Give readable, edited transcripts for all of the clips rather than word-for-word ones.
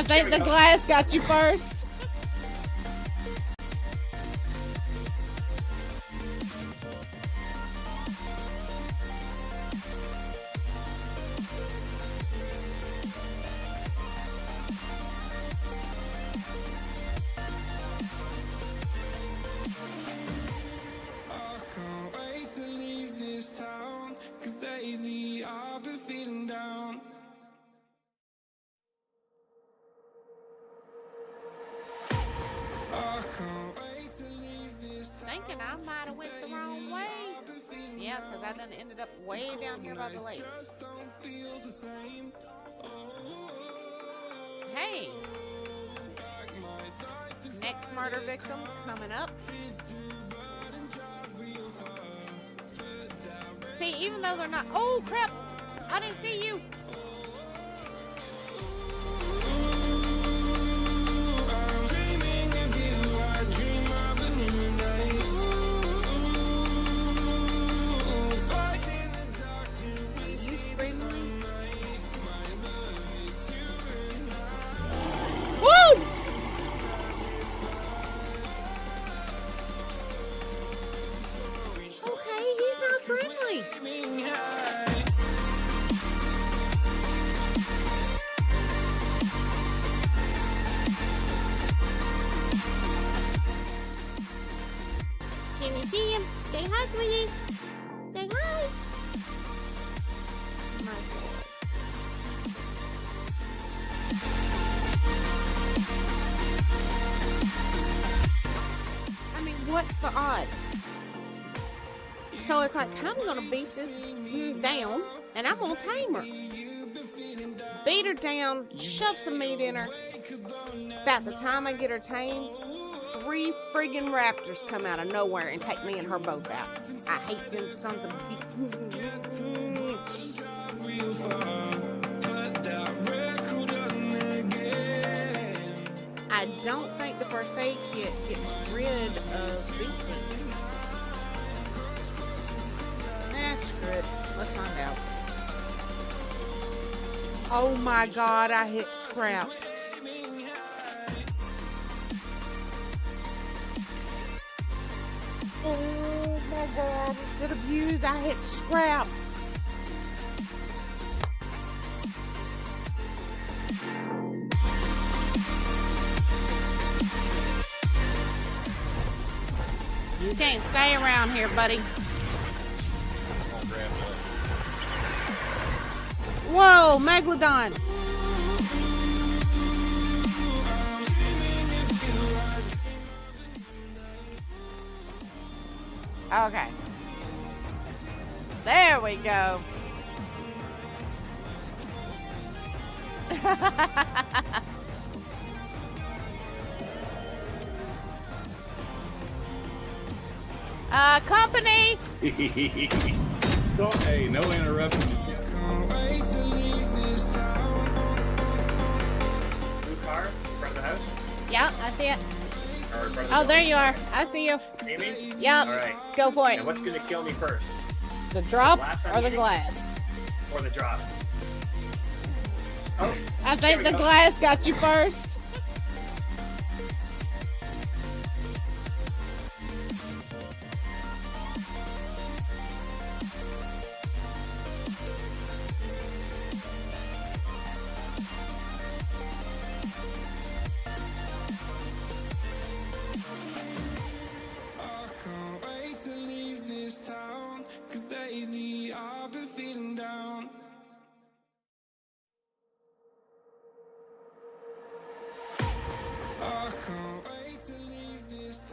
I think the glass got you first. Thinking I might have went the wrong way. Yeah, because I done ended up way down here by the lake. Hey! Next murder victim coming up. See, even though they're not... Oh, crap! I didn't see you! Can you see him? Say hi, sweetie. Say hi. My God. I mean, what's the odds? So it's like, I'm gonna beat this down, and I'm gonna tame her. Beat her down, shove some meat in her. About the time I get her tamed, 3 friggin' raptors come out of nowhere and take me and her both out. I hate them sons of I don't think the first aid kit gets rid of bee stings. Screw it. Let's find out. Oh my God, I hit scrap. Oh my God, instead of use, I hit scrap. You can't stay around here, buddy. Whoa, Megalodon. Okay. There we go. Company. Hey, no interruption. Blue car in front of the house? Yep, I see it. Oh, there you are. I see you. See me? Yep. All right. Go for it. And what's going to kill me first? The drop I'm or the eating? glass? Or the drop? Oh, I think the go. glass got you first.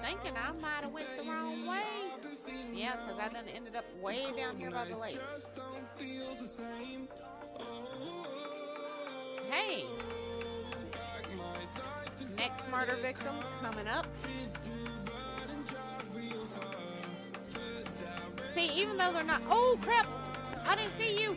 Thinking I might have went the wrong way. Yeah, because I done ended up way down here by the lake. Hey! Next murder victim coming up. See, even though they're not... Oh, crap! I didn't see you!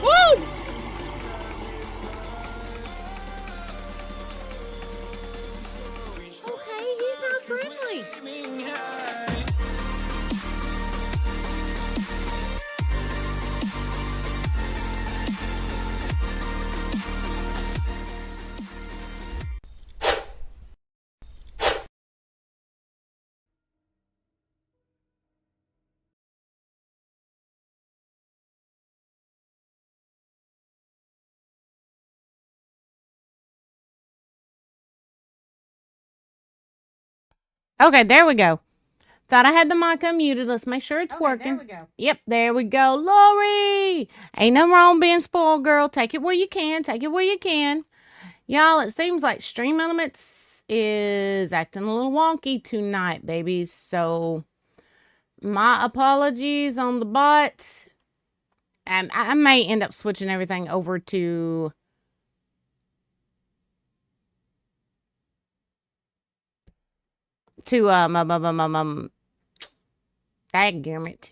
Woo! Okay, there we go. Thought I had the mic unmuted. Let's make sure it's working. There we go. Yep, there we go. Lori! Ain't nothing wrong being spoiled, girl. Take it where you can. Take it where you can. Y'all, it seems like Stream Elements is acting a little wonky tonight, babies. So, my apologies on the bot. I may end up switching everything over to... Dadgummit.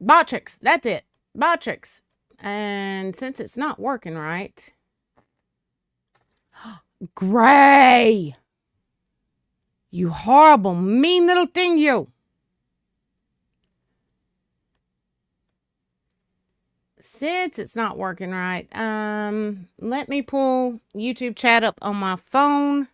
Botrix, that's it. Botrix. And since it's not working right. Gray! You horrible, mean little thing, you. Since it's not working right, let me pull YouTube chat up on my phone.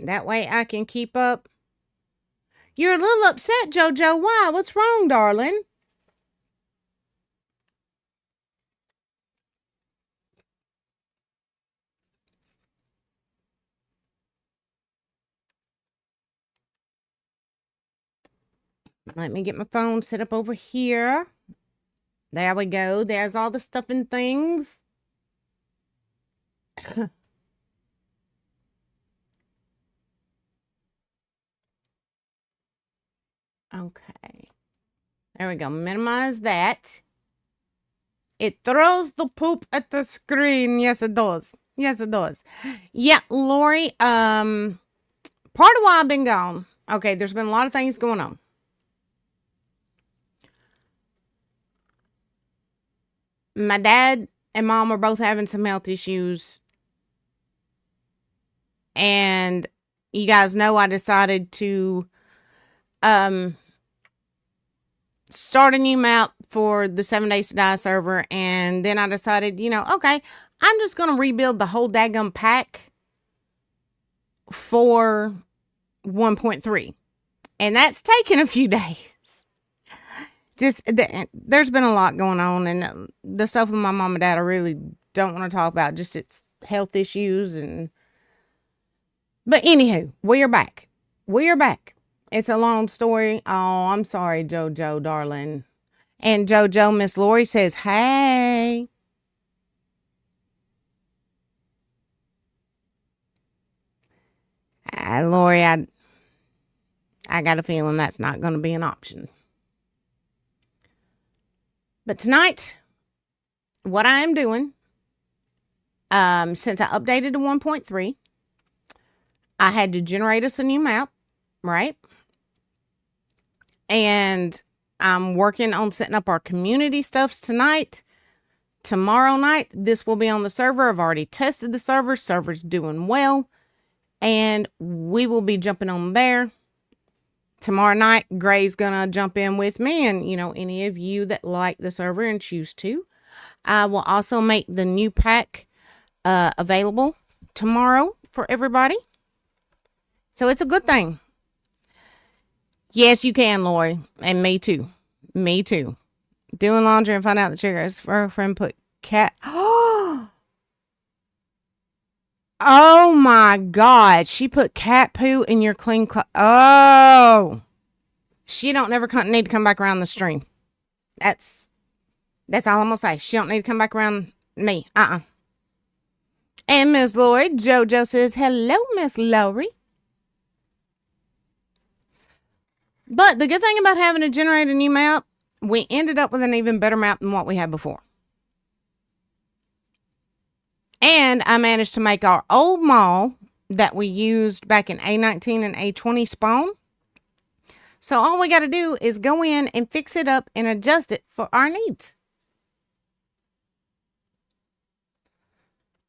That way I can keep up. You're a little upset, JoJo. Why? What's wrong, darling? Let me get my phone set up over here. There we go. There's all the stuff and things. Okay. There we go. Minimize that. It throws the poop at the screen. Yes, it does. Yes, it does. Yeah, Lori, part of why I've been gone. Okay, there's been a lot of things going on. My dad and mom are both having some health issues. And you guys know I decided to start a new map for the 7 Days to Die server. And then I decided, you know, okay, I'm just going to rebuild the whole daggum pack for 1.3. And that's taken a few days. Just, there's been a lot going on. And the stuff with my mom and dad, I really don't want to talk about. Just it's health issues. But anywho, we are back. We are back. It's a long story. Oh, I'm sorry, JoJo, darling. And JoJo, Miss Lori says, hey. Lori, I got a feeling that's not going to be an option. But tonight, what I am doing, since I updated to 1.3, I had to generate us a new map, right? And I'm working on setting up our community stuffs tonight. Tomorrow night, this will be on the server. I've already tested the server. Server's doing well. And we will be jumping on there. Tomorrow night, Gray's going to jump in with me. And, you know, any of you that like the server and choose to. I will also make the new pack available tomorrow for everybody. So it's a good thing. Yes, you can, Lori. And me too. Me too. Doing laundry and find out the triggers for her friend put cat. Oh my God. She put cat poo in your clean clothes. Oh. She don't never need to come back around the stream. That's all I'm going to say. She don't need to come back around me. And Miss Lori, JoJo says, hello, Miss Lori. But the good thing about having to generate a new map, we ended up with an even better map than what we had before. And I managed to make our old mall that we used back in A19 and A20 spawn. So all we got to do is go in and fix it up and adjust it for our needs.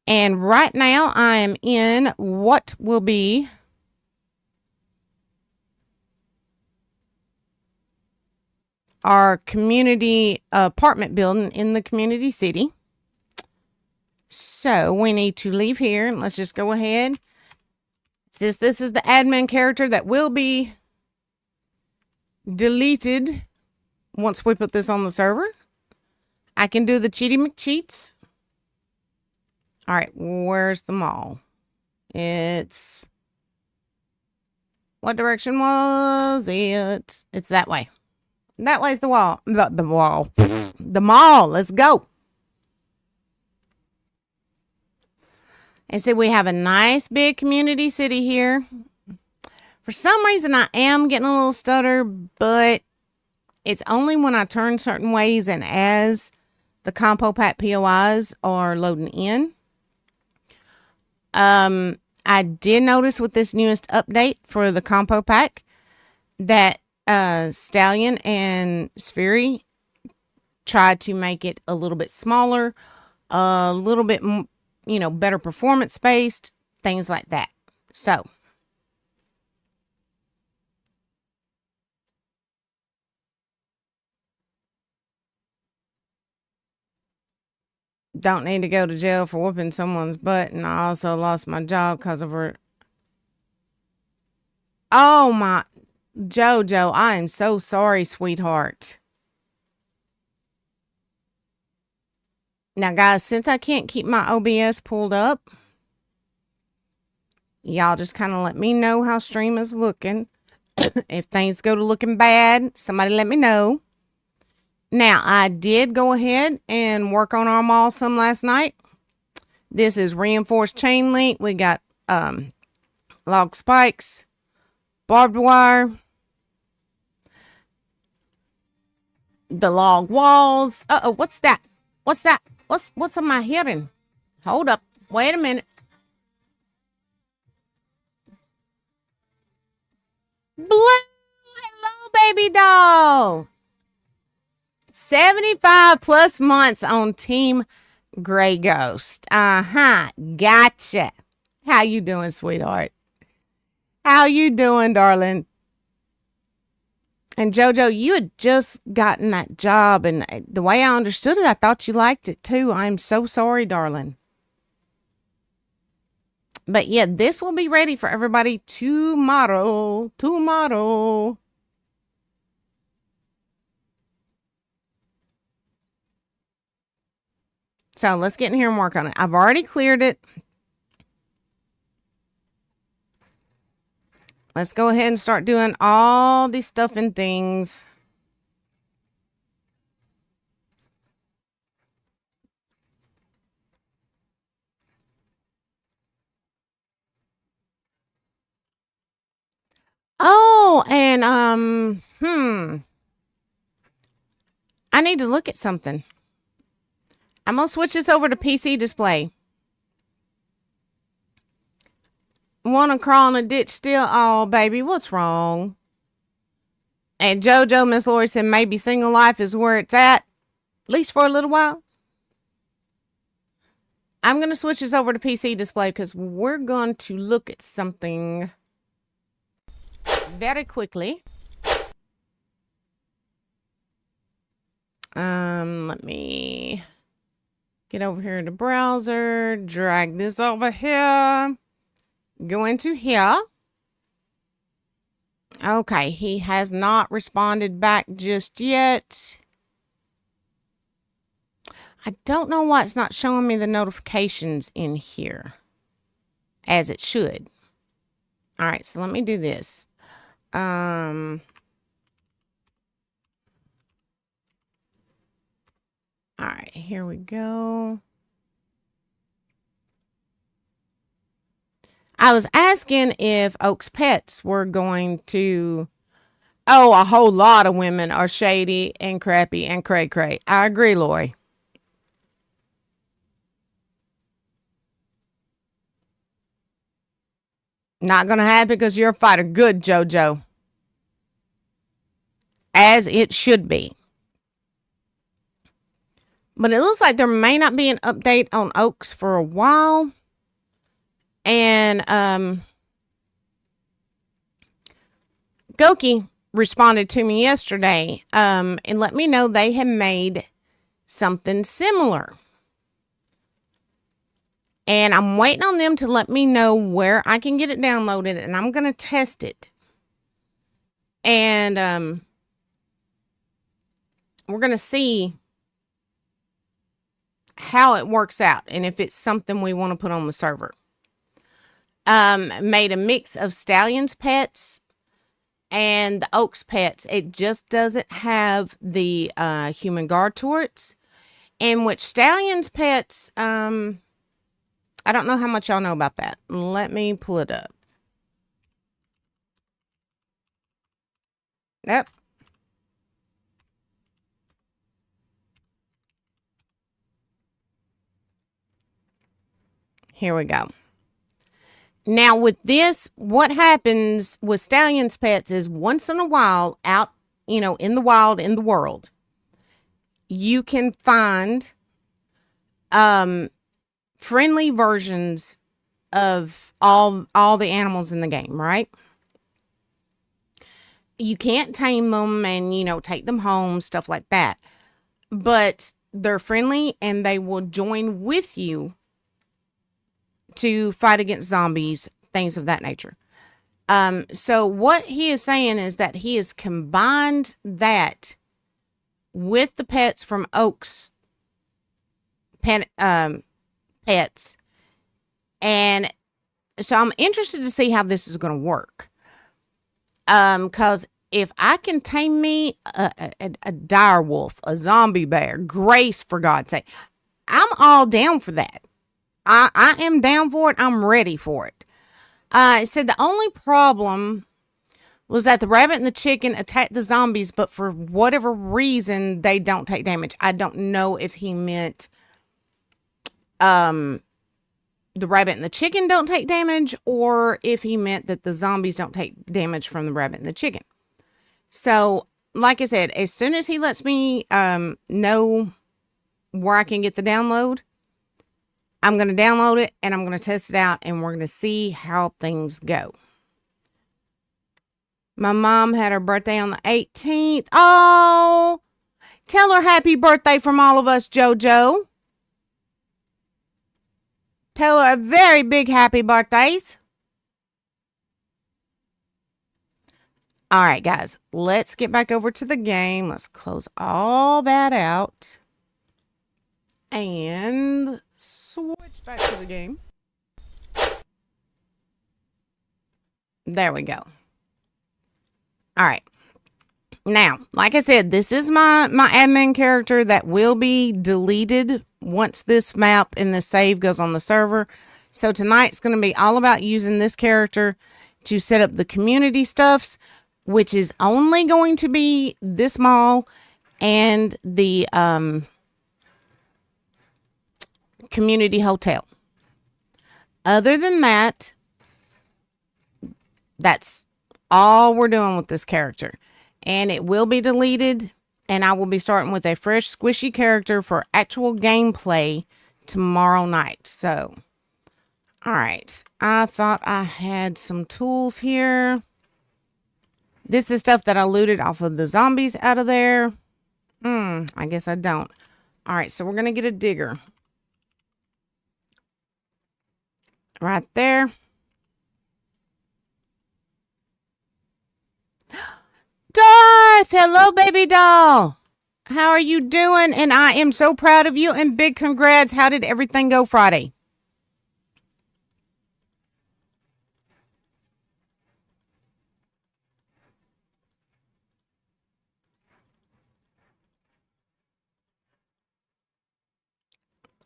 And right now I am in what will be our community apartment building in the community city. So we need to leave here and let's just go ahead. Since this is the admin character that will be deleted once we put this on the server, I can do the cheaty McCheats. All right, where's the mall? It's... What direction was it? It's that way. That way's the wall. The wall. The mall. Let's go. And so we have a nice big community city here. For some reason, I am getting a little stutter, but it's only when I turn certain ways and as the compo pack POIs are loading in. I did notice with this newest update for the compo pack that Stallion and Spheri tried to make it a little bit smaller, a little bit, you know, better performance based, things like that. So don't need to go to jail for whooping someone's butt, and I also lost my job because of her. Oh my, JoJo, I am so sorry, sweetheart. Now, guys, since I can't keep my OBS pulled up, y'all just kind of let me know how stream is looking. If things go to looking bad, somebody let me know. Now, I did go ahead and work on our mall some last night. This is reinforced chain link. We got log spikes, barbed wire, the log walls. Uh-oh, what's that? What's that? What's am I hearing? Hold up. Wait a minute. Blue, hello, baby doll. 75 plus months on Team Grey Ghost. Gotcha. How you doing, sweetheart? How you doing, darling? And JoJo, you had just gotten that job, and the way I understood it, I thought you liked it too. I'm so sorry, darling. But yeah, this will be ready for everybody tomorrow. Tomorrow. So let's get in here and work on it. I've already cleared it. Let's go ahead and start doing all these stuff and things. Oh, and I need to look at something. I'm gonna switch this over to PC display. Wanna crawl in a ditch still? Oh, baby, what's wrong? And JoJo, Miss Lori said maybe single life is where it's at least for a little while. I'm gonna switch this over to PC display because we're going to look at something very quickly. Let me get over here to browser, drag this over here, go into here. Okay, he has not responded back just yet. I don't know why it's not showing me the notifications in here as it should. All right, so let me do this. All right, here we go. I was asking if Oak's Pets were going to... Oh, a whole lot of women are shady and crappy and cray-cray. I agree, Lori. Not going to happen because you're a fighter. Good, JoJo. As it should be. But it looks like there may not be an update on Oaks for a while. And Goki responded to me yesterday and let me know they had made something similar. And I'm waiting on them to let me know where I can get it downloaded, and I'm going to test it. And we're going to see how it works out and if it's something we want to put on the server. Made a mix of Stallion's pets and the Oaks pets. It just doesn't have the human guard turrets. And which Stallion's pets, I don't know how much y'all know about that. Let me pull it up. Yep. Here we go. Now with this, what happens with Stallion's pets is once in a while out, in the wild, in the world, you can find friendly versions of all the animals in the game, right? You can't tame them and, take them home, stuff like that. But they're friendly and they will join with you to fight against zombies, things of that nature. So what he is saying is that he has combined that with the pets from Oaks pets. And so I'm interested to see how this is going to work. Because if I can tame me a dire wolf, a zombie bear, Grace, for God's sake, I'm all down for that. I am down for it. I'm ready for it. It said the only problem was that the rabbit and the chicken attacked the zombies, but for whatever reason, they don't take damage. I don't know if he meant the rabbit and the chicken don't take damage, or if he meant that the zombies don't take damage from the rabbit and the chicken. So, like I said, as soon as he lets me know where I can get the download, I'm going to download it and I'm going to test it out and we're going to see how things go. My mom had her birthday on the 18th. Oh, tell her happy birthday from all of us, JoJo. Tell her a very big happy birthdays. All right, guys, let's get back over to the game. Let's close all that out and switch back to the game. There we go. All right. Now, like I said, this is my admin character that will be deleted once this map and this save goes on the server. So tonight's going to be all about using this character to set up the community stuffs, which is only going to be this mall and the community hotel. Other than that, that's all we're doing with this character. And it will be deleted, and I will be starting with a fresh, squishy character for actual gameplay tomorrow night. So, all right. I thought I had some tools here. This is stuff that I looted off of the zombies out of there. I guess I don't. All right, so we're going to get a digger. Right there. Darth! Hello, baby doll. How are you doing? And I am so proud of you and big congrats. How did everything go Friday?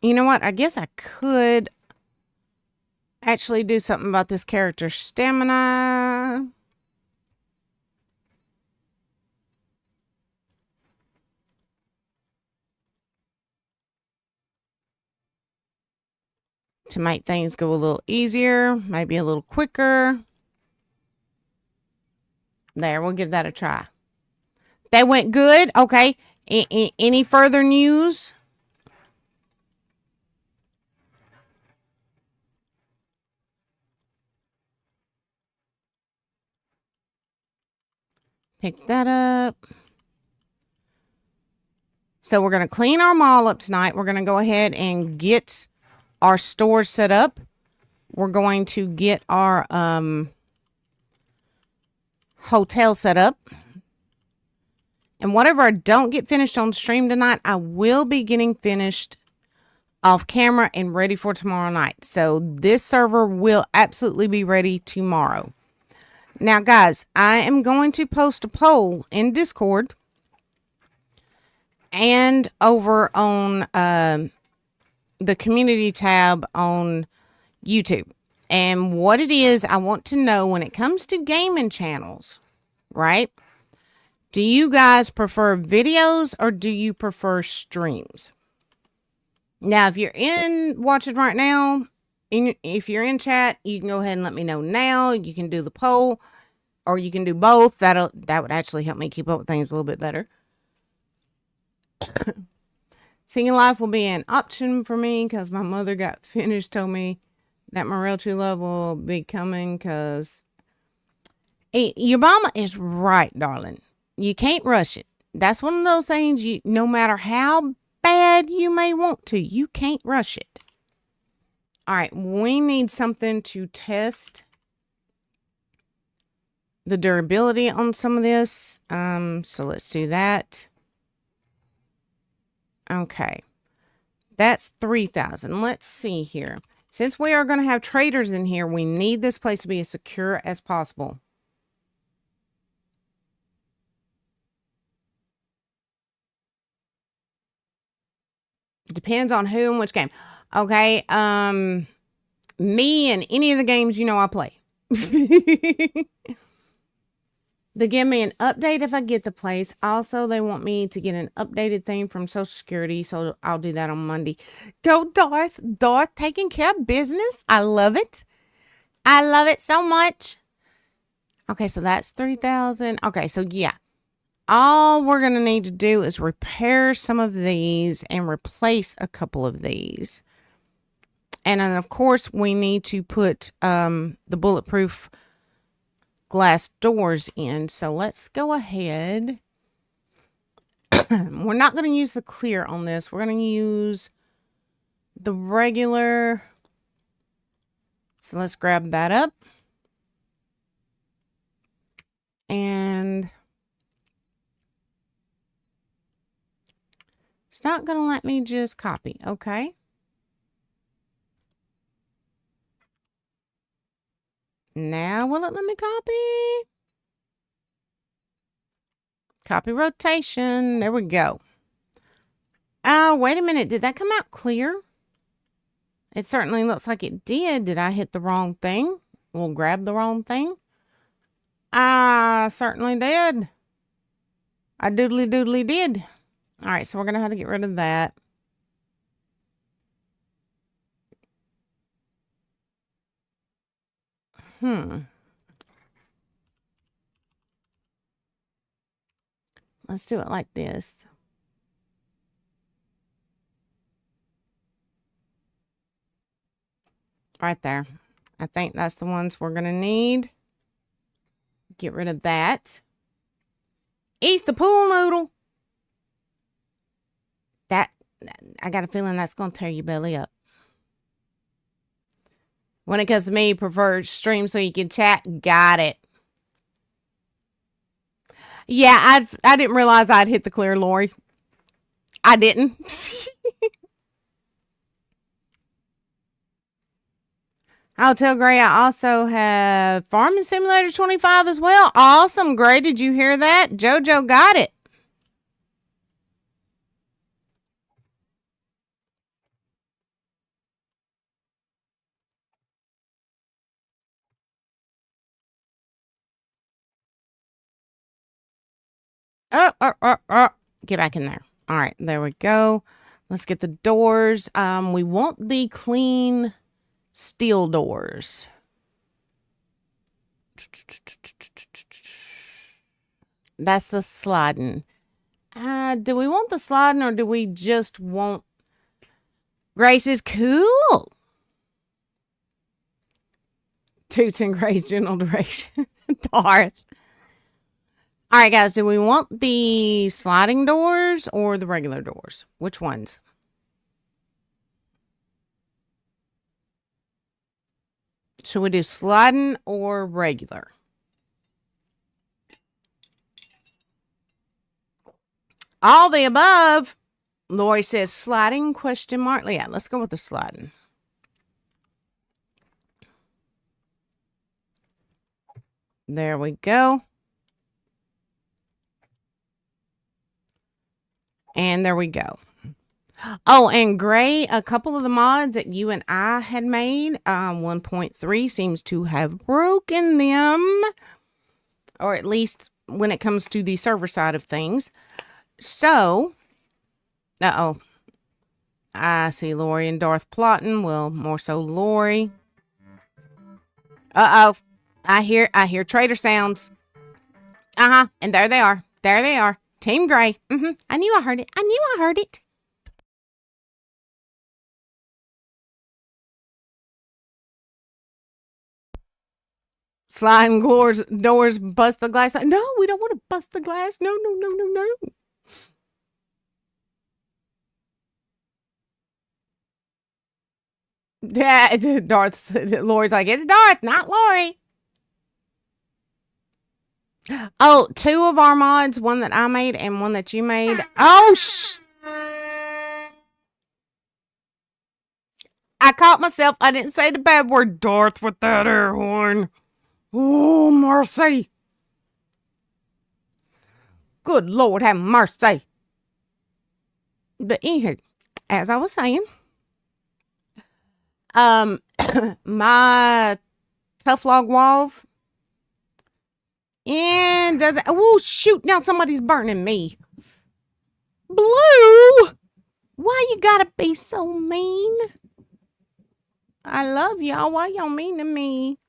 You know what? I guess I could actually do something about this character's stamina. To make things go a little easier, maybe a little quicker. There, we'll give that a try. They went good. Okay. Any further news? Pick that up. So we're going to clean our mall up tonight. We're going to go ahead and get our store set up. We're going to get our hotel set up. And whatever I don't get finished on stream tonight, I will be getting finished off camera and ready for tomorrow night. So this server will absolutely be ready tomorrow. Now, guys, I am going to post a poll in Discord and over on the community tab on YouTube. And what it is, I want to know when it comes to gaming channels, right? Do you guys prefer videos or do you prefer streams? Now, if you're watching right now, if you're in chat, you can go ahead and let me know now. You can do the poll or you can do both. That would actually help me keep up with things a little bit better. Singing live will be an option for me because my mother got finished, told me that my real true love will be coming because your mama is right, darling. You can't rush it. That's one of those things, no matter how bad you may want to, you can't rush it. All right, we need something to test the durability on some of this. So let's do that. Okay. That's 3,000. Let's see here. Since we are going to have traders in here, we need this place to be as secure as possible. Depends on who and which game. Okay, me and any of the games I play. They give me an update if I get the place. Also, they want me to get an updated thing from Social Security, so I'll do that on Monday. Go, Darth. Darth taking care of business. I love it. I love it so much. Okay, so that's 3,000. Okay, so yeah. All we're going to need to do is repair some of these and replace a couple of these. And then, of course, we need to put the bulletproof glass doors in. So let's go ahead. We're not going to use the clear on this. We're going to use the regular. So let's grab that up. And it's not going to let me just copy. Okay. Now will it let me copy? Copy rotation. There we go. Oh, wait a minute. Did that come out clear? It certainly looks like it did. Did I hit the wrong thing? We'll grab the wrong thing. I certainly did. I doodly did. All right, so we're going to have to get rid of that. Let's do it like this. Right there. I think that's the ones we're going to need. Get rid of that. Eats the pool noodle. I got a feeling that's going to tear your belly up. When it comes to me, prefer stream so you can chat. Got it. Yeah, I didn't realize I'd hit the clear, Lori. I didn't. I'll tell Gray I also have Farming Simulator 25 as well. Awesome, Gray. Did you hear that? JoJo got it. Oh. Get back in there. All right, there we go. Let's get the doors. We want the clean steel doors. That's the sliding. Do we want the sliding or do we just want Grace's cool? Toots and Grace general direction. Darth. All right, guys, do we want the sliding doors or the regular doors? Which ones? Should we do sliding or regular? All the above. Lori says sliding, question mark. Yeah, let's go with the sliding. There we go. And there we go. Oh, and Gray, a couple of the mods that you and I had made, 1.3 seems to have broken them. Or at least when it comes to the server side of things. So, uh-oh. I see Lori and Darth plotting. Well, more so Lori. Uh-oh. I hear traitor sounds. Uh-huh. And there they are. There they are. Team Gray. I knew I heard it. I knew I heard it. Sliding doors, bust the glass. No, we don't want to bust the glass. No, no, no, no, no. Yeah, Lori's like, it's Darth, not Lori. Oh, two of our mods, one that I made and one that you made. Oh, I caught myself. I didn't say the bad word, Darth, with that air horn. Oh, mercy. Good Lord, have mercy. But anywho, as I was saying, my tough log walls. And does it? Oh, shoot. Now somebody's burning me. Blue. Why you gotta be so mean? I love y'all. Why y'all mean to me?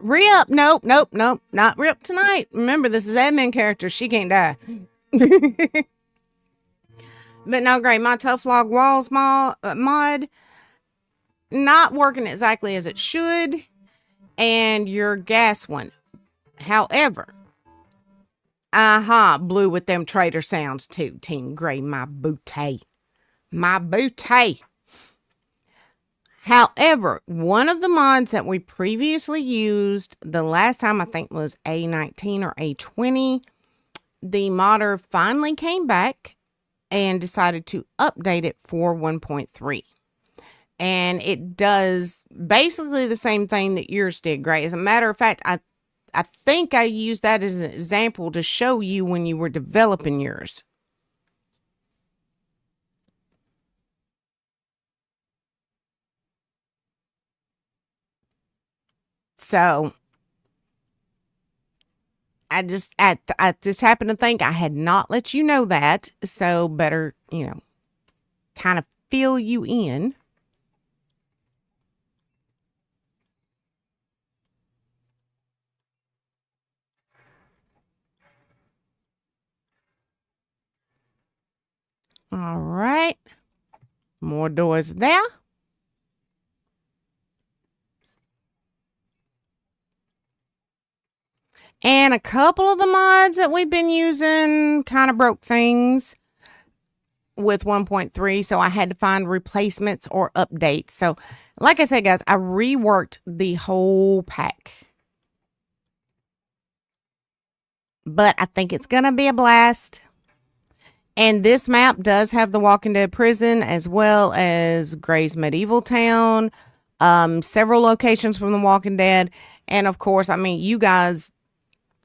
Rip. Nope, nope, nope. Not Rip tonight. Remember, this is admin character. She can't die. But no, great. My tough log walls mod not working exactly as it should. And your gas one. However, Blue with them traitor sounds too. Team Gray, my booty. My booty. However, one of the mods that we previously used the last time, I think was A19 or A20, the modder finally came back and decided to update it for 1.3. And it does basically the same thing that yours did, Gray. As a matter of fact, I think I used that as an example to show you when you were developing yours. So I just happened to think I had not let you know that. So better, kind of fill you in. All right. More doors there. And a couple of the mods that we've been using kind of broke things with 1.3. So I had to find replacements or updates. So like I said, guys, I reworked the whole pack. But I think it's going to be a blast. And this map does have the Walking Dead prison as well as Gray's medieval town, several locations from the Walking Dead. And of course, I mean, you guys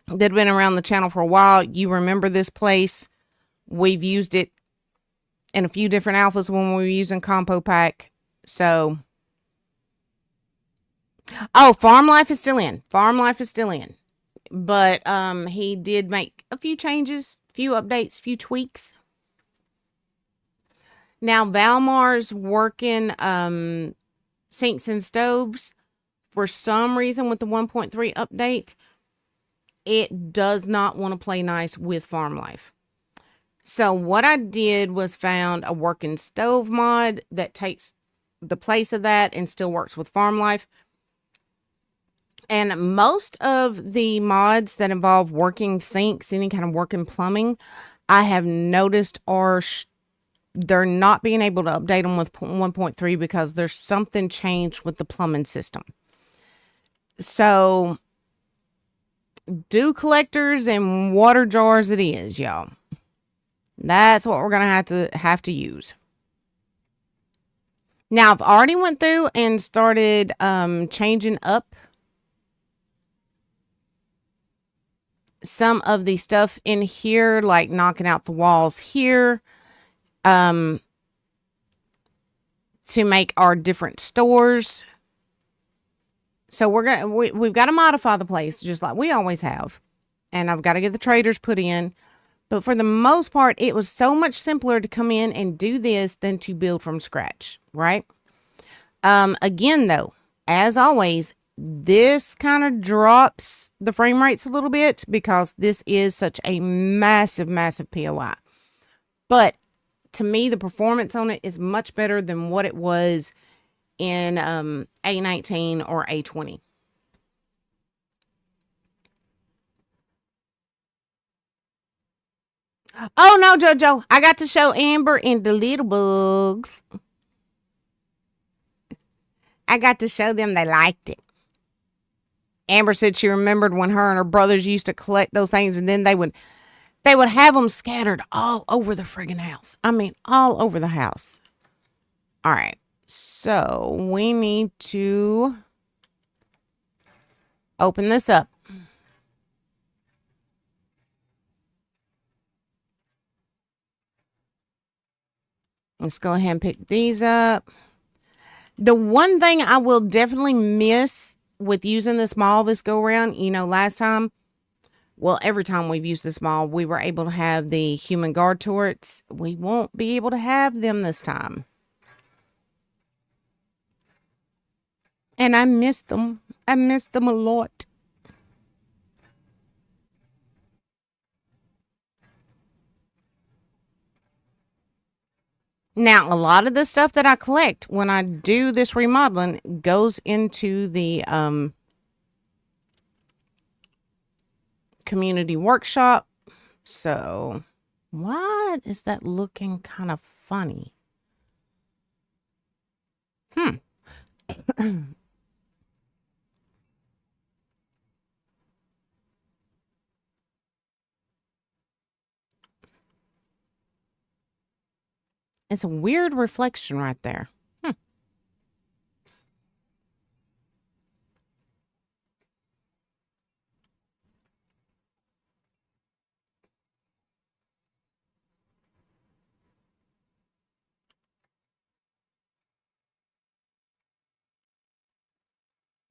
that have been around the channel for a while, you remember this place. We've used it in a few different alphas when we were using Compo Pack. So, oh, Farm Life is still in. Farm Life is still in. But he did make a few changes, few updates, few tweaks. Now, Valmar's working sinks and stoves. For some reason, with the 1.3 update, it does not want to play nice with Farm Life. So what I did was found a working stove mod that takes the place of that and still works with Farm Life. And most of the mods that involve working sinks, any kind of working plumbing, I have noticed are they're not being able to update them with 1.3 because there's something changed with the plumbing system. So, dew collectors and water jars it is, y'all. That's what we're going to have to use. Now, I've already went through and started changing up some of the stuff in here, like knocking out the walls here, to make our different stores. So we've got to modify the place just like we always have. And I've got to get the traders put in. But for the most part, it was so much simpler to come in and do this than to build from scratch, right? Again, though, as always, this kind of drops the frame rates a little bit because this is such a massive, massive POI. But to me, the performance on it is much better than what it was in A19 or A20. Oh, no, JoJo. I got to show Amber and the little bugs. I got to show them they liked it. Amber said she remembered when her and her brothers used to collect those things, and then they would have them scattered all over the friggin' house. I mean, all over the house. All right. So we need to open this up. Let's go ahead and pick these up. The one thing I will definitely miss with using this mall this go around, you know, last time, well, every time we've used this mall, we were able to have the human guard turrets. We won't be able to have them this time. And I miss them. I miss them a lot. Now, a lot of the stuff that I collect when I do this remodeling goes into the community workshop. So, what is that looking kind of funny? It's a weird reflection right there.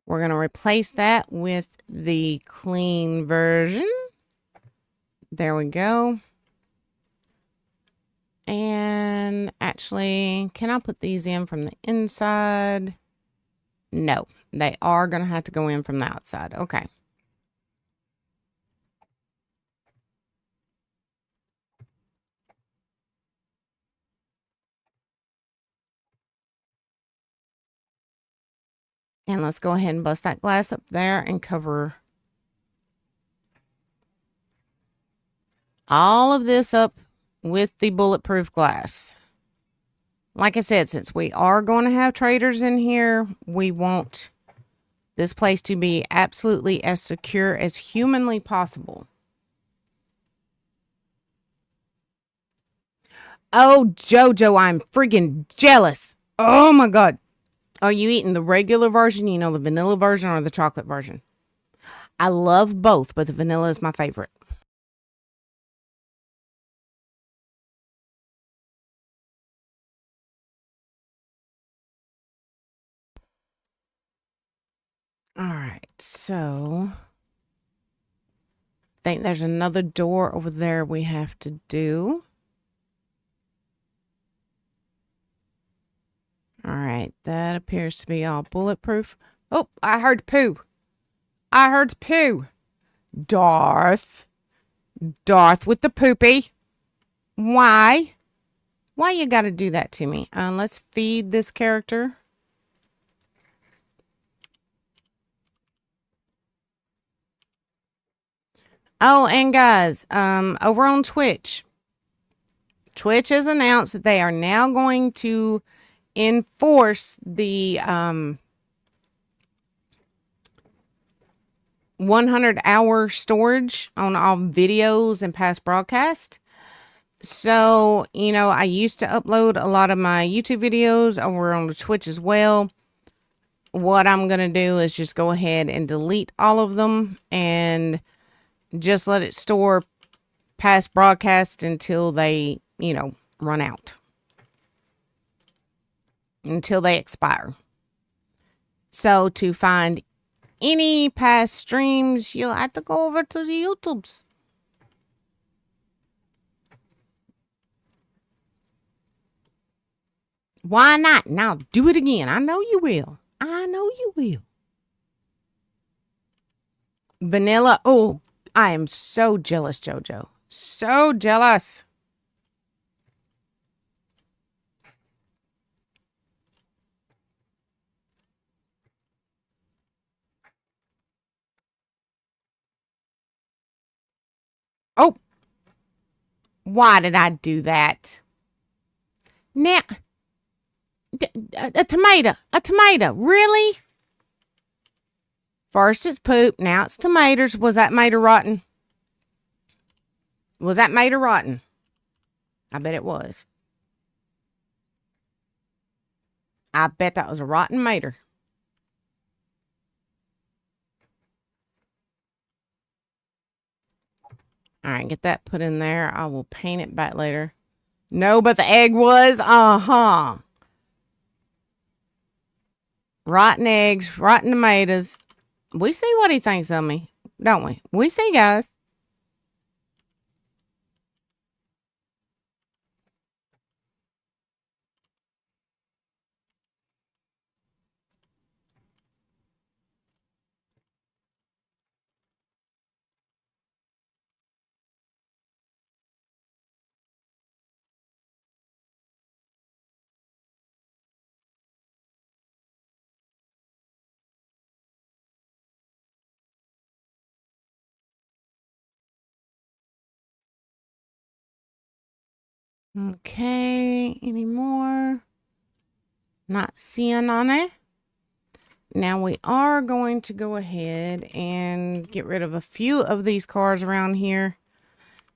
We're going to replace that with the clean version. There we go. And actually, can I put these in from the inside? No, they are going to have to go in from the outside. Okay. And let's go ahead and bust that glass up there and cover all of this up with the bulletproof glass. Like I said, since we are going to have traders in here, we want this place to be absolutely as secure as humanly possible. Oh, JoJo, I'm friggin' jealous. Oh my God. Are you eating the regular version, you know, the vanilla version or the chocolate version? I love both, but the vanilla is my favorite. All right, so I think there's another door over there we have to do. All right, that appears to be all bulletproof. Oh, I heard poo. I heard poo. Darth. Darth with the poopy. Why? Why you gotta do that to me? Let's feed this character. Oh, and guys, over on Twitch, Twitch has announced that they are now going to enforce the 100-hour storage on all videos and past broadcasts. So, you know, I used to upload a lot of my YouTube videos over on the Twitch as well. What I'm going to do is just go ahead and delete all of them and just let it store past broadcasts until they, you know, run out. Until they expire. So to find any past streams, you'll have to go over to the YouTubes. Why not? Now do it again. I know you will. I know you will. Vanilla. Oh, I am so jealous, JoJo. So jealous. Oh. Why did I do that? Now, a tomato. A tomato. Really? First it's poop. Now it's tomatoes. Was that made of rotten? Was that made of rotten? I bet it was. I bet that was a rotten mater. All right, get that put in there. I will paint it back later. No, but the egg was. Uh-huh. Rotten eggs, rotten tomatoes. We see what he thinks of me, don't we? We see, guys. Okay, any more? Not seeing on it. Now we are going to go ahead and get rid of a few of these cards around here.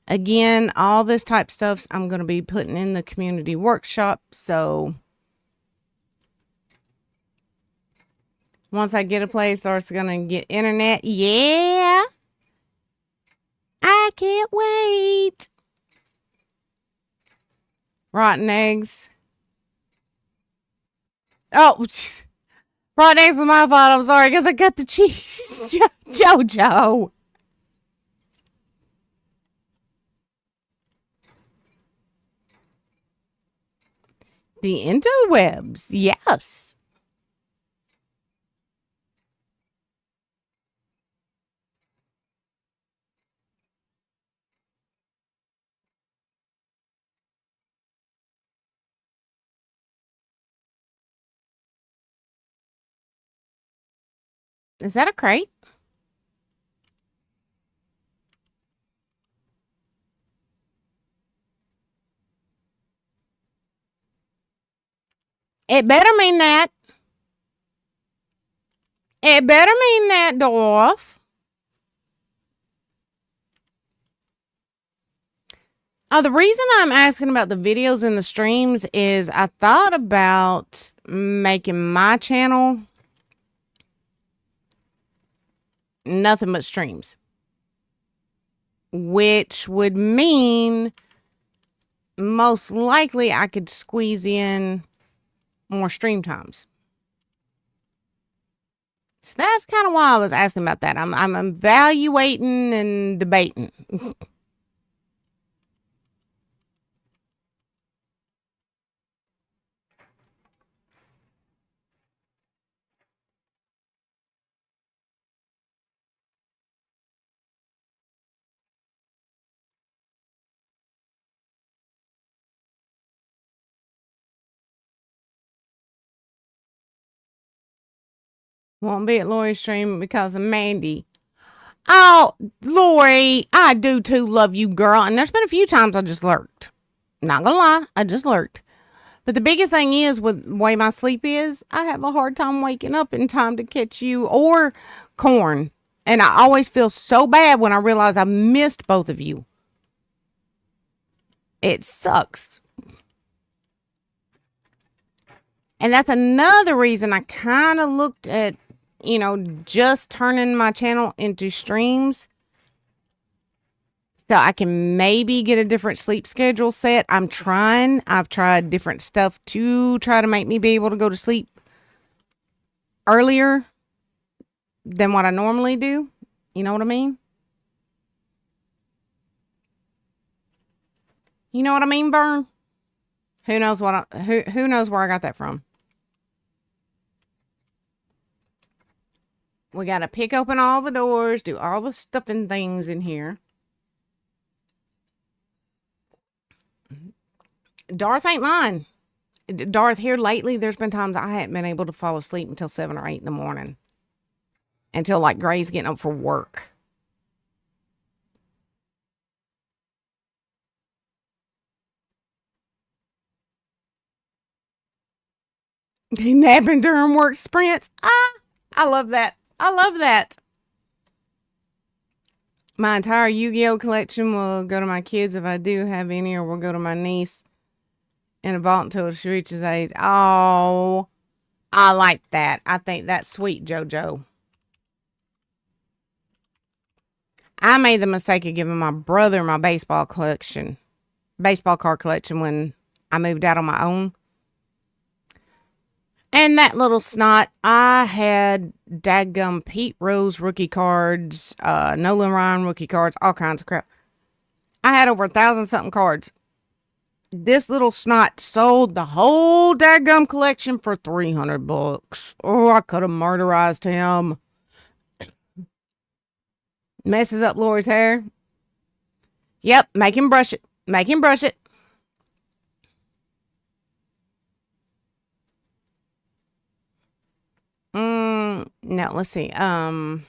Again, all this type stuffs I'm going to be putting in the community workshop. So once I get a place that's going to get internet, yeah, I can't wait. Rotten eggs. Oh, rotten eggs was my fault. I'm sorry because I cut the cheese. JoJo. The interwebs, yes. Is that a crate? It better mean that. It better mean that, Dorf. The reason I'm asking about the videos and the streams is I thought about making my channel nothing but streams. Which would mean most likely I could squeeze in more stream times. So that's kind of why I was asking about that. I'm evaluating and debating. Won't be at Lori's stream because of Mandy. Oh, Lori, I do too love you, girl. And there's been a few times I just lurked. Not gonna lie, I just lurked. But the biggest thing is, with the way my sleep is, I have a hard time waking up in time to catch you or Corn. And I always feel so bad when I realize I missed both of you. It sucks. And that's another reason I kind of looked at, just turning my channel into streams so I can maybe get a different sleep schedule set. I'm trying. I've tried different stuff to try to make me be able to go to sleep earlier than what I normally do. You know what I mean? You know what I mean, Vern? Who knows who knows where I got that from? We got to pick open all the doors, do all the stuffing things in here. Darth ain't lying. Darth, here lately, there's been times I hadn't been able to fall asleep until 7 or 8 in the morning. Until, like, Gray's getting up for work. Napping during work sprints. I love that. I love that. My entire Yu-Gi-Oh collection will go to my kids if I do have any, or will go to my niece in a vault until she reaches age. Oh, I like that. I think that's sweet, JoJo. I made the mistake of giving my brother my baseball card collection when I moved out on my own. And that little snot, I had dadgum Pete Rose rookie cards, Nolan Ryan rookie cards, all kinds of crap. I had over 1,000-something cards. This little snot sold the whole dadgum collection for $300. Oh, I could have murderized him. Messes up Lori's hair. Yep, make him brush it. Make him brush it. No, let's see. Let's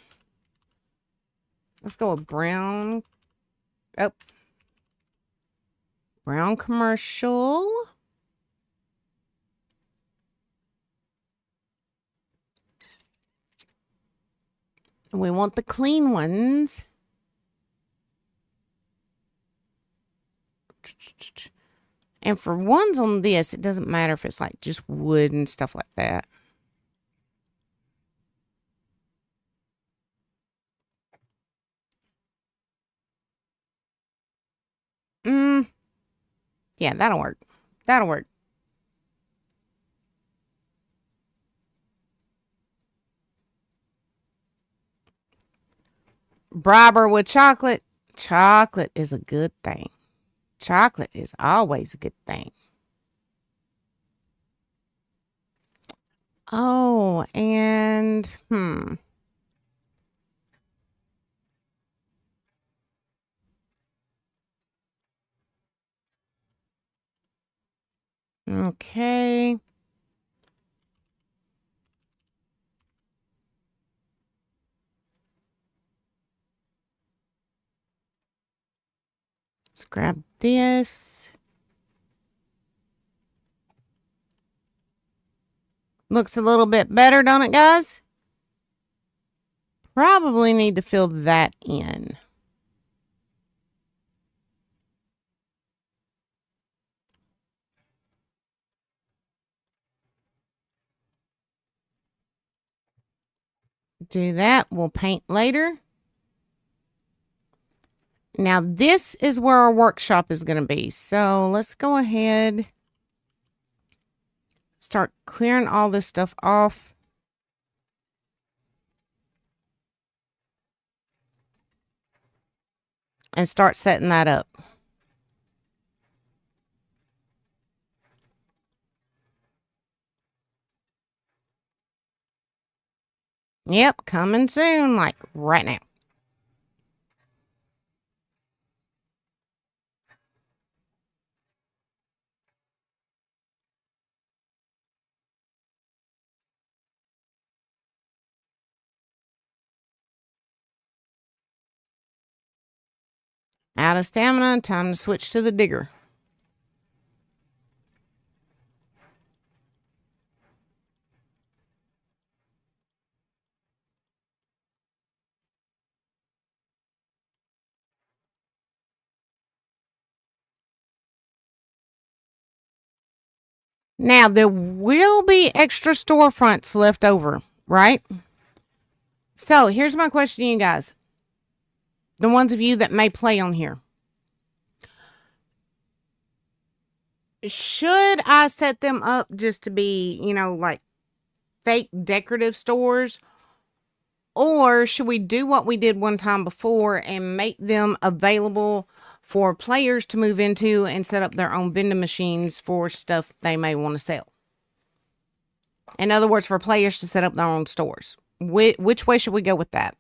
go with brown. Oh. Brown commercial. We want the clean ones. And for ones on this, it doesn't matter if it's like just wood and stuff like that. Yeah, that'll work. That'll work. Bribe her with chocolate. Chocolate is a good thing. Chocolate is always a good thing. Oh, and okay. Let's grab this. Looks a little bit better, don't it, guys? Probably need to fill that in. Do that. We'll paint later. Now, this is where our workshop is going to be. So let's go ahead. Start clearing all this stuff off. And start setting that up. Yep, coming soon, like right now. Out of stamina, time to switch to the digger. Now, there will be extra storefronts left over, right? So, here's my question to you guys. The ones of you that may play on here. Should I set them up just to be, like fake decorative stores? Or should we do what we did one time before and make them available for players to move into and set up their own vending machines for stuff they may want to sell? In other words, for players to set up their own stores. Which way should we go with that?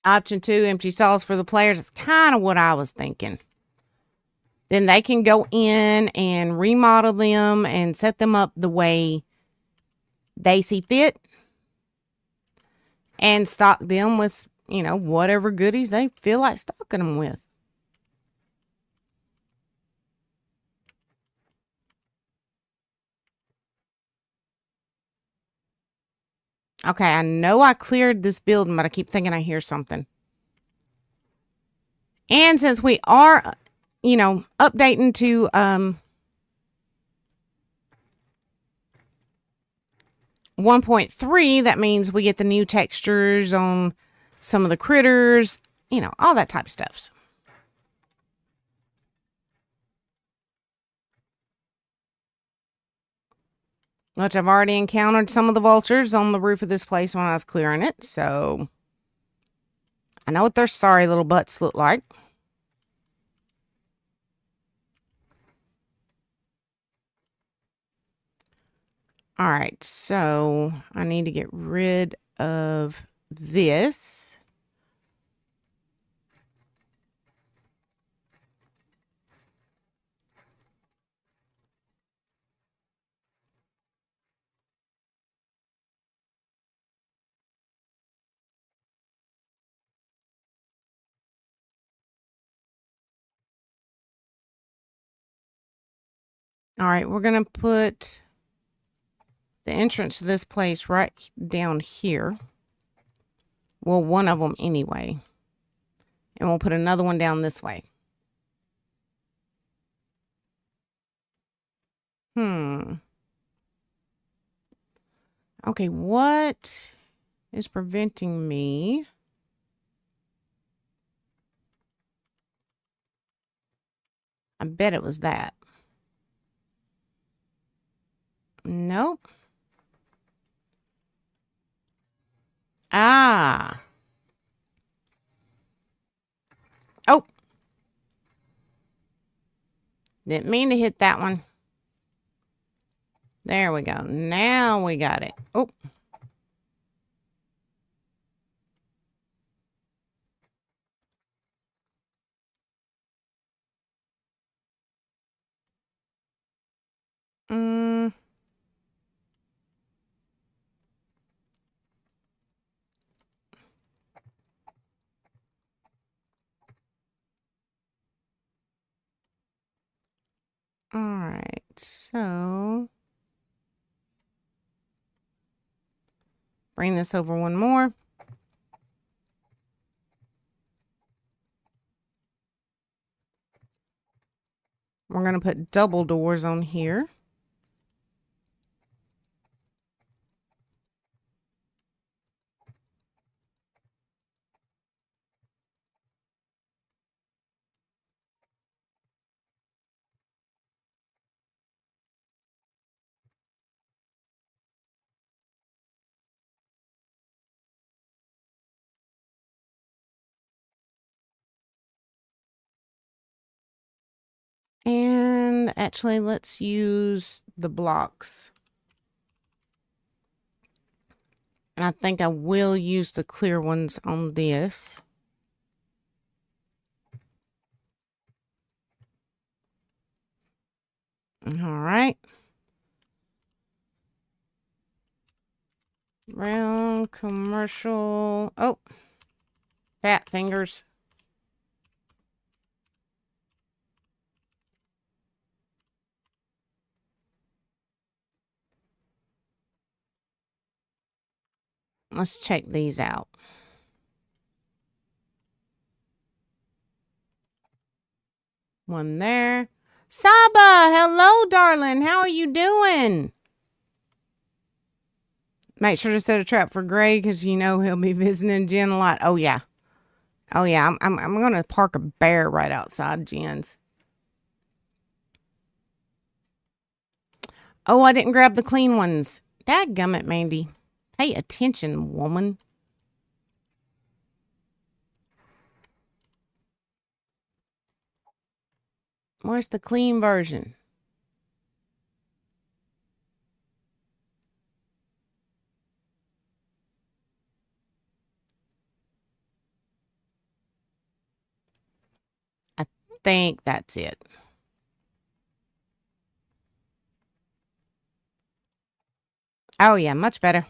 Option 2, empty stalls for the players. It's kind of what I was thinking. Then they can go in and remodel them and set them up the way they see fit. And stock them with, whatever goodies they feel like stocking them with. Okay, I know I cleared this building, but I keep thinking I hear something. And since we are, updating to 1.3, that means we get the new textures on some of the critters, all that type of stuff. Which I've already encountered some of the vultures on the roof of this place when I was clearing it, so I know what their sorry little butts look like. All right, so I need to get rid of this. All right, we're going to put the entrance to this place right down here. Well, one of them anyway. And we'll put another one down this way. Okay, what is preventing me? I bet it was that. Nope. Ah. Oh. Didn't mean to hit that one. There we go. Now we got it. Oh. All right. So bring this over one more. We're going to put double doors on here. And actually, let's use the blocks. And I think I will use the clear ones on this. All right. Round commercial. Oh, fat fingers. Let's check these out. One there. Saba, hello, darling. How are you doing? Make sure to set a trap for Gray because you know he'll be visiting Jen a lot. Oh yeah. Oh yeah. I'm gonna park a bear right outside Jen's. Oh, I didn't grab the clean ones. Dadgummit, Mandy. Pay attention, woman. Where's the clean version? I think that's it. Oh yeah, much better.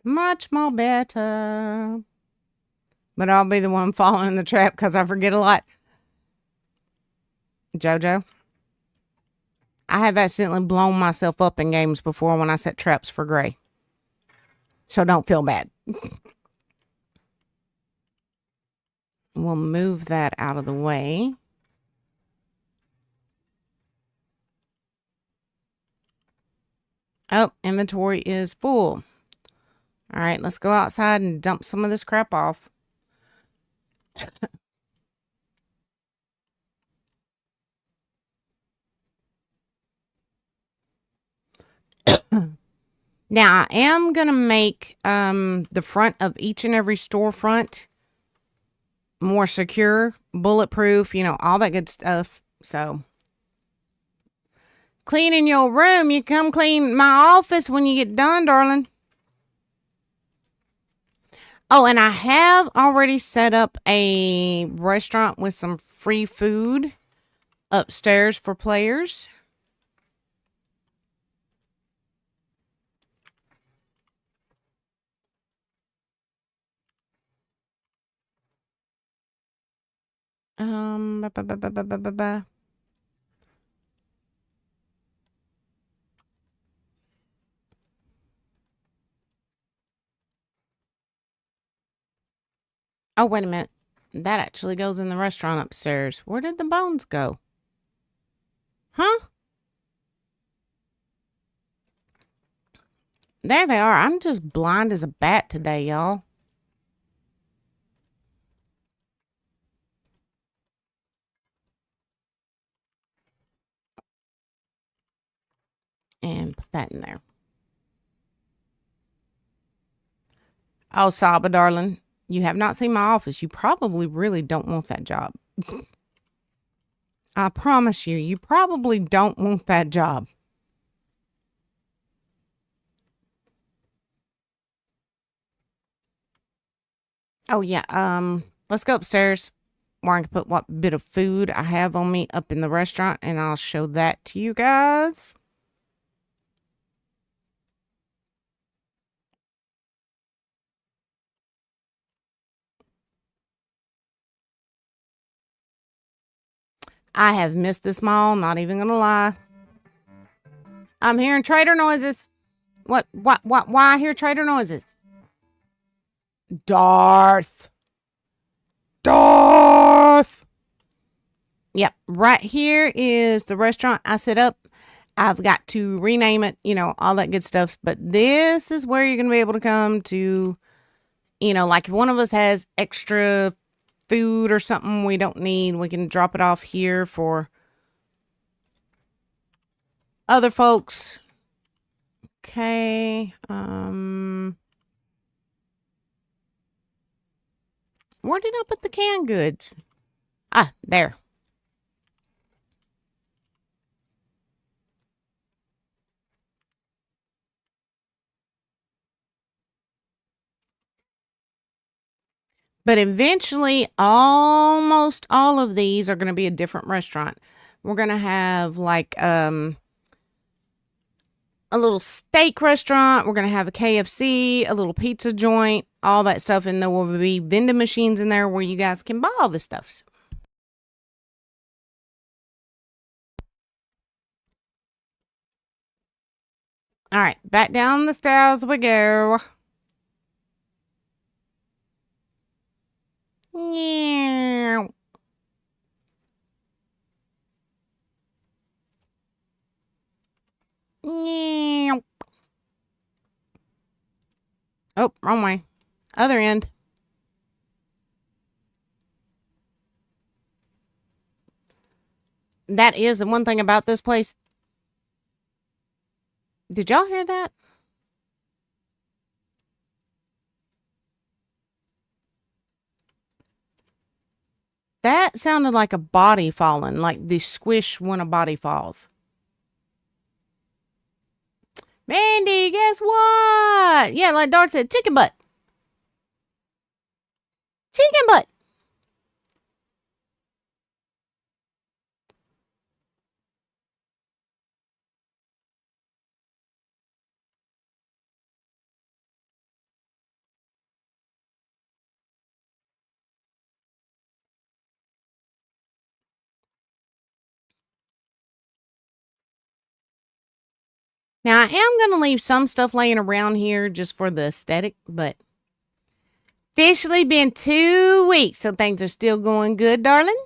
Much more better. But I'll be the one falling in the trap because I forget a lot. Jojo, I have accidentally blown myself up in games before when I set traps for Gray. So don't feel bad. We'll move that out of the way. Oh, inventory is full. All right, let's go outside and dump some of this crap off. Now, I am going to make the front of each and every storefront more secure, bulletproof, you know, all that good stuff. So, cleaning your room, you come clean my office when you get done, darling. Oh, and I have already set up a restaurant with some free food upstairs for players. Ba, ba, ba, ba, ba, ba, ba, ba. Oh, wait a minute. That actually goes in the restaurant upstairs. Where did the bones go? Huh? There they are. I'm just blind as a bat today, y'all. And put that in there. Oh, Saba, darling. You have not seen my office. You probably really don't want that job. I promise you, you probably don't want that job. Oh, yeah. Let's go upstairs where I can put what bit of food I have on me up in the restaurant, and I'll show that to you guys. I have missed this mall, not even gonna lie. I'm hearing trader noises. What, why I hear trader noises? Darth. Yep, right here is the restaurant I set up. I've got to rename it, you know, all that good stuff. But this is where you're going to be able to come to, you know, like if one of us has extra food or something we don't need, we can drop it off here for other folks. Okay. Where did I put the canned goods? Ah, there. But eventually, almost all of these are going to be a different restaurant. We're going to have like a little steak restaurant. We're going to have a KFC, a little pizza joint, all that stuff. And there will be vending machines in there where you guys can buy all this stuff. All right, back down the stairs we go. Meow. Meow. Oh, wrong way. Other end. That is the one thing about this place. Did y'all hear that? That sounded like a body falling, like the squish when a body falls. Mandy, guess what? Yeah, like Dart said, chicken butt. Chicken butt. Now, I am going to leave some stuff laying around here just for the aesthetic, but officially been 2 weeks, so things are still going good, darling.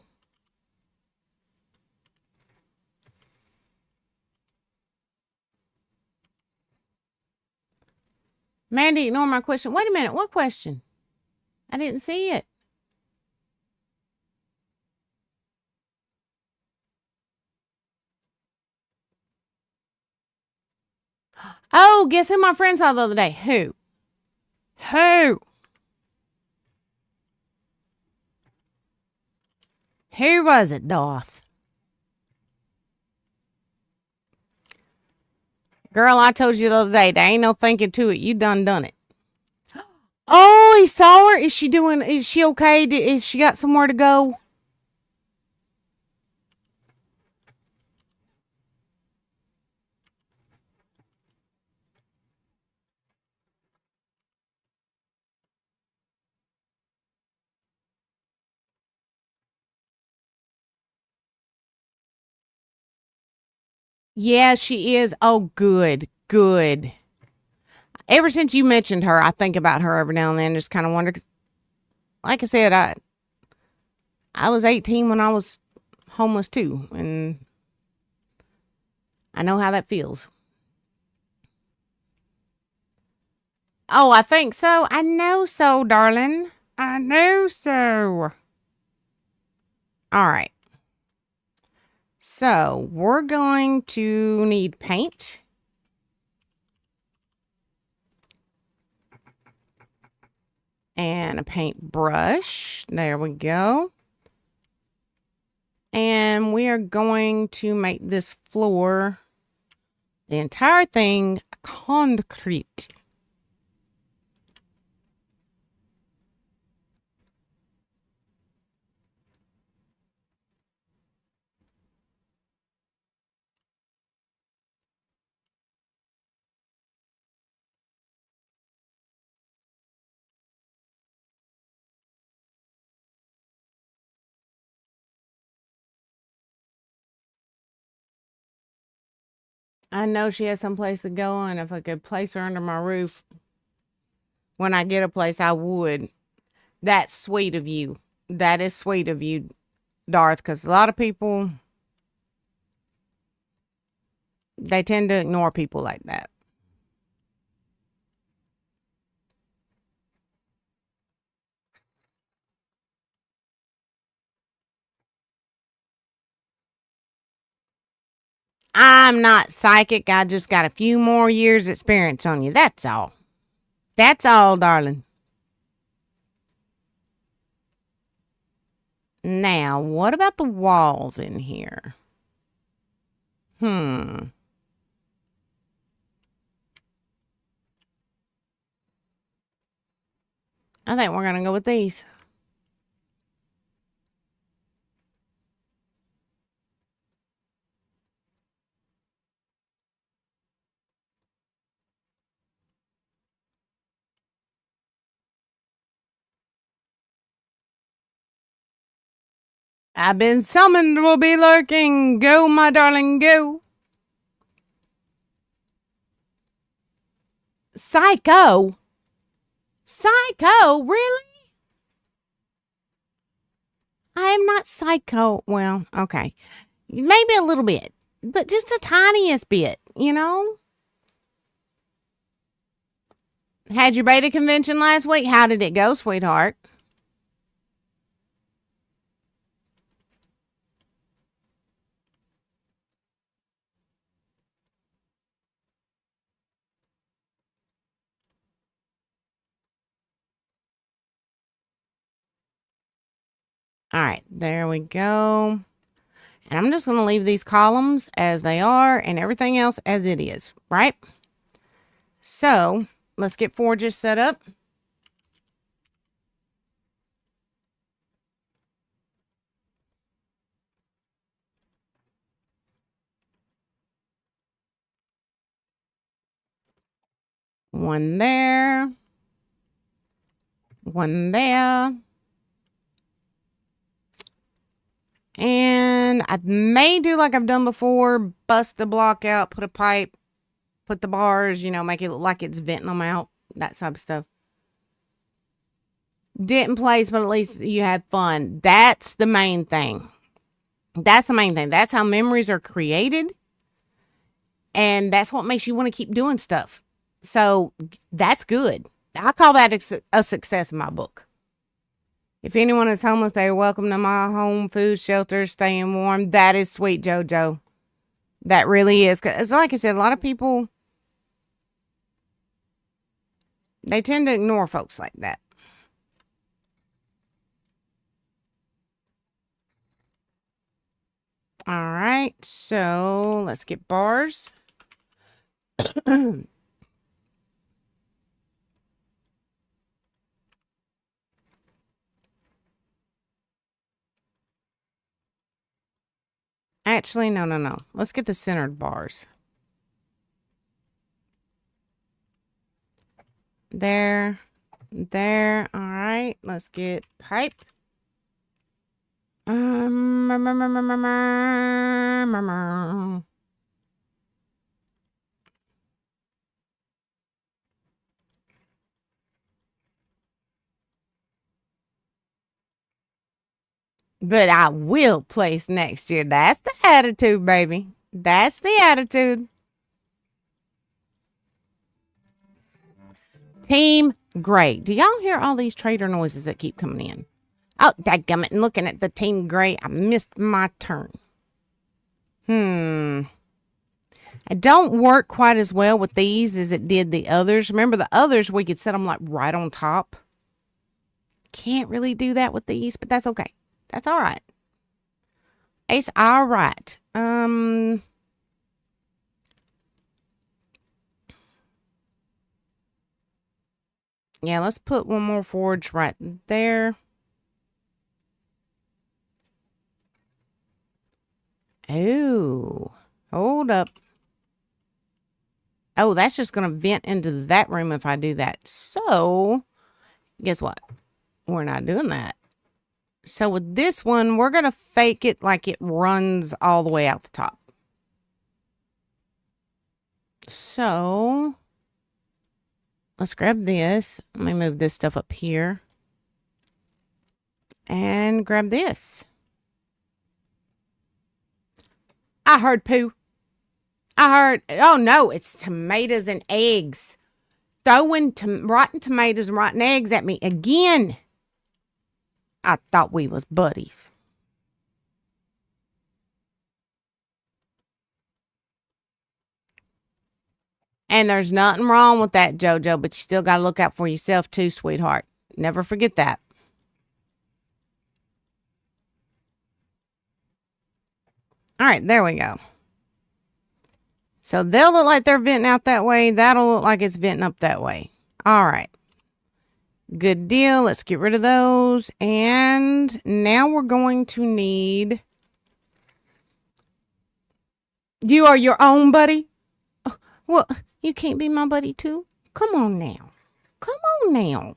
Mandy, ignore my question. Wait a minute. What question? I didn't see it. Oh, guess who my friend saw the other day? Who? Who? Who was it, Doth? Girl, I told you the other day, there ain't no thinking to it. You done it. Oh, he saw her. Is she okay? Is she got somewhere to go? Yeah, she is. Oh, good. Good. Ever since you mentioned her, I think about her every now and then. Just kind of wonder. Like I said, I was 18 when I was homeless too, and I know how that feels. Oh, I think so. I know so, darling. I know so. All right. So we're going to need paint. And a paintbrush. There we go. And we are going to make this floor, the entire thing, concrete. I know she has some place to go, and if I could place her under my roof when I get a place, I would. That's sweet of you. That is sweet of you, Darth, because a lot of people, they tend to ignore people like that. I'm not psychic. I just got a few more years experience on you. That's all. That's all, darling. Now, what about the walls in here? I think we're going to go with these. I've been summoned, will be lurking. Go, my darling, go. Psycho? Psycho? Really? I am not psycho. Well, okay. Maybe a little bit, but just the tiniest bit, you know? Had your beta convention last week? How did it go, sweetheart? All right, there we go. And I'm just going to leave these columns as they are and everything else as it is, right? So let's get Forges set up. One there. One there. And I may do like I've done before, bust the block out, put a pipe, put the bars, you know, make it look like it's venting them out, that type of stuff. Didn't place, but at least you had fun. That's the main thing. That's the main thing. That's how memories are created. And that's what makes you want to keep doing stuff. So that's good. I call that a success in my book. If anyone is homeless, they are welcome to my home, food, shelter, staying warm. That is sweet, JoJo. That really is. Because like I said, a lot of people, they tend to ignore folks like that. All right, so let's get bars. Actually, no. Let's get the centered bars. There. All right, let's get pipe. But I will place next year. That's the attitude, baby. That's the attitude. Team Gray. Do y'all hear all these trader noises that keep coming in? Oh, dadgummit. And looking at the Team Gray, I missed my turn. I don't work quite as well with these as it did the others. Remember the others, we could set them like right on top. Can't really do that with these, but that's okay. That's all right. It's all right. Yeah, let's put one more forge right there. Oh, hold up. Oh, that's just going to vent into that room if I do that. So, guess what? We're not doing that. So with this one, we're going to fake it like it runs all the way out the top. So, let's grab this. Let me move this stuff up here. And grab this. I heard poo. Oh no, it's tomatoes and eggs. Throwing rotten tomatoes and rotten eggs at me again. I thought we was buddies. And there's nothing wrong with that, JoJo, but you still got to look out for yourself too, sweetheart. Never forget that. All right, there we go. So they'll look like they're venting out that way. That'll look like it's venting up that way. All right. Good deal. Let's get rid of those. And now we're going to need... You are your own buddy? Well, you can't be my buddy too? Come on now. Come on now.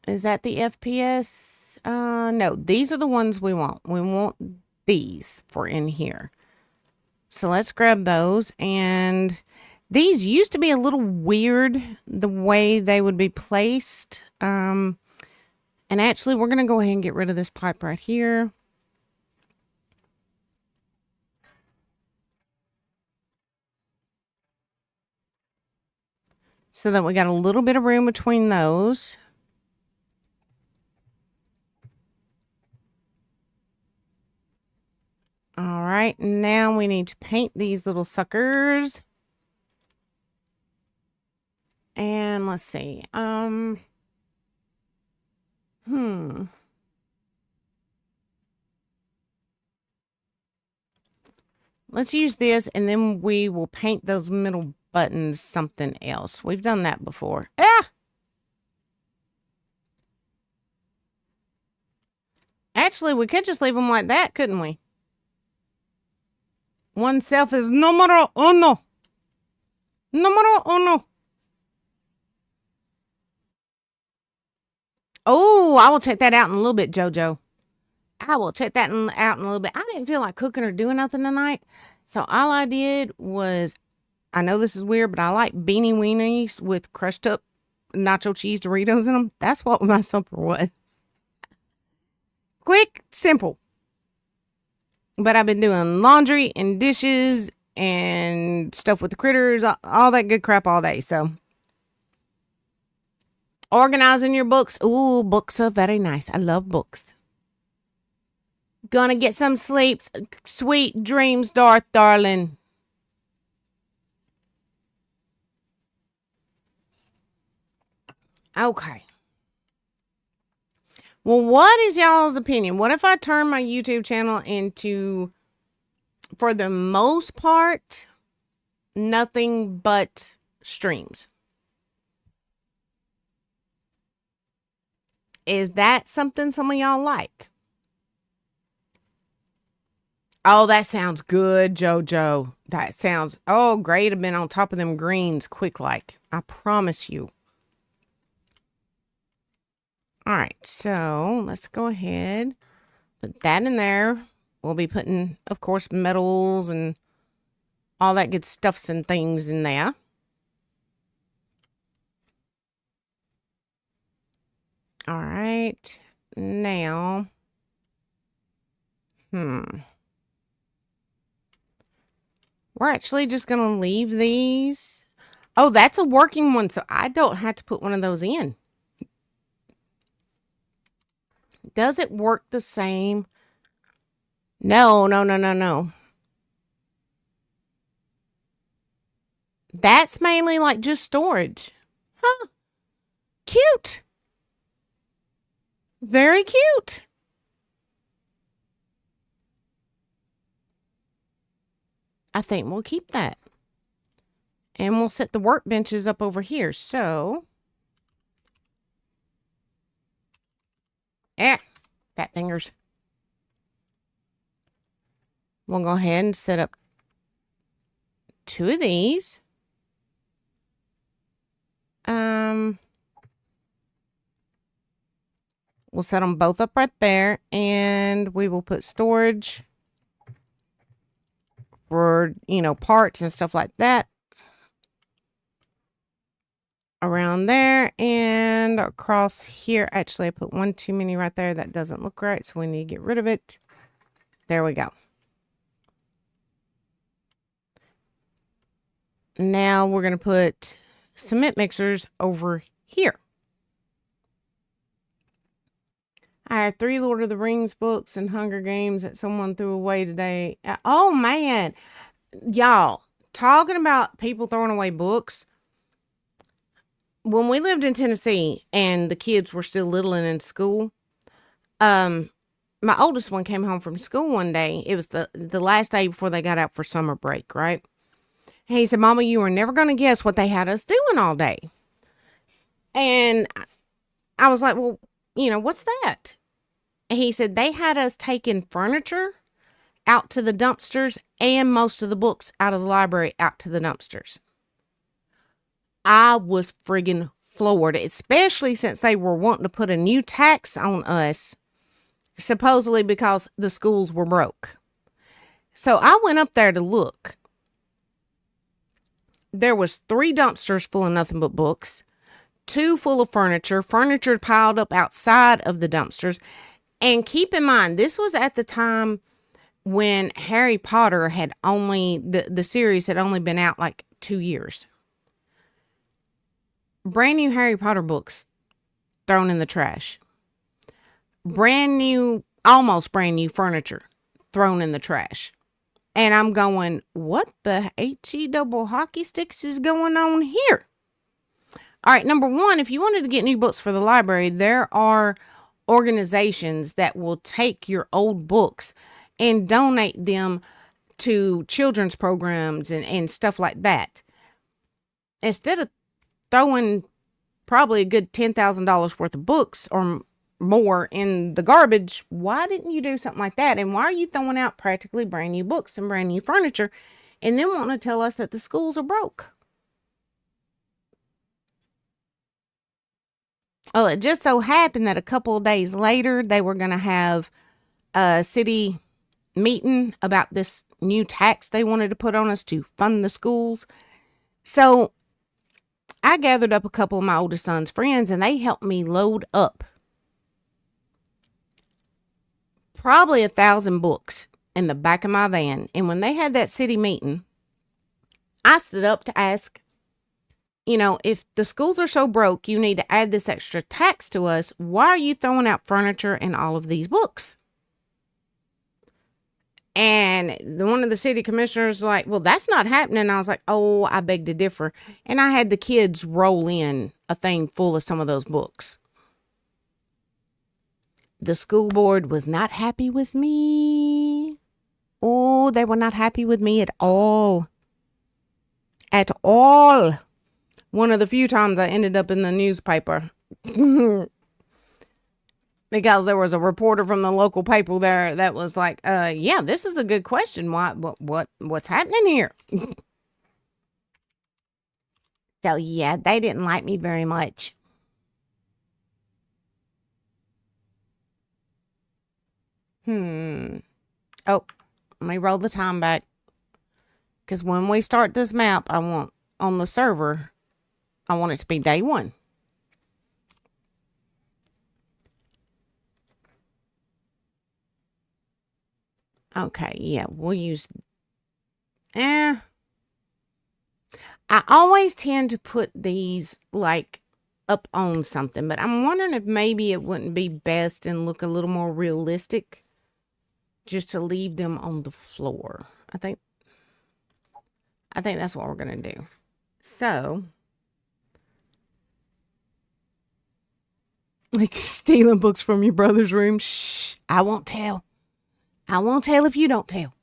Is that the FPS? No, these are the ones we want. We want these for in here. So let's grab those. And these used to be a little weird the way they would be placed. And actually, we're going to go ahead and get rid of this pipe right here. So that we got a little bit of room between those. All right, now we need to paint these little suckers. And let's see. Let's use this, and then we will paint those middle buttons something else. We've done that before. Ah! Actually, we could just leave them like that, couldn't we? Oneself is numero uno. Numero uno. Oh, I will check that out in a little bit, JoJo. I will check that out in a little bit. I didn't feel like cooking or doing nothing tonight. So all I did was, I know this is weird, but I like beanie weenies with crushed up nacho cheese Doritos in them. That's what my supper was. Quick, simple. But I've been doing laundry and dishes and stuff with the critters, all that good crap all day. So organizing your books. Ooh, books are very nice. I love books. Gonna get some sleep. Sweet dreams, darling. Okay. Well, what is y'all's opinion? What if I turn my YouTube channel into, for the most part, nothing but streams? Is that something some of y'all like? Oh, that sounds good, JoJo. That sounds, oh, great. I've been on top of them greens quick like. I promise you. All right, so let's go ahead. Put that in there. We'll be putting, of course, metals and all that good stuffs and things in there. All right, now, we're actually just going to leave these. Oh, that's a working one, so I don't have to put one of those in. Does it work the same? No. That's mainly like just storage. Huh. Cute. Very cute. I think we'll keep that. And we'll set the workbenches up over here. So, fat fingers. We'll go ahead and set up 2 of these. We'll set them both up right there, and we will put storage for, parts and stuff like that around there and across here. Actually, I put one too many right there. That doesn't look right, so we need to get rid of it. There we go. Now we're going to put cement mixers over here. I had 3 Lord of the Rings books and Hunger Games that someone threw away today. Oh, man. Y'all, talking about people throwing away books. When we lived in Tennessee and the kids were still little and in school, my oldest one came home from school one day. It was the last day before they got out for summer break, right? And he said, Mama, you were never going to guess what they had us doing all day. And I was like, well, what's that? And he said, they had us taking furniture out to the dumpsters and most of the books out of the library out to the dumpsters. I was friggin' floored, especially since they were wanting to put a new tax on us, supposedly because the schools were broke. So I went up there to look. There was 3 dumpsters full of nothing but books, 2 full of furniture piled up outside of the dumpsters. And keep in mind, this was at the time when Harry Potter had only, the series had only been out like 2 years. Brand new Harry Potter books thrown in the trash. Brand new, almost brand new furniture thrown in the trash. And I'm going, what the HE double hockey sticks is going on here? All right, number one, if you wanted to get new books for the library, there are organizations that will take your old books and donate them to children's programs and stuff like that. Instead of throwing probably a good $10,000 worth of books or more in the garbage, why didn't you do something like that? And why are you throwing out practically brand new books and brand new furniture and then wanting to tell us that the schools are broke? Well, it just so happened that a couple of days later, they were going to have a city meeting about this new tax they wanted to put on us to fund the schools. So I gathered up a couple of my oldest son's friends and they helped me load up probably 1,000 books in the back of my van. And when they had that city meeting, I stood up to ask, you know, if the schools are so broke, you need to add this extra tax to us. Why are you throwing out furniture and all of these books? And one of the city commissioners was like, well, that's not happening. I was like, oh, I beg to differ. And I had the kids roll in a thing full of some of those books. The school board was not happy with me. Oh, they were not happy with me at all. At all. One of the few times I ended up in the newspaper. Because there was a reporter from the local paper there that was like, yeah, this is a good question. What's happening here? So yeah, they didn't like me very much. Oh, let me roll the time back. Because when we start this map, I want on the server, I want it to be day 1. Okay, yeah, we'll use... I always tend to put these, like, up on something. But I'm wondering if maybe it wouldn't be best and look a little more realistic just to leave them on the floor. I think that's what we're going to do. So... like stealing books from your brother's room. Shh, I won't tell. I won't tell if you don't tell.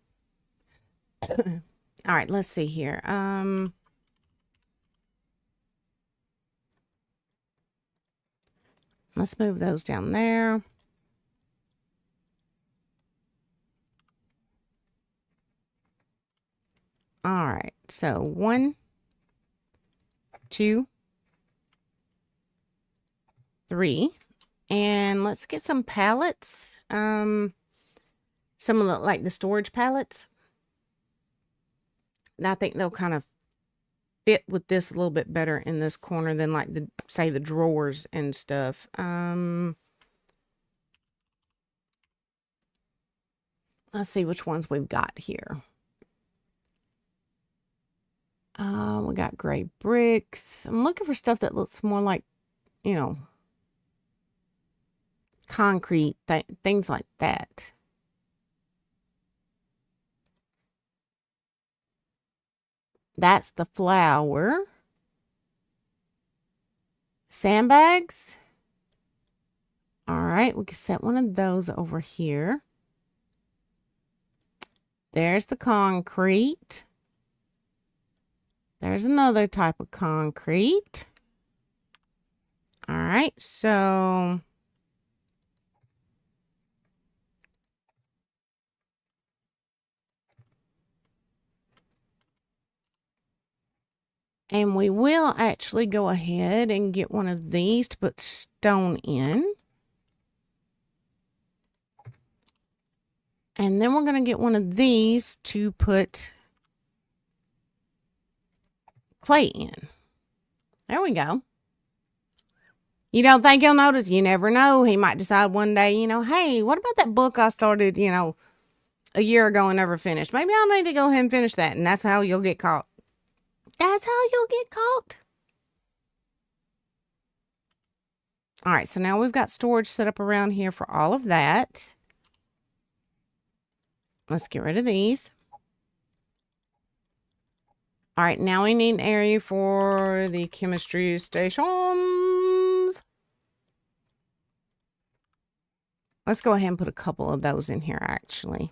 All right, let's see here. Let's move those down there. All right, so 1, 2, 3. And let's get some pallets. Some of the, like the storage pallets. And I think they'll kind of fit with this a little bit better in this corner than like the, say, the drawers and stuff. Let's see which ones we've got here. We got gray bricks. I'm looking for stuff that looks more like, you know, concrete, things like that. That's the flour. Sandbags. All right, we can set one of those over here. There's the concrete. There's another type of concrete. All right, so... and we will actually go ahead and get one of these to put stone in. And then we're going to get one of these to put clay in. There we go. You don't think he'll notice? You never know. He might decide one day, hey, what about that book I started, a year ago and never finished? Maybe I'll need to go ahead and finish that. And that's how you'll get caught. That's how you'll get caught. All right, so now we've got storage set up around here for all of that. Let's get rid of these. All right, now we need an area for the chemistry stations. Let's go ahead and put a couple of those in here, actually.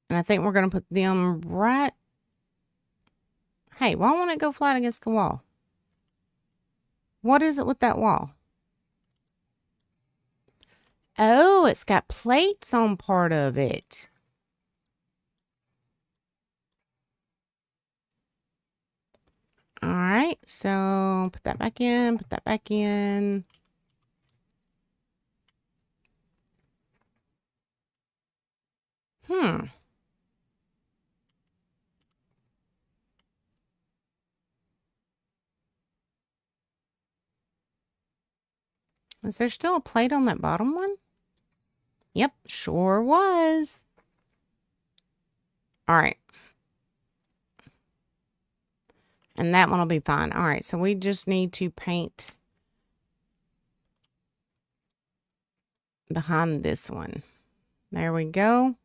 And I think we're going to put them right... Hey, why won't it go flat against the wall? What is it with that wall? Oh, it's got plates on part of it. All right, so put that back in, put that back in. Is there still a plate on that bottom one? Yep, sure was. All right. And that one will be fine. All right, so we just need to paint behind this one. There we go.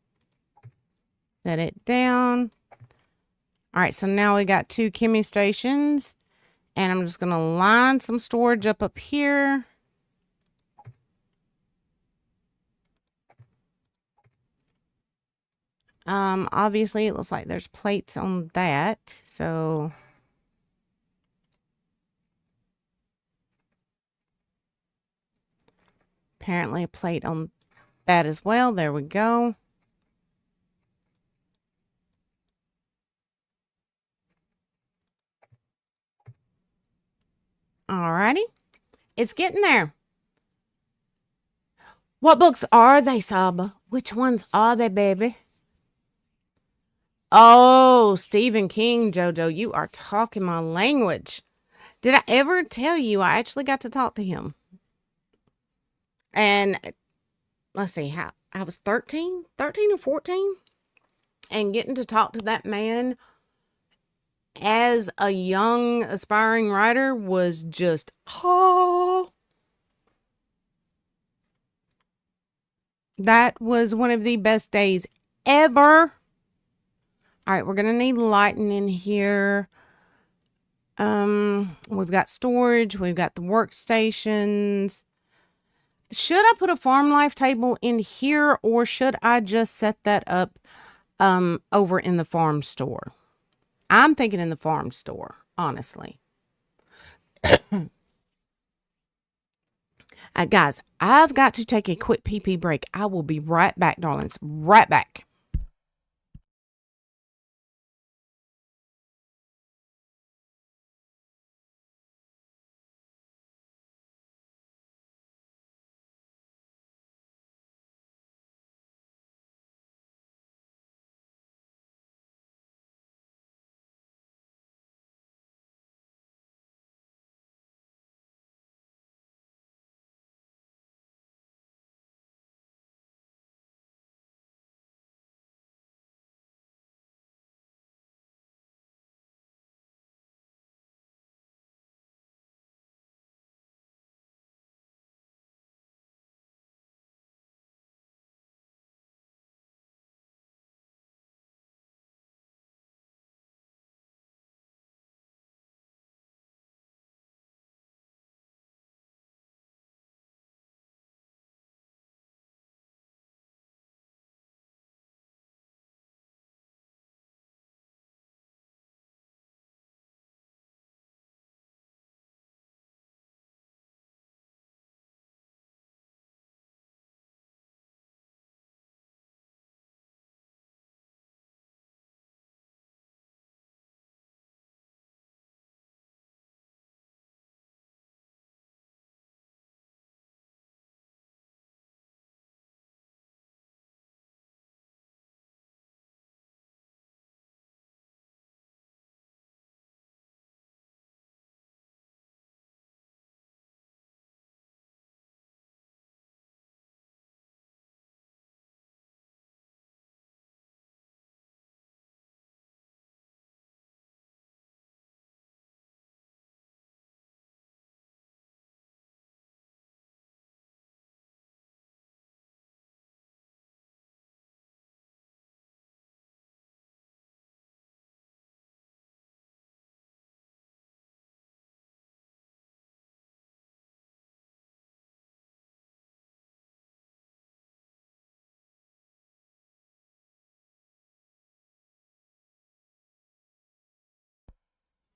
Set it down. All right, so now we got 2 chemi stations. And I'm just going to line some storage up here. Obviously it looks like there's plates on that, so apparently a plate on that as well. There we go. Alrighty, it's getting there. What books are they, Saba? Which ones are they, baby? Oh, Stephen King, Jojo, you are talking my language. Did I ever tell you I actually got to talk to him? And let's see, how I was 13 or 14, and getting to talk to that man as a young aspiring writer was just, oh, that was one of the best days ever. All right, we're going to need lighting in here. We've got storage. We've got the workstations. Should I put a farm life table in here, or should I just set that up over in the farm store? I'm thinking in the farm store, honestly. Guys, I've got to take a quick pee-pee break. I will be right back, darlings. Right back.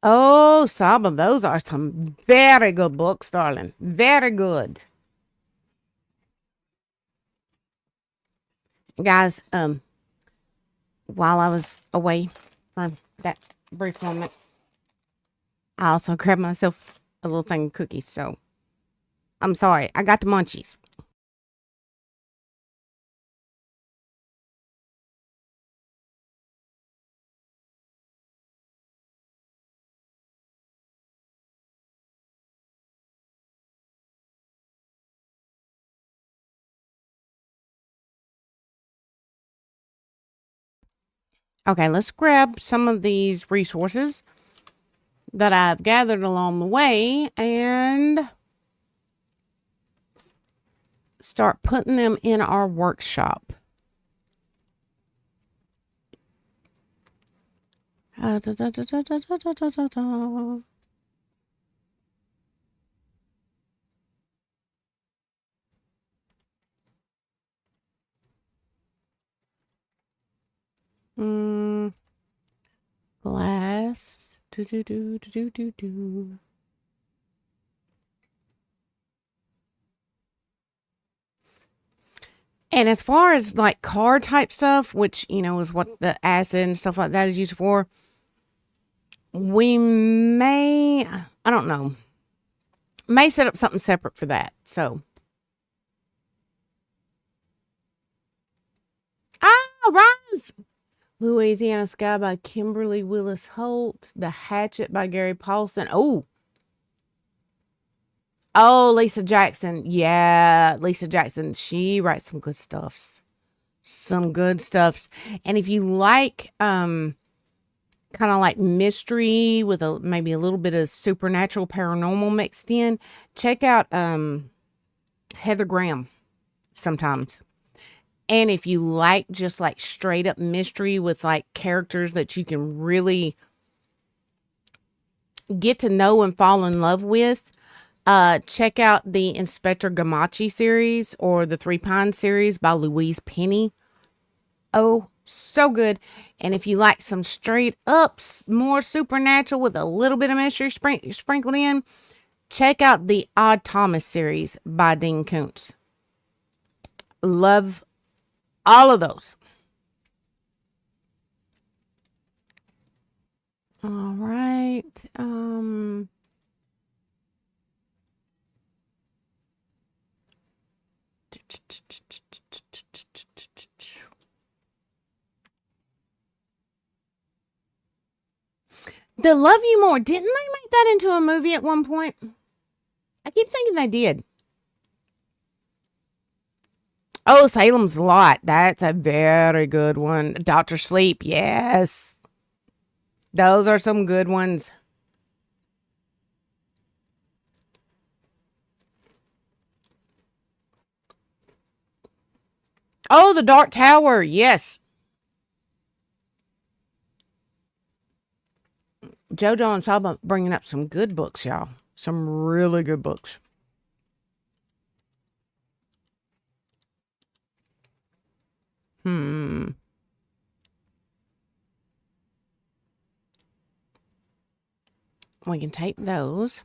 Oh, Saba, those are some very good books, darling. Very good. Guys, while I was away from that brief moment, I also grabbed myself a little thing of cookies, so I'm sorry. I got the munchies. Okay, let's grab some of these resources that I've gathered along the way and start putting them in our workshop. Da, da, da, da, da, da, da, da, da. Glass. Do, do, do, do, do, do. And as far as like car type stuff, which, you know, is what the acid and stuff like that is used for, we may, I don't know, may set up something separate for that. So, Rise! Louisiana Sky by Kimberly Willis Holt. The Hatchet by Gary Paulson. Oh, Lisa Jackson. Yeah, Lisa Jackson. She writes some good stuffs. Some good stuffs. And if you like kind of like mystery with maybe a little bit of supernatural paranormal mixed in, check out Heather Graham sometimes. And if you like just like straight up mystery with like characters that you can really get to know and fall in love with, check out the Inspector Gamache series or the Three Pines series by Louise Penny. Oh, so good. And if you like some straight up, more supernatural with a little bit of mystery sprinkled in, check out the Odd Thomas series by Dean Koontz. Love all of those. All right. The Love You More. Didn't they make that into a movie at one point? I keep thinking they did. Oh, Salem's Lot. That's a very good one. Dr. Sleep. Yes. Those are some good ones. Oh, The Dark Tower. Yes. JoJo and Saba bringing up some good books, y'all. Some really good books. We can take those.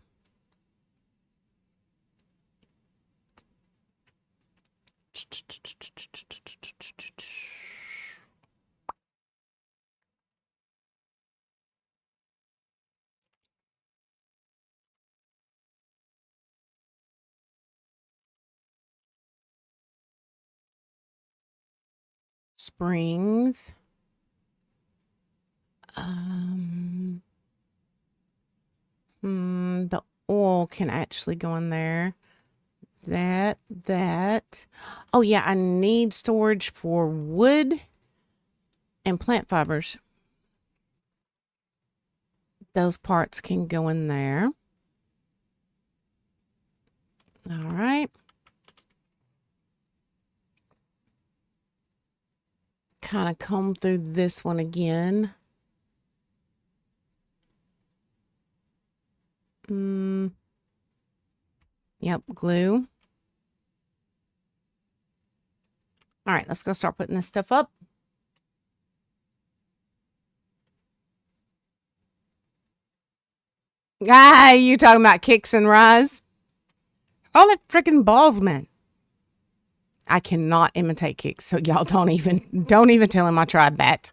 Springs. The oil can actually go in there. That. Oh, yeah, I need storage for wood and plant fibers. Those parts can go in there. All right. Kind of comb through this one again. Yep, glue. All right, let's go start putting this stuff up. Ah, you talking about kicks and rise? Holy freaking balls, man. I cannot imitate kicks, so y'all don't even tell him I tried that.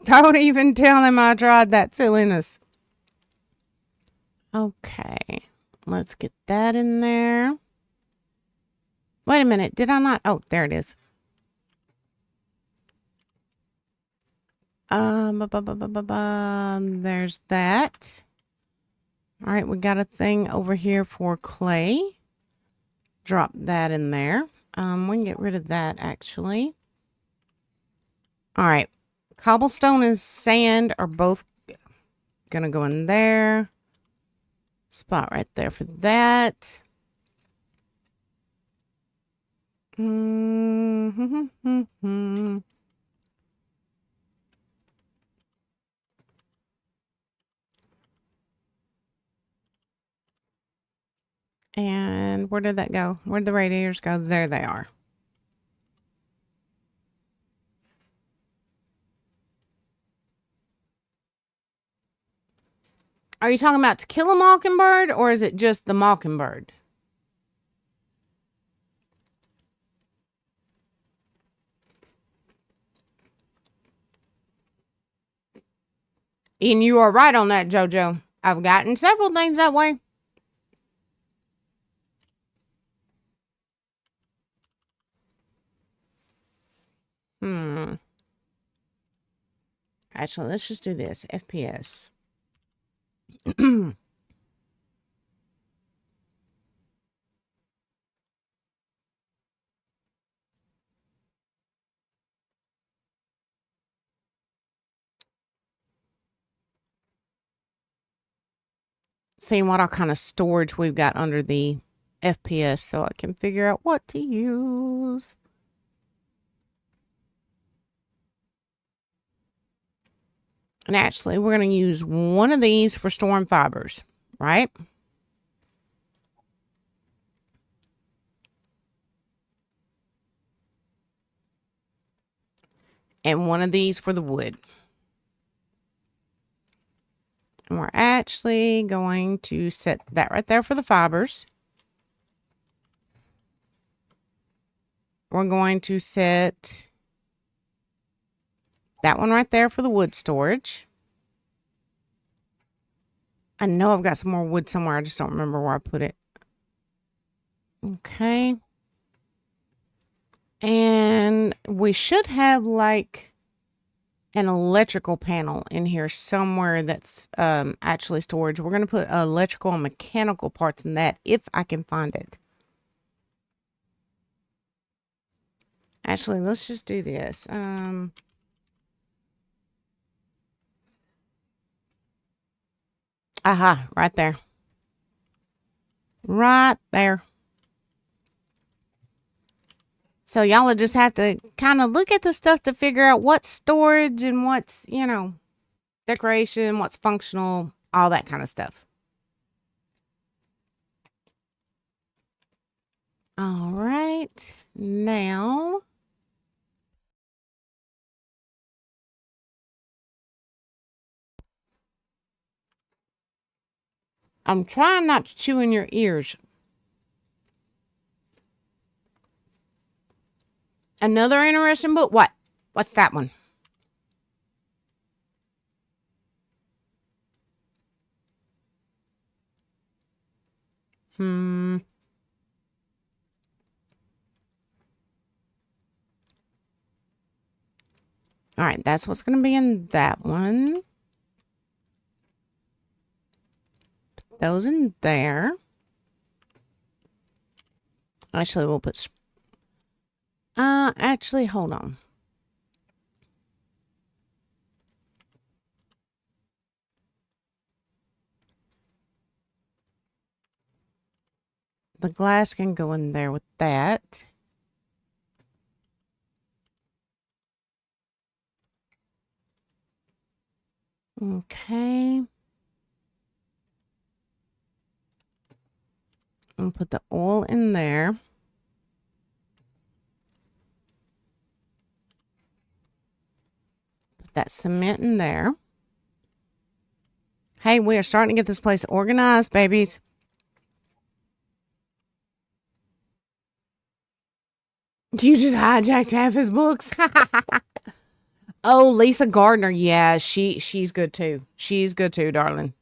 Don't even tell him I tried that silliness. Okay, let's get that in there. Wait a minute, did I not? Oh, there it is. There's that. All right, we got a thing over here for clay. Drop that in there. We can get rid of that actually. All right, cobblestone and sand are both gonna go in there. Spot right there for that. Mm-hmm. And where did that go? Where'd the radiators go? There they are. Are you talking about To Kill a Mockingbird, or is it just the Mockingbird? And you are right on that, JoJo. I've gotten several things that way. Actually, let's just do this. FPS. Seeing what all kind of storage we've got under the FPS so I can figure out what to use. And actually, we're going to use one of these for storm fibers, right? And one of these for the wood. And we're actually going to set that right there for the fibers. We're going to set that one right there for the wood storage. I know I've got some more wood somewhere. I just don't remember where I put it. Okay. And we should have like an electrical panel in here somewhere that's actually storage. We're going to put electrical and mechanical parts in that if I can find it. Actually, let's just do this. Aha, right there. Right there. So y'all will just have to kind of look at the stuff to figure out what's storage and what's, you know, decoration, what's functional, all that kind of stuff. All right. Now, I'm trying not to chew in your ears. Another interesting book. What? What's that one? All right, that's what's going to be in that one. Put those in there. Actually, we'll put... actually, hold on. The glass can go in there with that. Okay. And put the oil in there. Put that cement in there. Hey, we are starting to get this place organized, babies. You just hijacked half his books. Oh, Lisa Gardner. Yeah, she's good too. She's good too, darling.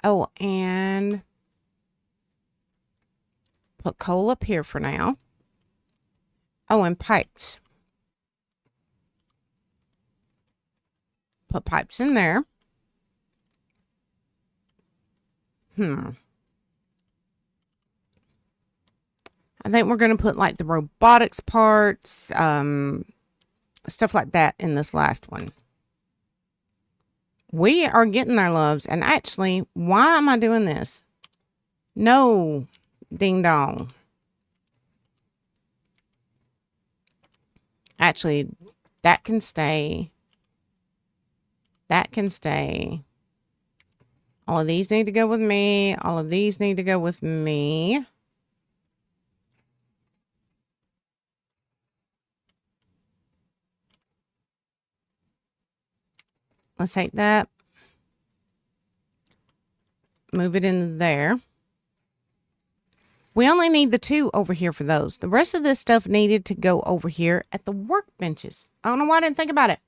Oh, and put coal up here for now. Oh, and pipes. Put pipes in there. I think we're going to put like the robotics parts, stuff like that in this last one. We are getting there, loves. And actually, why am I doing this? No, ding dong. Actually, that can stay. That can stay. All of these need to go with me. All of these need to go with me. Let's take that. Move it in there. We only need the 2 over here for those. The rest of this stuff needed to go over here at the workbenches. I don't know why I didn't think about it.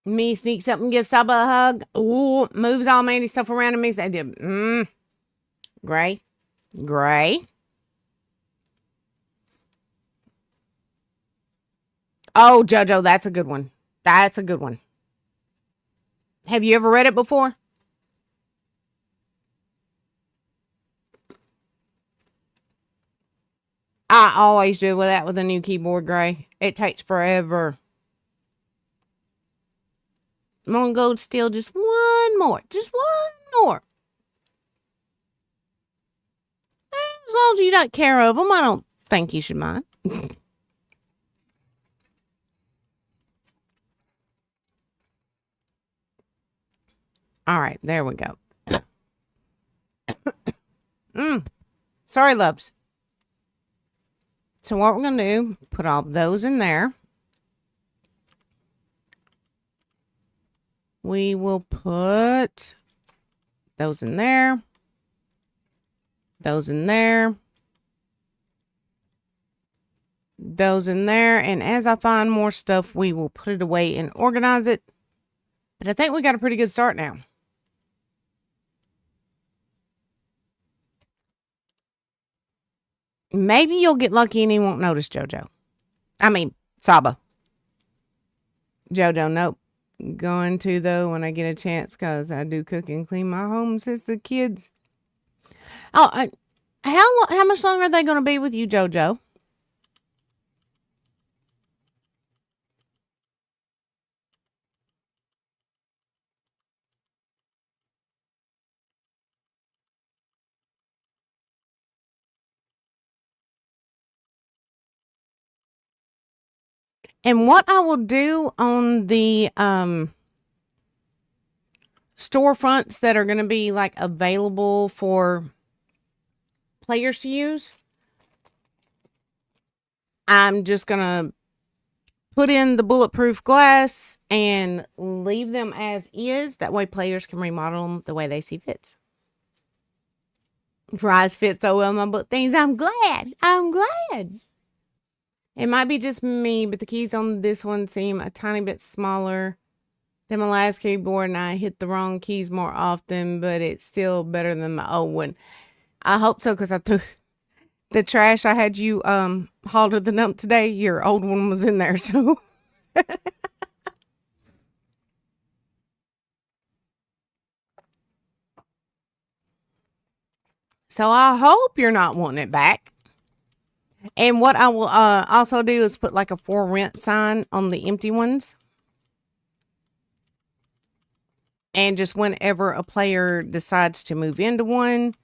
Me sneaks up and gives Saba a hug. Ooh, moves all Mandy stuff around and makes that dip. Gray. Gray. Oh, JoJo, that's a good one. That's a good one. Have you ever read it before? I always do with that with a new keyboard, Gray. It takes forever. I'm gonna go steal just one more. Just one more. As long as you don't care of them, I don't think you should mind. All right, there we go. Sorry, loves. So what we're going to do, put all those in there. We will put those in there. Those in there. Those in there. And as I find more stuff, we will put it away and organize it. But I think we got a pretty good start now. Maybe you'll get lucky and he won't notice JoJo. I mean, Saba. JoJo, nope. Going to, though, when I get a chance, because I do cook and clean my home since the kids. Oh, how much longer are they going to be with you, JoJo? And what I will do on the storefronts that are going to be like available for players to use, I'm just going to put in the bulletproof glass and leave them as is. That way players can remodel them the way they see fits. Rise fits so well in my book things. I'm glad. I'm glad. It might be just me, but the keys on this one seem a tiny bit smaller than my last keyboard, and I hit the wrong keys more often, but it's still better than my old one. I hope so, because I took the trash I had you haul to the dump today. Your old one was in there, so. So I hope you're not wanting it back. And what I will also do is put like a for rent sign on the empty ones. And just whenever a player decides to move into one,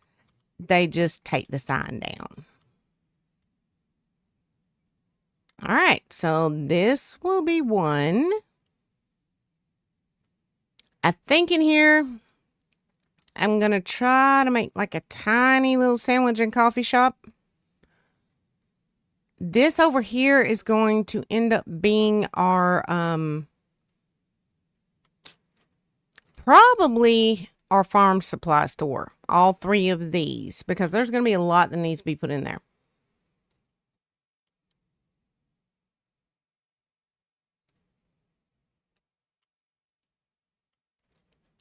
they just take the sign down. All right, so this will be one. I think in here, I'm going to try to make like a tiny little sandwich and coffee shop. This over here is going to end up being our, probably our farm supply store. All three of these, because there's going to be a lot that needs to be put in there.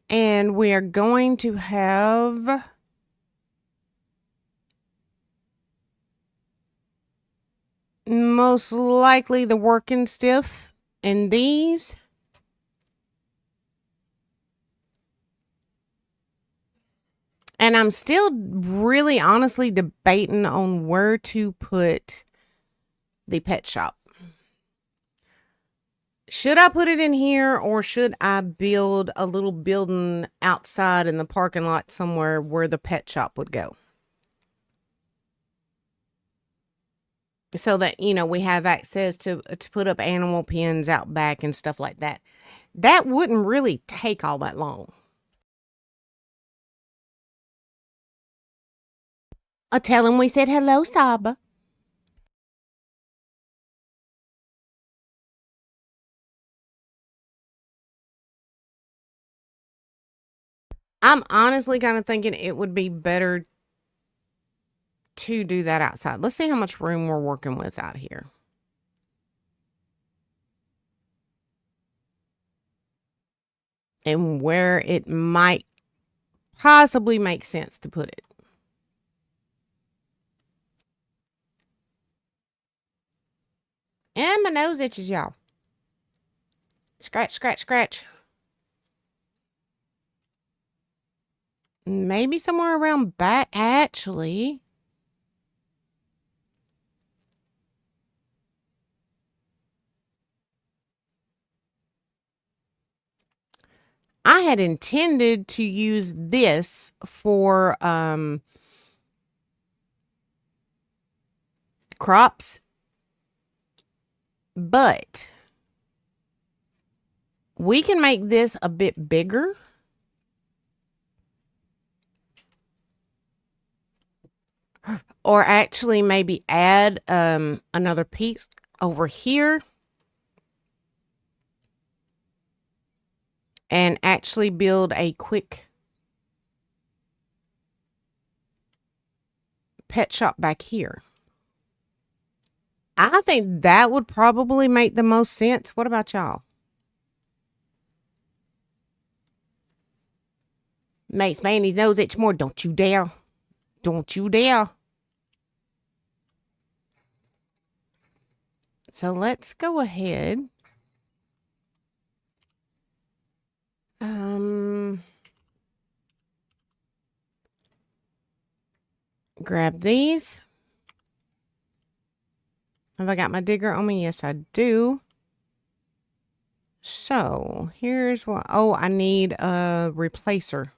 And we are going to have most likely the working stiff in these. And I'm still really honestly debating on where to put the pet shop. Should I put it in here, or should I build a little building outside in the parking lot somewhere where the pet shop would go? So that, you know, we have access to put up animal pens out back and stuff like that. That wouldn't really take all that long. I'll tell him we said hello, Saba. I'm honestly kind of thinking it would be better to do that outside. Let's see how much room we're working with out here. And where it might possibly make sense to put it. And my nose itches, y'all. Scratch, scratch, scratch. Maybe somewhere around back, actually. I had intended to use this for crops, but we can make this a bit bigger. Or actually maybe add another piece over here. And actually build a quick pet shop back here. I think that would probably make the most sense. What about y'all? Makes Mandy's nose itch more. Don't you dare. Don't you dare. So let's go ahead. Grab these. Have I got my digger on me? Yes, I do. So here's what. Oh, I need a replacer.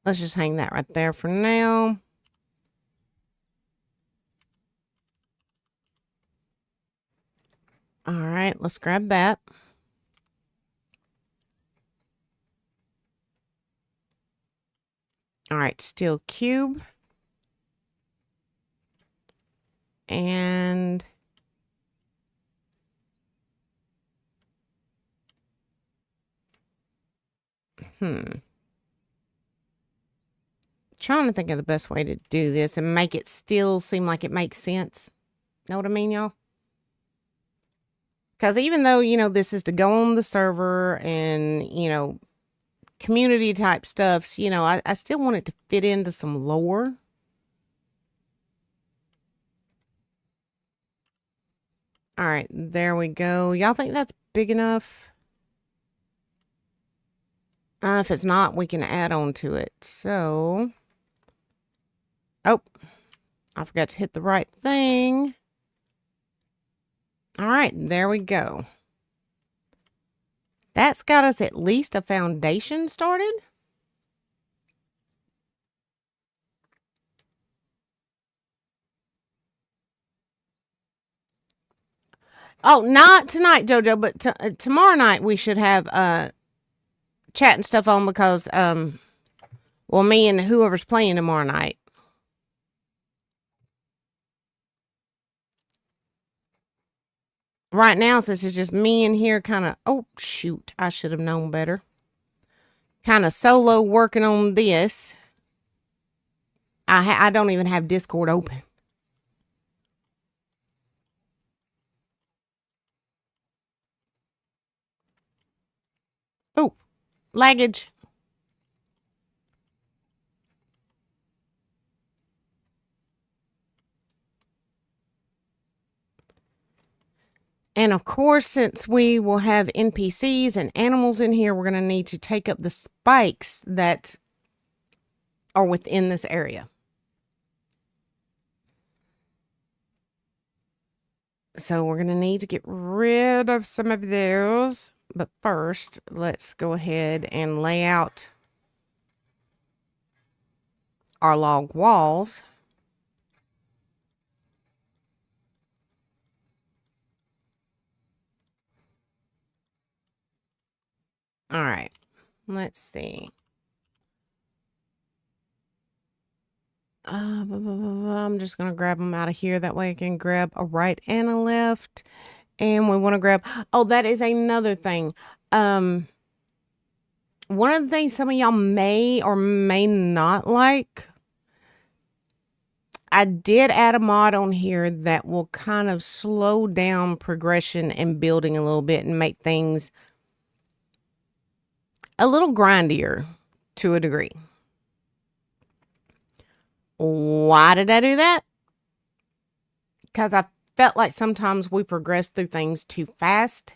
Let's just hang that right there for now. All right, let's grab that. All right, steel cube. And trying to think of the best way to do this and make it still seem like it makes sense. Know what I mean, y'all? Because even though, you know, this is to go on the server and, you know, community type stuffs, you know, I still want it to fit into some lore. All right, there we go. Y'all think that's big enough? If it's not, we can add on to it. So, oh, I forgot to hit the right thing. All right, there we go. That's got us at least a foundation started. Oh, not tonight, JoJo, but tomorrow night we should have chat and stuff on because well, me and whoever's playing tomorrow night. Right now, since it's just me in here, kind of. Oh shoot, I should have known better. Kind of solo working on this. I don't even have Discord open. Oh, laggage. And of course, since we will have NPCs and animals in here, we're going to need to take up the spikes that are within this area. So we're going to need to get rid of some of those. But first, let's go ahead and lay out our log walls. All right, let's see. I'm just going to grab them out of here. That way I can grab a right and a left. And we want to grab... Oh, that is another thing. One of the things some of y'all may or may not like, I did add a mod on here that will kind of slow down progression and building a little bit and make things a little grindier to a degree. Why did I do that? Because I felt like sometimes we progress through things too fast.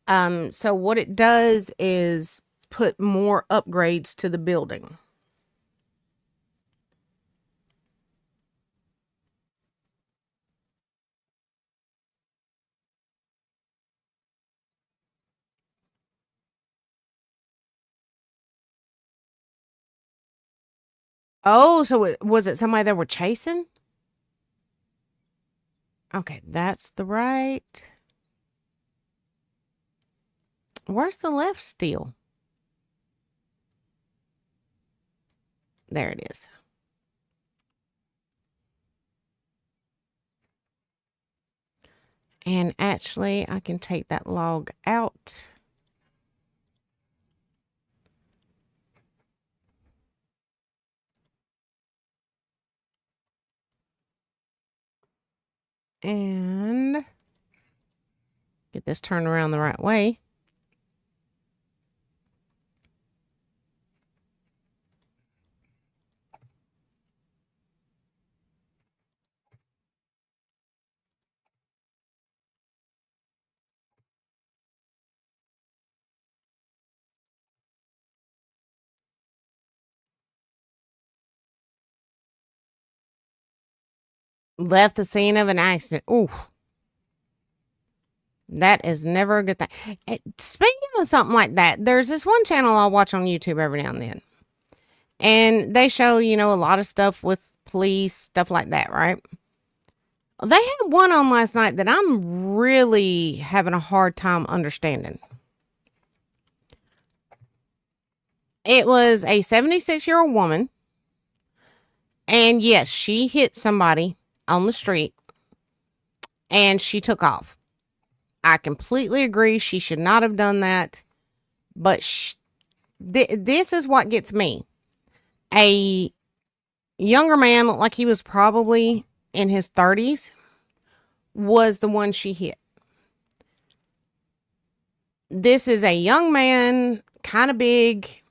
So what it does is put more upgrades to the building. Oh, so was it somebody that were chasing? Okay, that's the right. Where's the left steel? There it is. And actually, I can take that log out. And get this turned around the right way. Left the scene of an accident. Ooh. That is never a good thing. Speaking of something like that, there's this one channel I'll watch on YouTube every now and then. And they show, you know, a lot of stuff with police, stuff like that, right? They had one on last night that I'm really having a hard time understanding. It was a 76-year-old woman. And yes, she hit somebody on the street. And she took off. I completely agree. She should not have done that. But this is what gets me. A younger man, looked like he was probably in his 30s, was the one she hit. This is a young man, kind of big,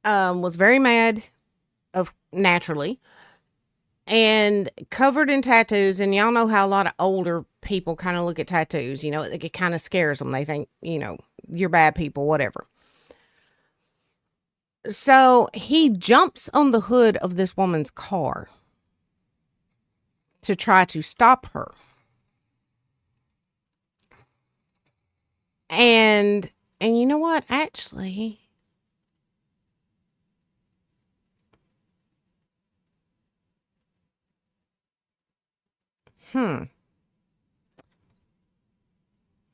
was very mad, naturally, and covered in tattoos. And y'all know how a lot of older people kind of look at tattoos. You know, it kind of scares them. They think, you know, you're bad people, whatever. So he jumps on the hood of this woman's car to try to stop her. And you know what? Actually,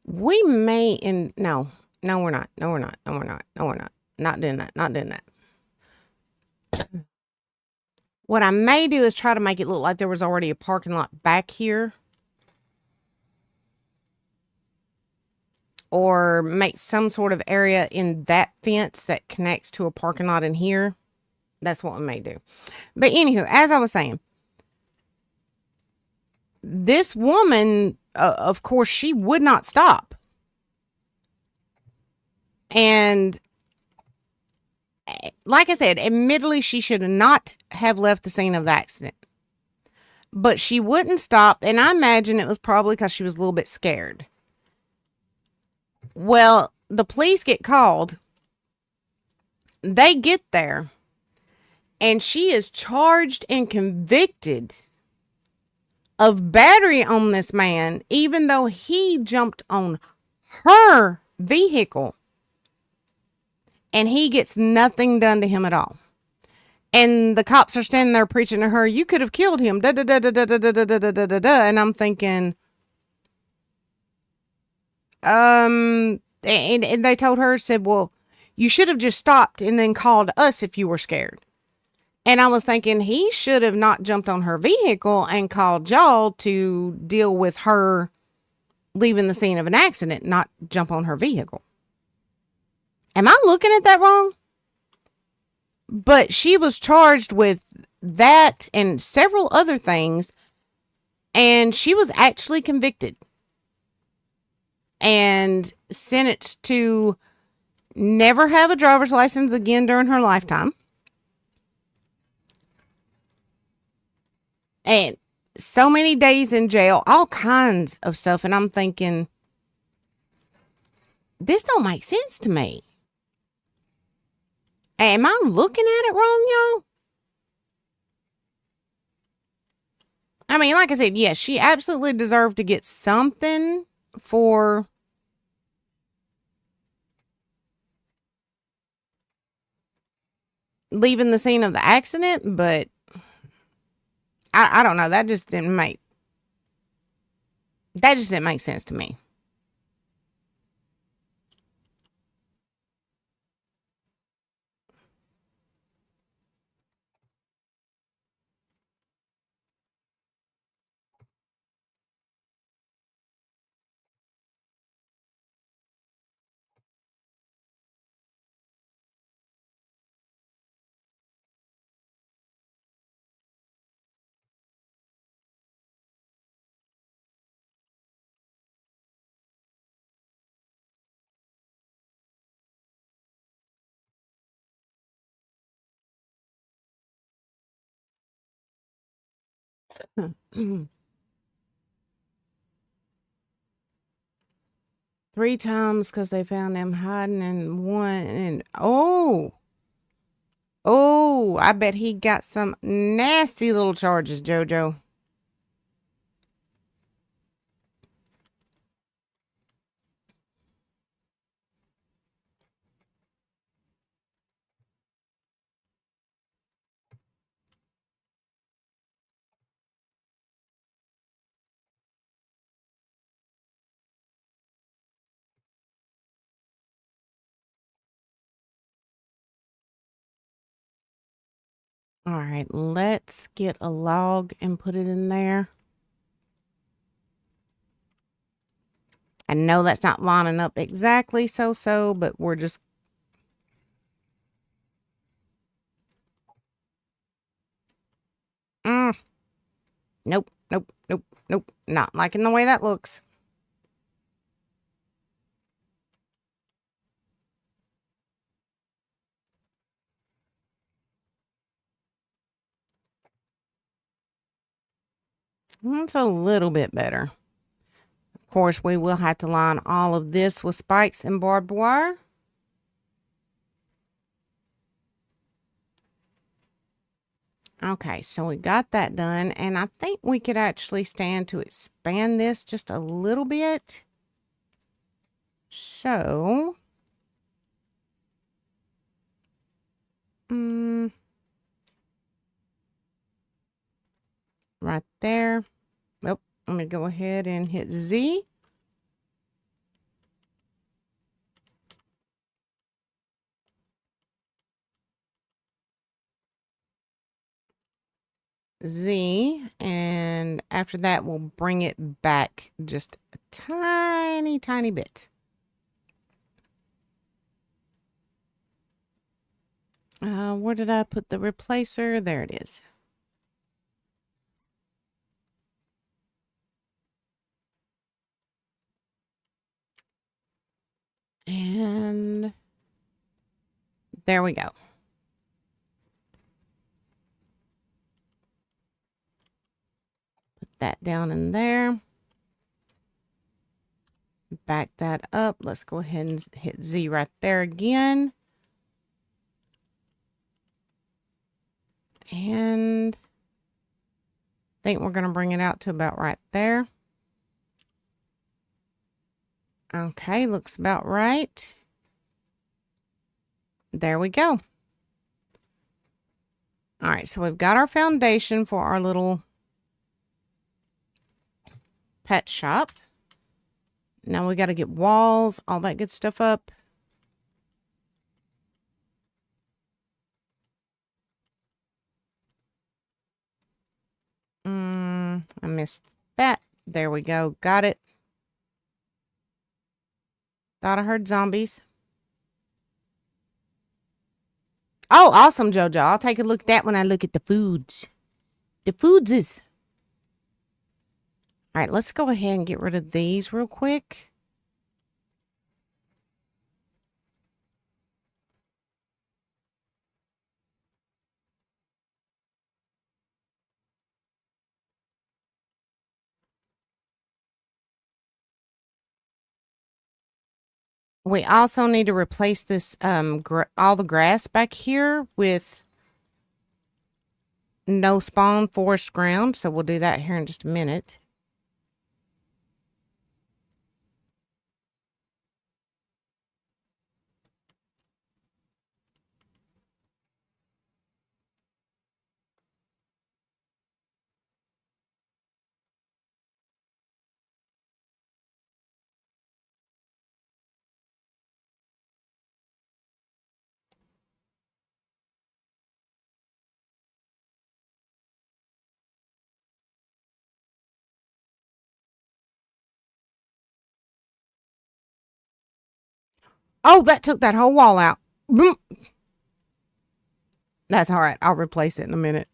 We may, and no, we're not. No, we're not. No, we're not. No, we're not. Not doing that. Not doing that. What I may do is try to make it look like there was already a parking lot back here. Or make some sort of area in that fence that connects to a parking lot in here. That's what we may do. But anywho, as I was saying, this woman, of course, she would not stop. And like I said, admittedly, she should not have left the scene of the accident. But she wouldn't stop, and I imagine it was probably because she was a little bit scared. Well, the police get called. They get there, and she is charged and convicted of battery on this man, even though he jumped on her vehicle, and he gets nothing done to him at all. And the cops are standing there preaching to her, "You could have killed him." Da da da da da da da da da da da. And I'm thinking, and they told her, said, "Well, you should have just stopped and then called us if you were scared." And I was thinking he should have not jumped on her vehicle and called y'all to deal with her leaving the scene of an accident, not jump on her vehicle. Am I looking at that wrong? But she was charged with that and several other things, and she was actually convicted and sentenced to never have a driver's license again during her lifetime. And so many days in jail, all kinds of stuff. And I'm thinking, this don't make sense to me. Am I looking at it wrong, y'all? I mean, like I said, yes, she absolutely deserved to get something for leaving the scene of the accident, but I don't know. That just didn't make sense to me. Three times because they found him hiding in one. And oh, I bet he got some nasty little charges, JoJo. All right, let's get a log and put it in there. I know that's not lining up exactly so, but we're just... Nope, nope, nope, nope. Not liking the way that looks. That's a little bit better. Of course, we will have to line all of this with spikes and barbed wire. Okay, so we got that done, and I think we could actually stand to expand this just a little bit. So, right there. Oh, I'm going to go ahead and hit Z. Z, and after that we'll bring it back just a tiny bit. Where did I put the replacer? There it is. And there we go. Put that down in there. Back that up. Let's go ahead and hit Z right there again. And I think we're going to bring it out to about right there. Okay, looks about right. There we go. All right, so we've got our foundation for our little pet shop. Now we got to get walls, all that good stuff up. I missed that. There we go. Got it. Thought I heard zombies. Oh, awesome, JoJo. I'll take a look at that when I look at the foods. The foods is. All right, let's go ahead and get rid of these real quick. We also need to replace this, all the grass back here with no spawn forest ground. So we'll do that here in just a minute. Oh, that took that whole wall out. Boom. That's all right. I'll replace it in a minute.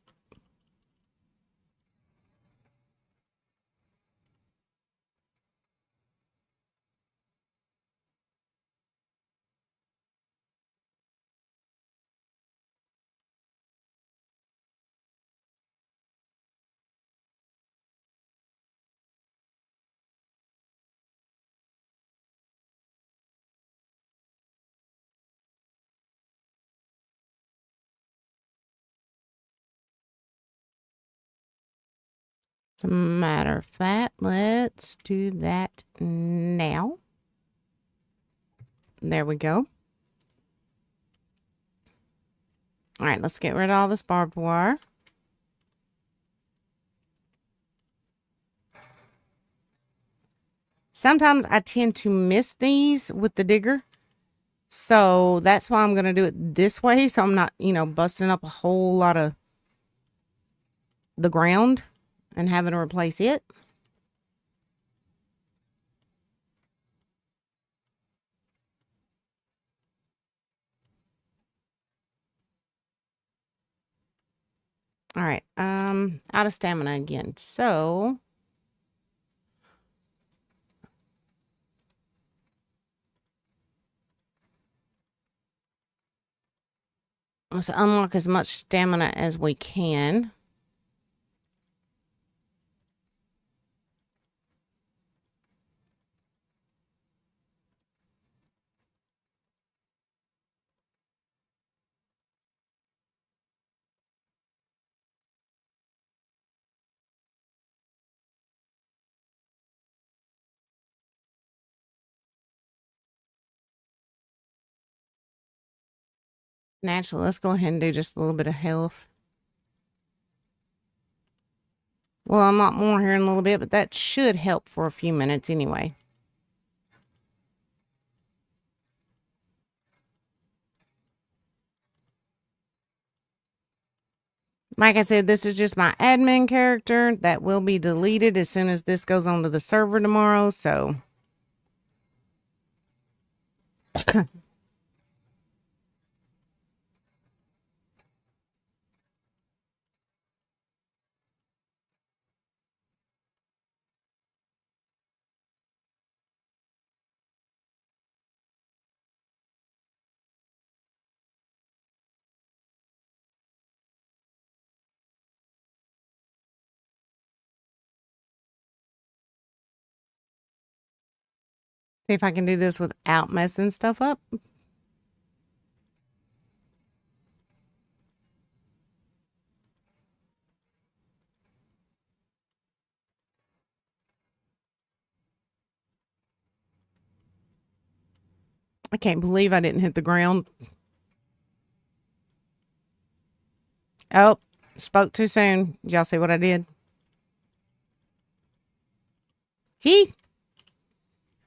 As a matter of fact, let's do that now. There we go. All right, let's get rid of all this barbed wire. Sometimes I tend to miss these with the digger. So that's why I'm going to do it this way. So I'm not, busting up a whole lot of the ground and having to replace it. All right. Out of stamina again. So let's unlock as much stamina as we can. Naturally, let's go ahead and do just a little bit of health. We'll unlock more here in a little bit, but that should help for a few minutes anyway. Like I said, this is just my admin character that will be deleted as soon as this goes onto the server tomorrow, so. See if I can do this without messing stuff up. I can't believe I didn't hit the ground. Oh, spoke too soon. Did y'all see what I did? See?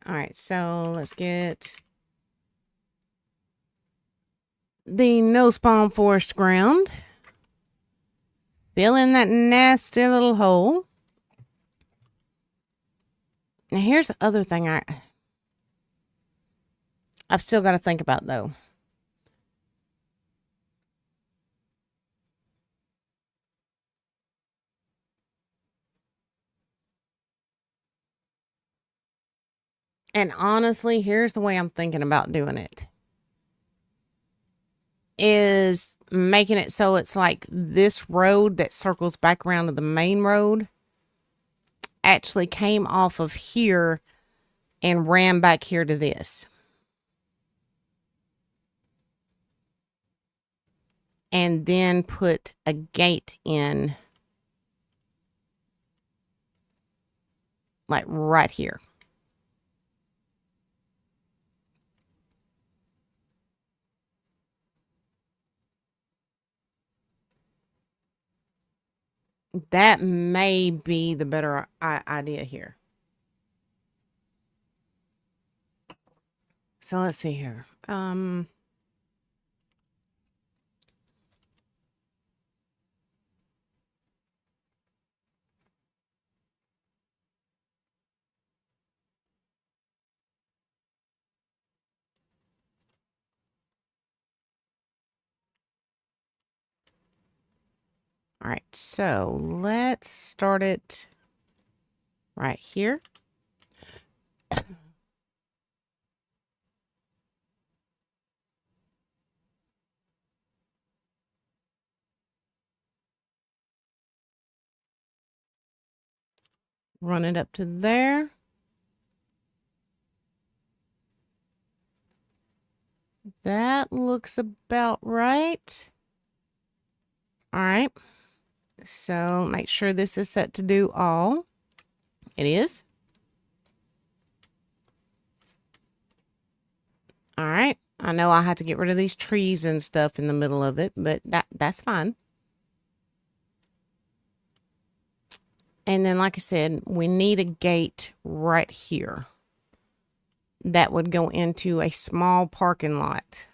All right, so let's get the no spawn forest ground. Fill in that nasty little hole. Now here's the other thing I've still got to think about though. And honestly, here's the way I'm thinking about doing it. Is making it so it's like this road that circles back around to the main road actually came off of here and ran back here to this. And then put a gate in like right here. That may be the better idea here. So let's see here. All right, so let's start it right here. Run it up to there. That looks about right. All right. So make sure this is set to do all. It is. All right. I know I had to get rid of these trees and stuff in the middle of it, but that's fine. And then, like I said, we need a gate right here that would go into a small parking lot.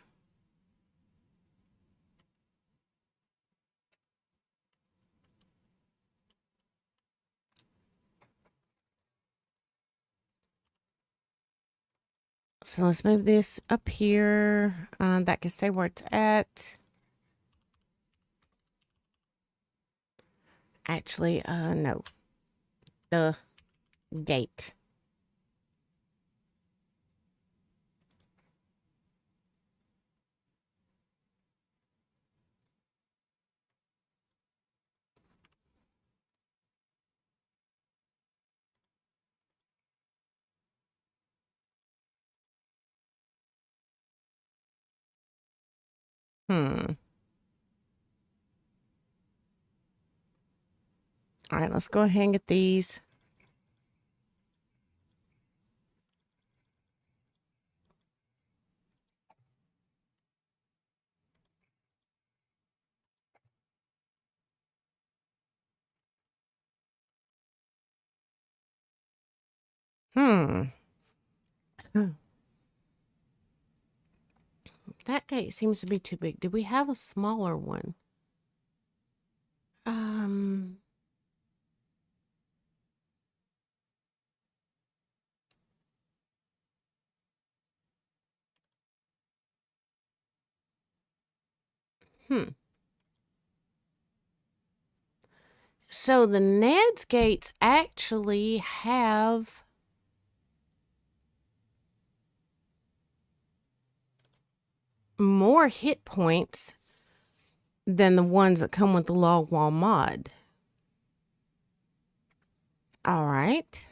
So let's move this up here. That can stay where it's at. Actually, no. The gate. All right, let's go ahead and get these. That gate seems to be too big. Did we have a smaller one? Um, hmm. So the Ned's gates actually have more hit points than the ones that come with the log wall mod. All right.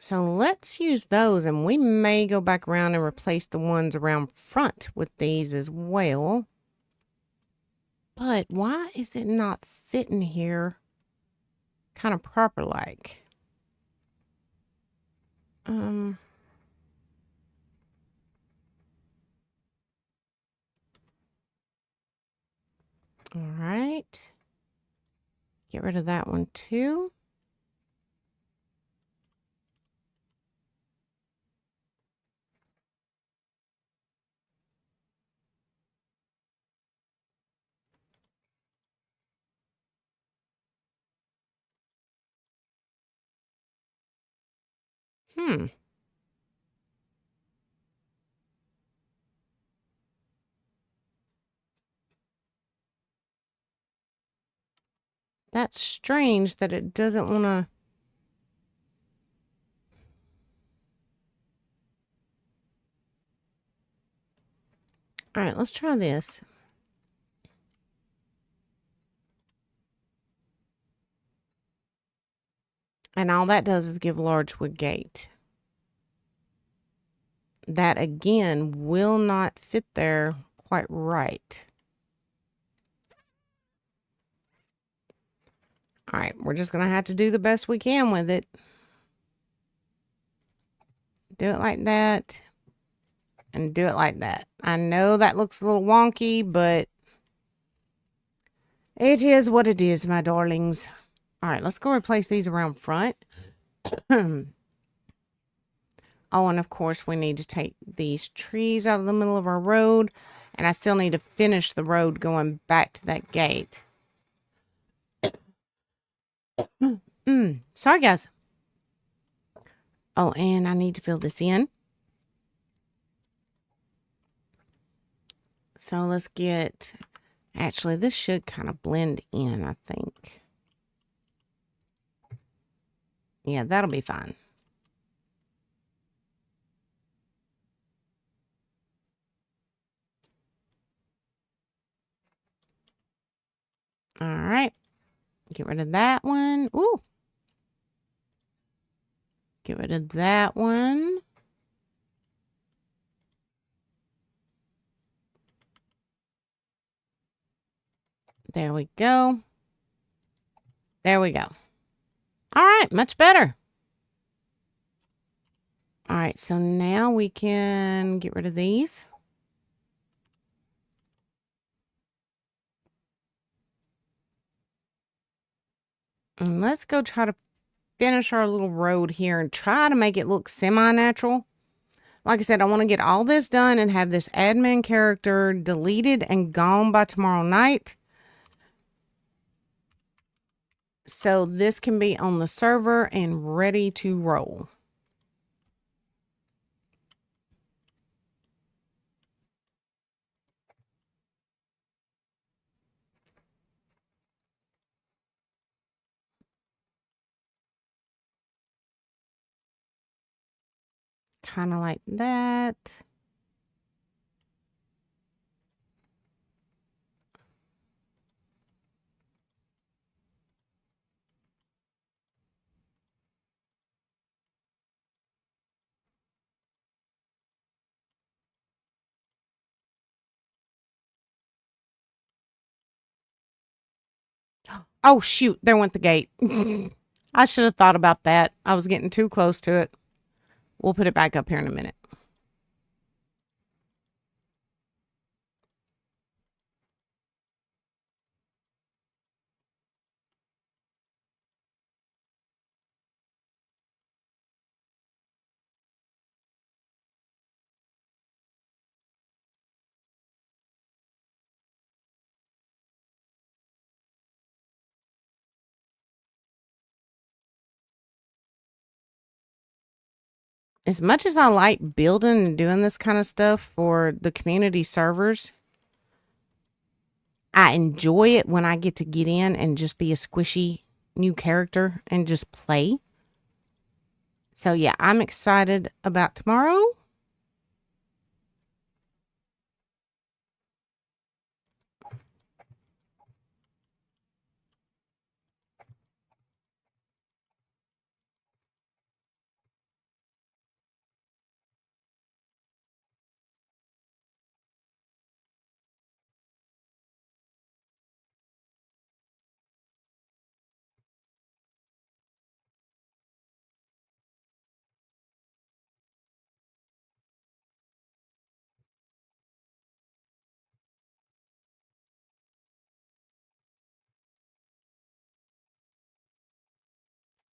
So let's use those, and we may go back around and replace the ones around front with these as well. But why is it not fitting here kind of proper like? All right. Get rid of that one too. That's strange that it doesn't want to. All right, let's try this. And all that does is give large wood gate. That again will not fit there quite right. All right, we're just going to have to do the best we can with it. Do it like that. And do it like that. I know that looks a little wonky, but it is what it is, my darlings. All right, let's go replace these around front. Oh, and of course, we need to take these trees out of the middle of our road. And I still need to finish the road going back to that gate. Sorry, guys. Oh, and I need to fill this in. So let's get... Actually, this should kind of blend in, I think. Yeah, that'll be fine. All right. Get rid of that one. Ooh. Get rid of that one. There we go. There we go. All right, much better. All right, so now we can get rid of these. And let's go try to finish our little road here and try to make it look semi-natural. Like I said, I want to get all this done and have this admin character deleted and gone by tomorrow night. So this can be on the server and ready to roll. Kind of like that. Oh, shoot. There went the gate. I should have thought about that. I was getting too close to it. We'll put it back up here in a minute. As much as I like building and doing this kind of stuff for the community servers, I enjoy it when I get to get in and just be a squishy new character and just play. So yeah, I'm excited about tomorrow.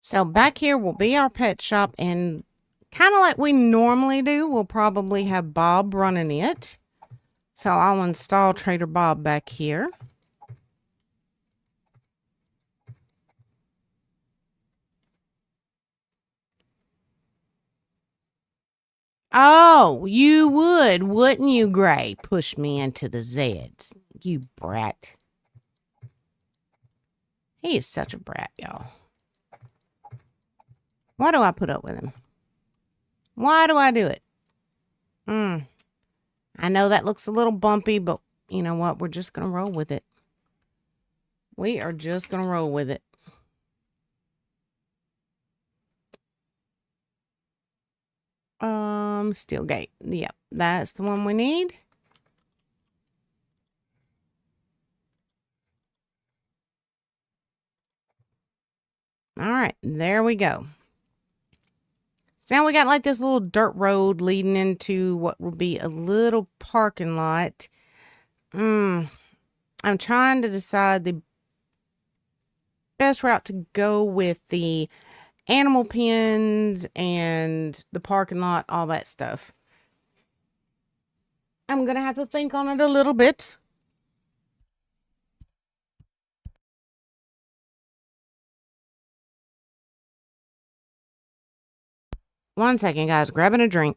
So back here will be our pet shop, and kind of like we normally do, we'll probably have Bob running it. So I'll install Trader Bob back here. Oh, you would, wouldn't you, Gray? Push me into the Zeds. You brat. He is such a brat, y'all. Why do I put up with him? Why do I do it? I know that looks a little bumpy, but you know what? We're just going to roll with it. We are just going to roll with it. Steel gate. Yep, that's the one we need. All right, there we go. So now we got like this little dirt road leading into what will be a little parking lot. I'm trying to decide the best route to go with the animal pens and the parking lot, all that stuff. I'm going to have to think on it a little bit. One second, guys. Grabbing a drink.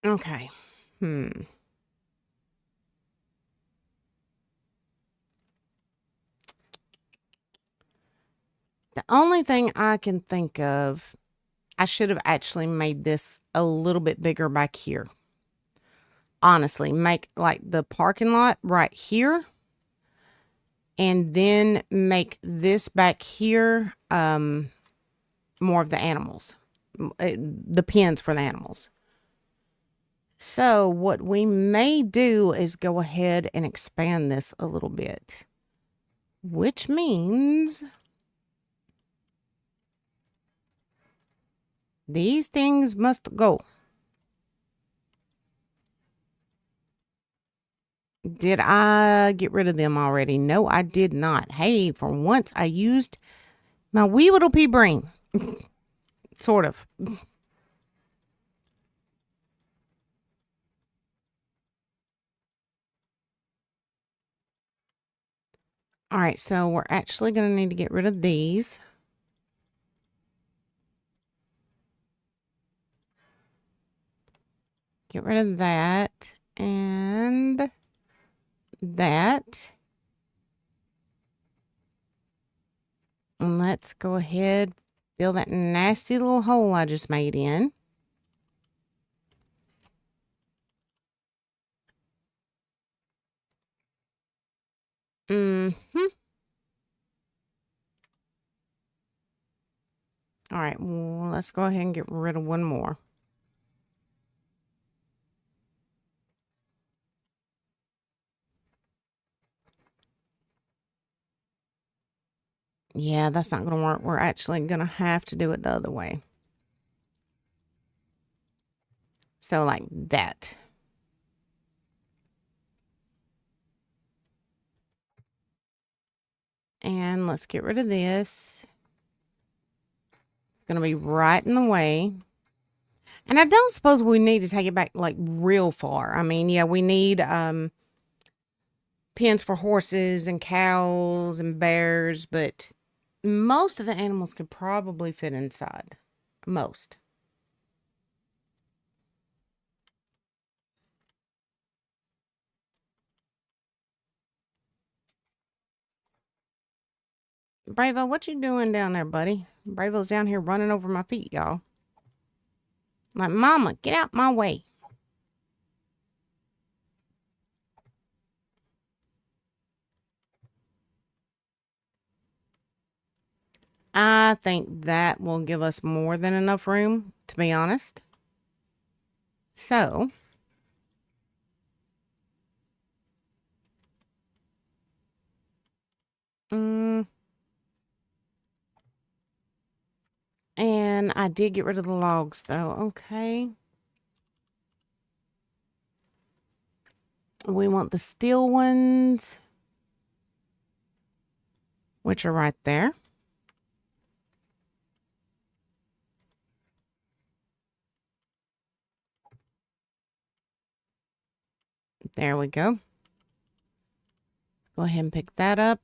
Okay. The only thing I can think of, I should have actually made this a little bit bigger back here. Honestly, make like the parking lot right here. And then make this back here more of the animals. The pens for the animals. So what we may do is go ahead and expand this a little bit. Which means these things must go. Did I get rid of them already? No, I did not. Hey, for once I used my wee little pea brain. Sort of. All right, so we're actually going to need to get rid of these. Get rid of that and that. And let's go ahead, fill that nasty little hole I just made in. All right, well, let's go ahead and get rid of one more. Yeah, that's not going to work. We're actually going to have to do it the other way. So like that. And let's get rid of this. It's going to be right in the way. And I don't suppose we need to take it back like real far. I mean, yeah, we need pens for horses and cows and bears, but most of the animals could probably fit inside. Most. Bravo, what you doing down there, buddy? Bravo's down here running over my feet, y'all. Like, Mama, get out my way. I think that will give us more than enough room, to be honest. So, and I did get rid of the logs, though. Okay. We want the steel ones, which are right there. There we go. Let's go ahead and pick that up.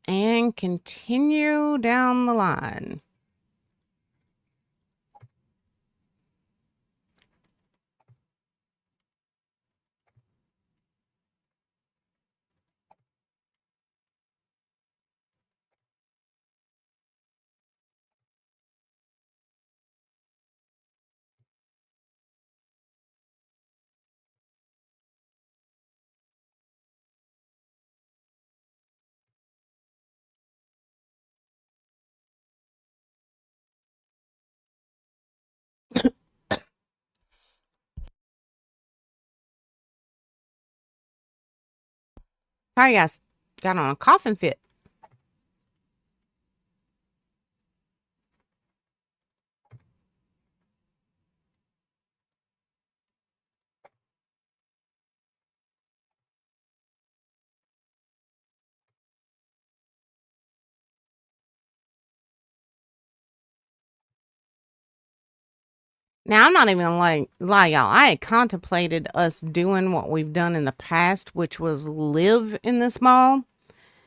And continue down the line. Sorry, guys. Got on a coughing fit. Now, I'm not even going to lie, y'all. I had contemplated us doing what we've done in the past, which was live in this mall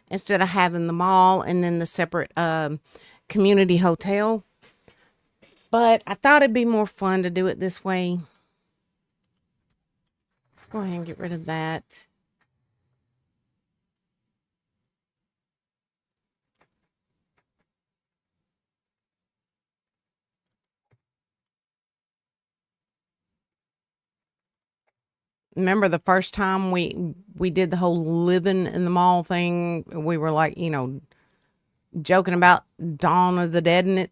instead of having the mall and then the separate community hotel. But I thought it'd be more fun to do it this way. Let's go ahead and get rid of that. Remember the first time we did the whole living in the mall thing? We were like, you know, joking about Dawn of the Dead in it.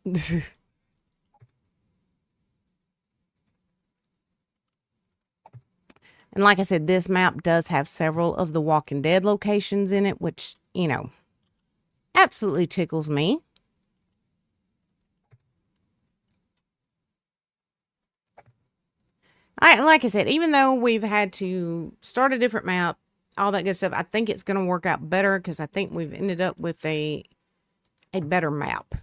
And like I said, this map does have several of the Walking Dead locations in it, which, you know, absolutely tickles me. Like I said, even though we've had to start a different map, all that good stuff, I think it's going to work out better because I think we've ended up with a better map.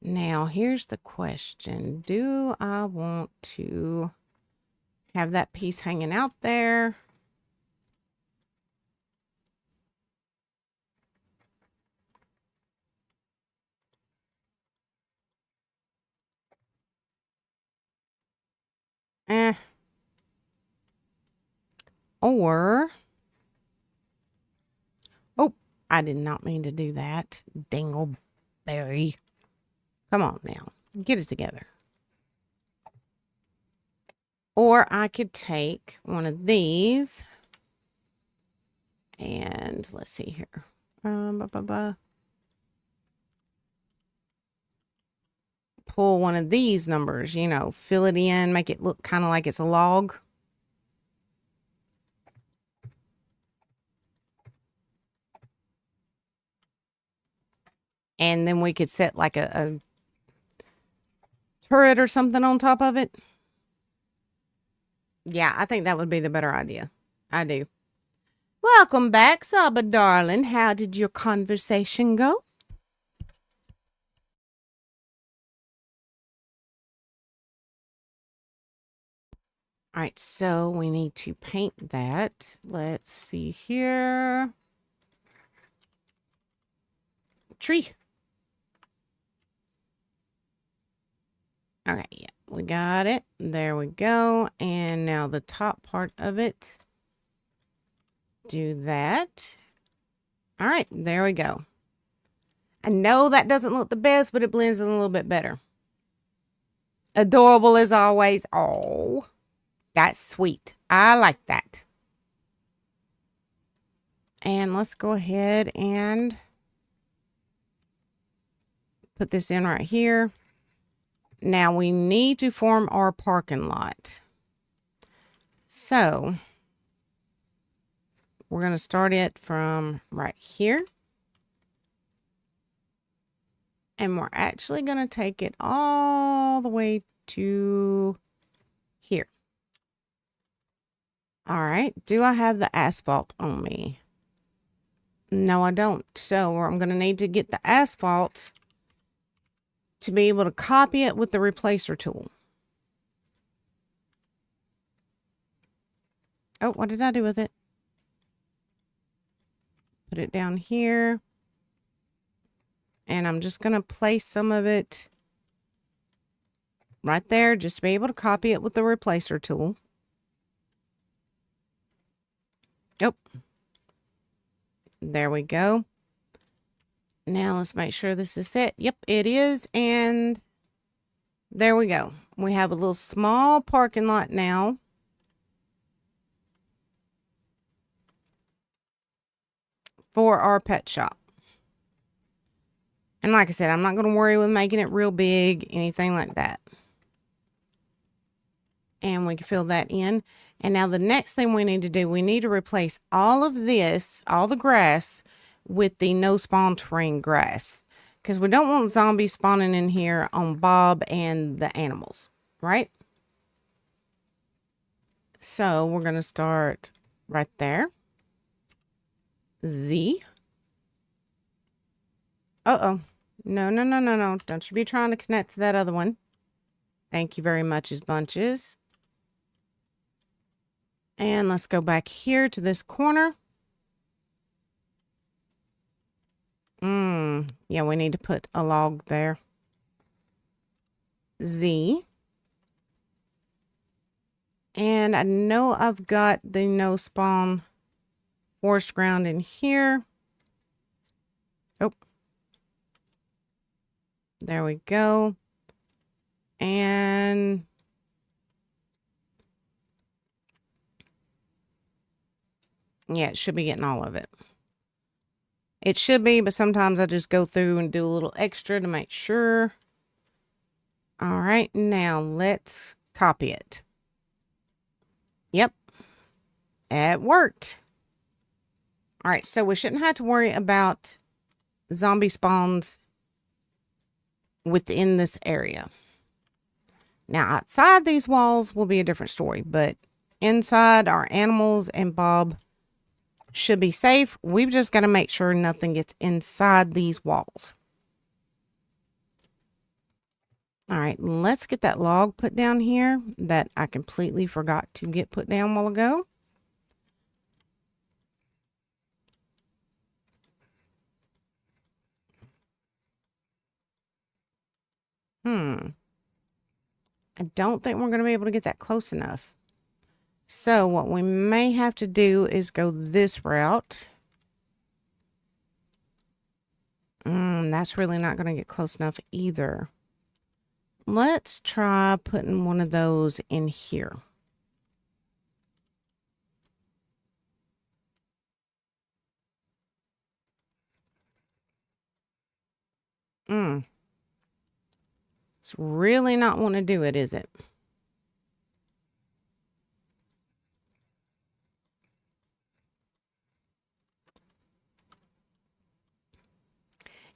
Now, here's the question. Do I want to have that piece hanging out there? Or, oh, I did not mean to do that. Dingleberry. Come on now. Get it together. Or I could take one of these and let's see here. Pull one of these numbers, you know, fill it in, make it look kind of like it's a log. And then we could set like a turret or something on top of it. Yeah, I think that would be the better idea. I do. Welcome back, Saba darling. How did your conversation go? All right, so we need to paint that. Let's see here. Tree. Okay, yeah, we got it. There we go. And now the top part of it. Do that. All right, there we go. I know that doesn't look the best, but it blends in a little bit better. Adorable as always. Oh, that's sweet. I like that. And let's go ahead and put this in right here. Now we need to form our parking lot. So we're going to start it from right here. And we're actually going to take it all the way to here. All right. Do I have the asphalt on me? No, I don't. So I'm going to need to get the asphalt to be able to copy it with the replacer tool. Oh, what did I do with it? Put it down here. And I'm just going to place some of it right there, just to be able to copy it with the replacer tool. Oh, there we go. Now let's make sure this is set. Yep, it is. And there we go. We have a little small parking lot now. For our pet shop. And like I said, I'm not going to worry with making it real big, anything like that. And we can fill that in. And now the next thing we need to do, we need to replace all of this, all the grass, with the no spawn terrain grass. Because we don't want zombies spawning in here on Bob and the animals, right? So we're going to start right there. Z. Uh-oh. No. Don't you be trying to connect to that other one. Thank you very much, as bunches. And let's go back here to this corner. Yeah, we need to put a log there. Z. And I know I've got the no spawn forest ground in here. Oh. There we go. And yeah, it should be getting all of it. It should be, but sometimes I just go through and do a little extra to make sure. All right, now let's copy it. Yep, it worked. All right, so we shouldn't have to worry about zombie spawns within this area. Now, outside these walls will be a different story, but inside, our animals and Bob should be safe. We've just got to make sure nothing gets inside these walls. All right, let's get that log put down here that I completely forgot to get put down a while ago. I don't think we're going to be able to get that close enough. So what we may have to do is go this route. That's really not going to get close enough either. Let's try putting one of those in here. It's really not want to do it, is it?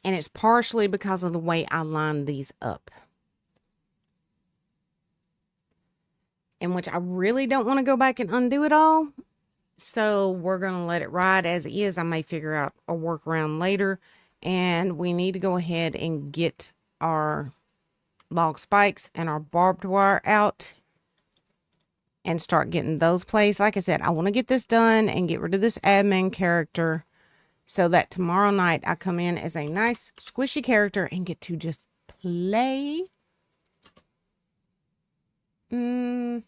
And it's partially because of the way I lined these up. In which I really don't want to go back and undo it all. So we're going to let it ride as is. I may figure out a workaround later. And we need to go ahead and get our log spikes and our barbed wire out and start getting those placed. Like I said, I want to get this done and get rid of this admin character so that tomorrow night I come in as a nice squishy character and get to just play. Where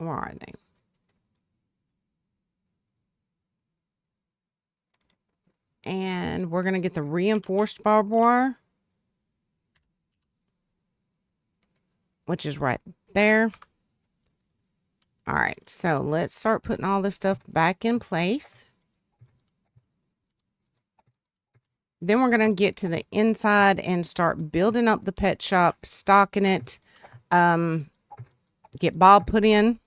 are they? And we're going to get the reinforced barbed wire, which is right there. All right, so let's start putting all this stuff back in place. Then we're going to get to the inside and start building up the pet shop, stocking it, get Bob put in.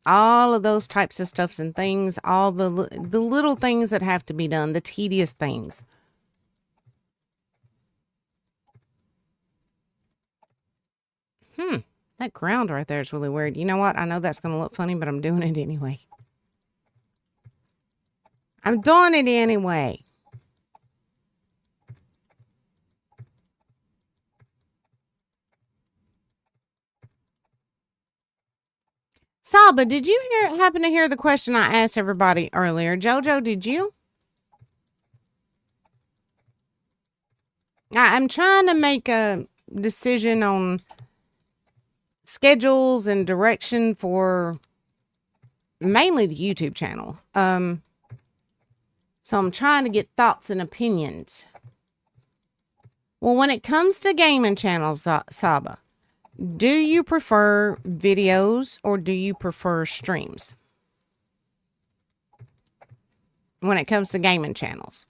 All of those types of stuffs and things, all the little things that have to be done, the tedious things. That ground right there is really weird. You know what? I know that's going to look funny, but I'm doing it anyway. I'm doing it anyway. Saba, did you happen to hear the question I asked everybody earlier? Jojo, did you? I'm trying to make a decision on schedules and direction for mainly the YouTube channel. So I'm trying to get thoughts and opinions. Well, when it comes to gaming channels, Saba, do you prefer videos or do you prefer streams? When it comes to gaming channels.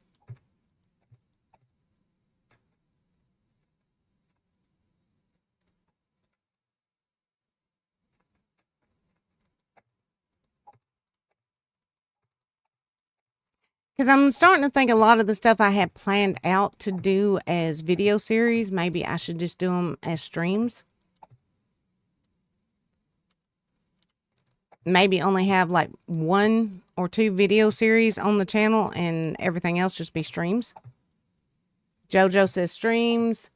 Because I'm starting to think a lot of the stuff I had planned out to do as video series, maybe I should just do them as streams. Maybe only have like 1 or 2 video series on the channel and everything else just be streams. Jojo says streams.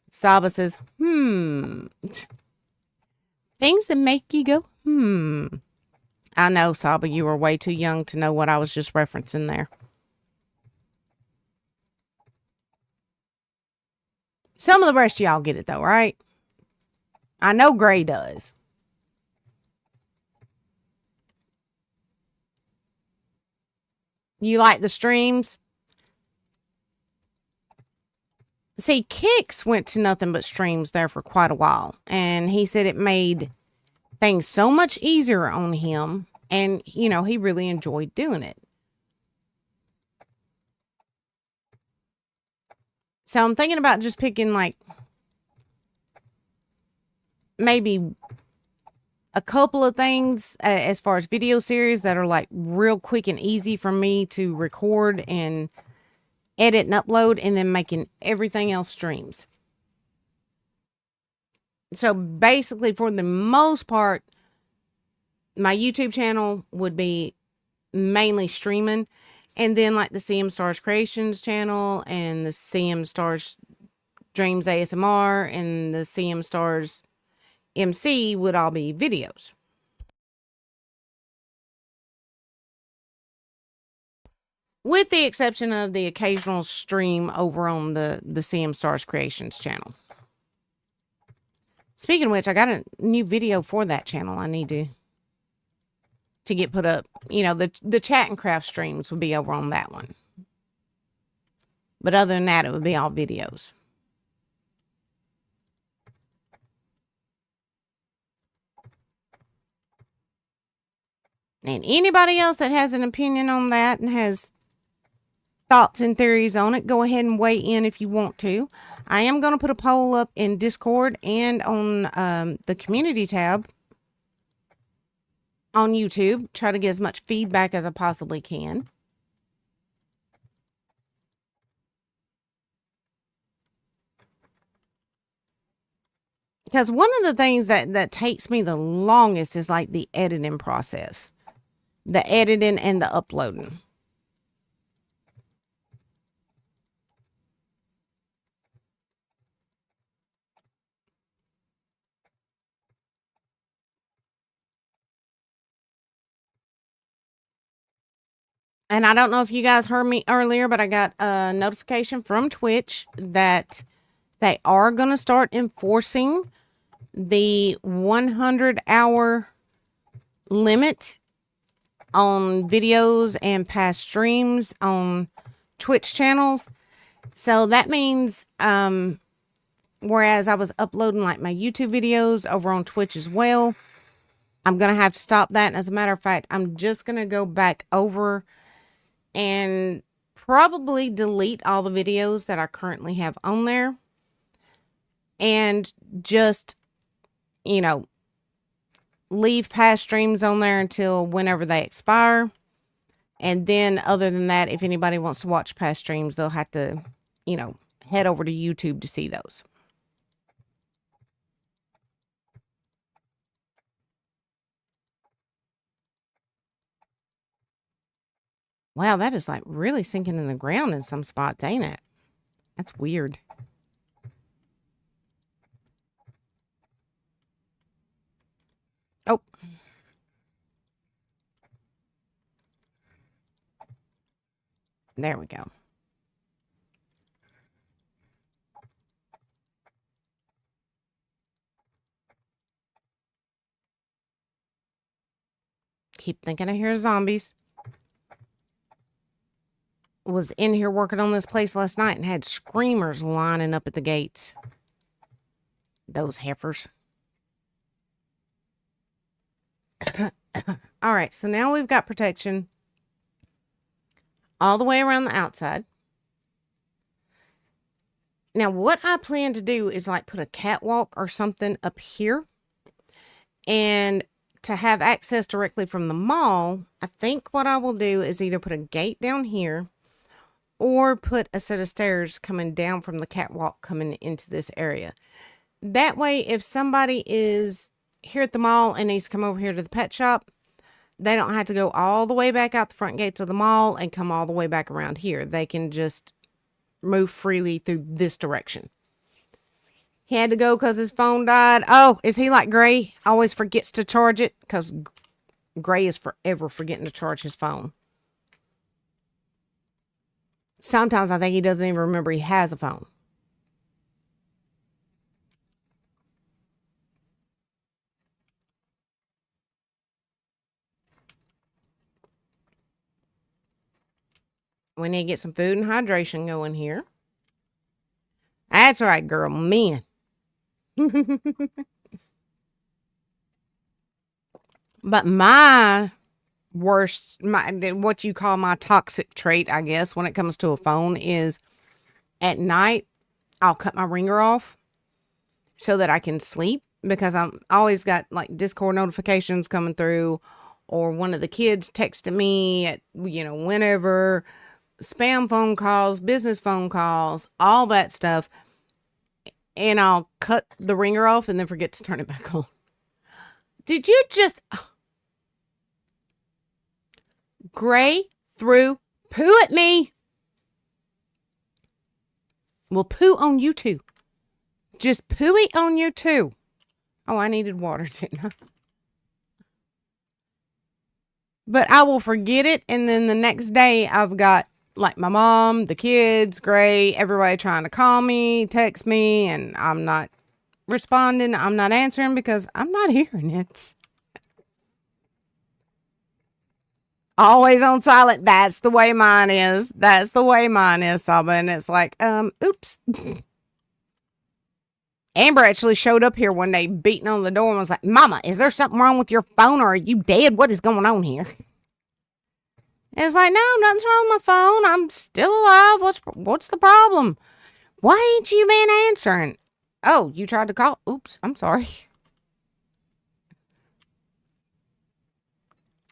Saba says, Things that make you go, I know, Saba, you were way too young to know what I was just referencing there. Some of the rest of y'all get it, though, right? I know Gray does. You like the streams? See, Kix went to nothing but streams there for quite a while. And he said it made things so much easier on him. And, you know, he really enjoyed doing it. So I'm thinking about just picking like maybe a couple of things as far as video series that are like real quick and easy for me to record and edit and upload, and then making everything else streams. So basically, for the most part, my YouTube channel would be mainly streaming, and then like the CM Stars Creations channel and the CM Stars Dreams ASMR and the CM Stars MC would all be videos. With the exception of the occasional stream over on the CM Stars Creations channel. Speaking of which, I got a new video for that channel I need to get put up. You know, the chat and craft streams would be over on that one. But other than that, it would be all videos. And anybody else that has an opinion on that and has thoughts and theories on it, go ahead and weigh in if you want to. I am going to put a poll up in Discord and on the community tab on YouTube. Try to get as much feedback as I possibly can. Because one of the things that takes me the longest is like the editing process. The editing and the uploading. And I don't know if you guys heard me earlier, but I got a notification from Twitch that they are going to start enforcing the 100-hour limit on videos and past streams on Twitch channels. So that means, whereas I was uploading like my YouTube videos over on Twitch as well, I'm going to have to stop that. And as a matter of fact, I'm just going to go back over and probably delete all the videos that I currently have on there and just, you know, leave past streams on there until whenever they expire. And then other than that, if anybody wants to watch past streams, they'll have to, you know, head over to YouTube to see those. Wow, that is like really sinking in the ground in some spots, ain't it? That's weird. Oh. There we go. Keep thinking I hear zombies. Was in here working on this place last night and had screamers lining up at the gates. Those heifers. All right, so now we've got protection all the way around the outside. Now, what I plan to do is like put a catwalk or something up here. And to have access directly from the mall, I think what I will do is either put a gate down here or put a set of stairs coming down from the catwalk coming into this area. That way, if somebody is here at the mall and needs to come over here to the pet shop, they don't have to go all the way back out the front gates of the mall and come all the way back around here. They can just move freely through this direction. He had to go because his phone died. Oh, is he like Gray? Always forgets to charge it? Because Gray is forever forgetting to charge his phone. Sometimes I think he doesn't even remember he has a phone. We need to get some food and hydration going here. That's right, girl. Men. But my worst, what you call my toxic trait, I guess, when it comes to a phone is at night, I'll cut my ringer off so that I can sleep, because I'm always got like Discord notifications coming through, or one of the kids texting me at, you know, whenever, spam phone calls, business phone calls, all that stuff. And I'll cut the ringer off and then forget to turn it back on. Did you just... Gray threw poo at me. Well, poo on you too. Just pooey on you too. Oh, I needed water, didn't I? But I will forget it, and then the next day I've got like my mom, the kids, Gray, everybody trying to call me, text me, and I'm not responding. I'm not answering because I'm not hearing it. Always on silent. That's the way mine is. That's the way mine is, Saba. And it's like, oops. Amber actually showed up here one day beating on the door and was like, Mama, is there something wrong with your phone, or are you dead? What is going on here? And it's like, no, nothing's wrong with my phone. I'm still alive. What's the problem? Why ain't you been answering? Oh, you tried to call? Oops, I'm sorry.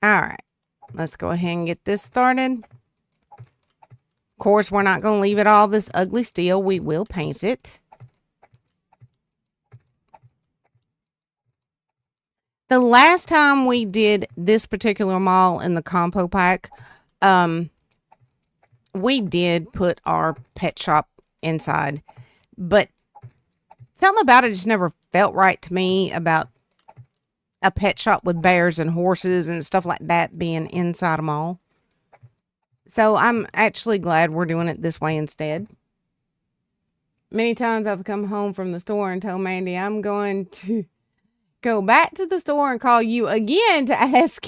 All right. Let's go ahead and get this started. Of course, we're not going to leave it all this ugly steel. We will paint it. The last time we did this particular mall in the compo pack, we did put our pet shop inside, but something about it just never felt right to me about a pet shop with bears and horses and stuff like that being inside a mall. So I'm actually glad we're doing it this way instead. Many times I've come home from the store and told Mandy I'm going to go back to the store and call you again to ask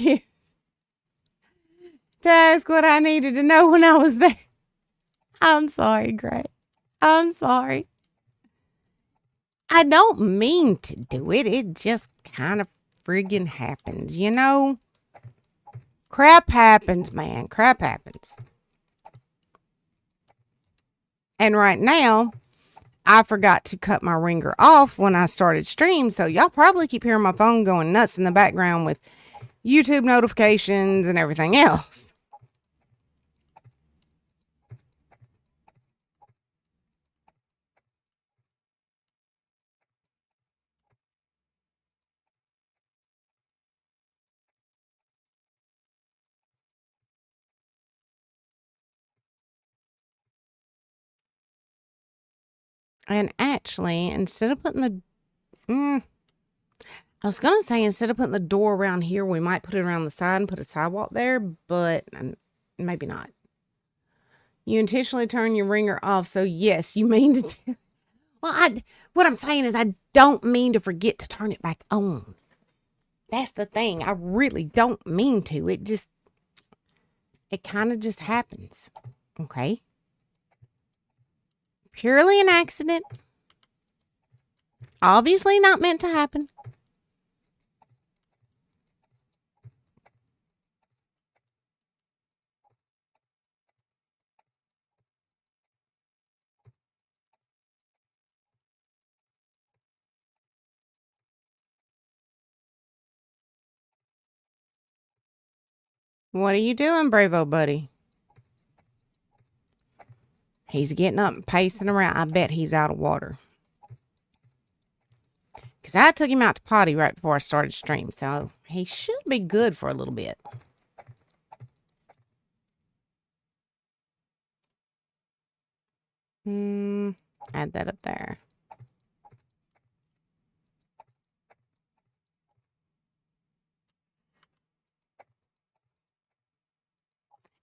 what I needed to know when I was there. I'm sorry, Gray. I'm sorry. I don't mean to do it. It just kind of friggin' happens, you know? Crap happens, man. Crap happens. And right now, I forgot to cut my ringer off when I started stream, so y'all probably keep hearing my phone going nuts in the background with YouTube notifications and everything else. And actually, instead of putting the... I was going to say, instead of putting the door around here, we might put it around the side and put a sidewalk there, but maybe not. You intentionally turn your ringer off, so yes, you mean to... Well, what I'm saying is I don't mean to forget to turn it back on. That's the thing. I really don't mean to. It kind of just happens. Okay? Purely an accident. Obviously not meant to happen. What are you doing, Bravo buddy? He's getting up and pacing around. I bet he's out of water. Because I took him out to potty right before I started stream. So he should be good for a little bit. Add that up there.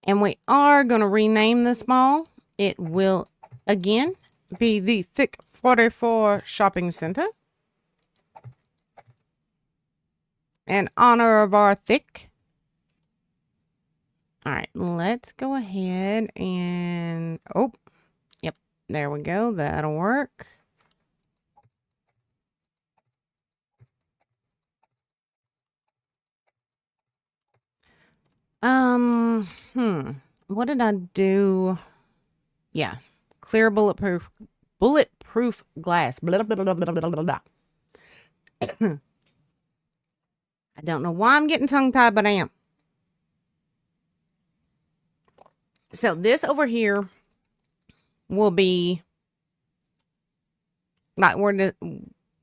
And we are going to rename this mall. It will, again, be the Thick 44 Shopping Center. In honor of our Thick. All right, let's go ahead and... Oh, yep, there we go. That'll work. What did I do? Yeah, clear bulletproof glass. Blah, blah, blah, blah, blah, blah, blah. I don't know why I'm getting tongue-tied, but I am. So this over here will be like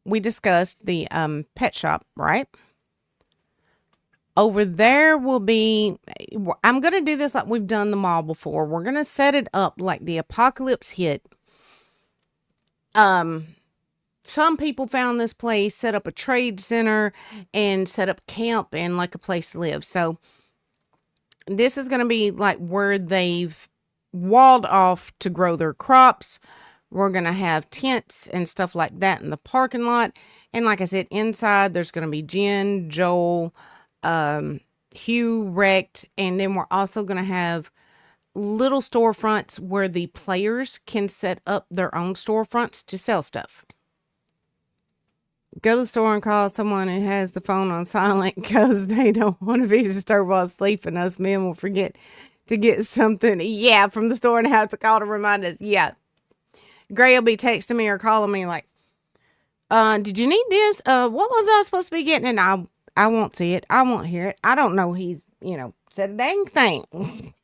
we discussed the pet shop, right? Over there will be, I'm going to do this like we've done the mall before. We're going to set it up like the apocalypse hit. Some people found this place, set up a trade center, and set up camp and like a place to live. So this is going to be like where they've walled off to grow their crops. We're going to have tents and stuff like that in the parking lot. And like I said, inside there's going to be Jen, Joel, Hugh, Rex, and then we're also going to have little storefronts where the players can set up their own storefronts to sell stuff. Go to the store and call someone who has the phone on silent because they don't want to be disturbed while asleep, and us men will forget to get something, yeah, from the store and have to call to remind us. Yeah. Gray will be texting me or calling me like, did you need this? What was I supposed to be getting? And I won't see it. I won't hear it. I don't know he's, said a dang thing.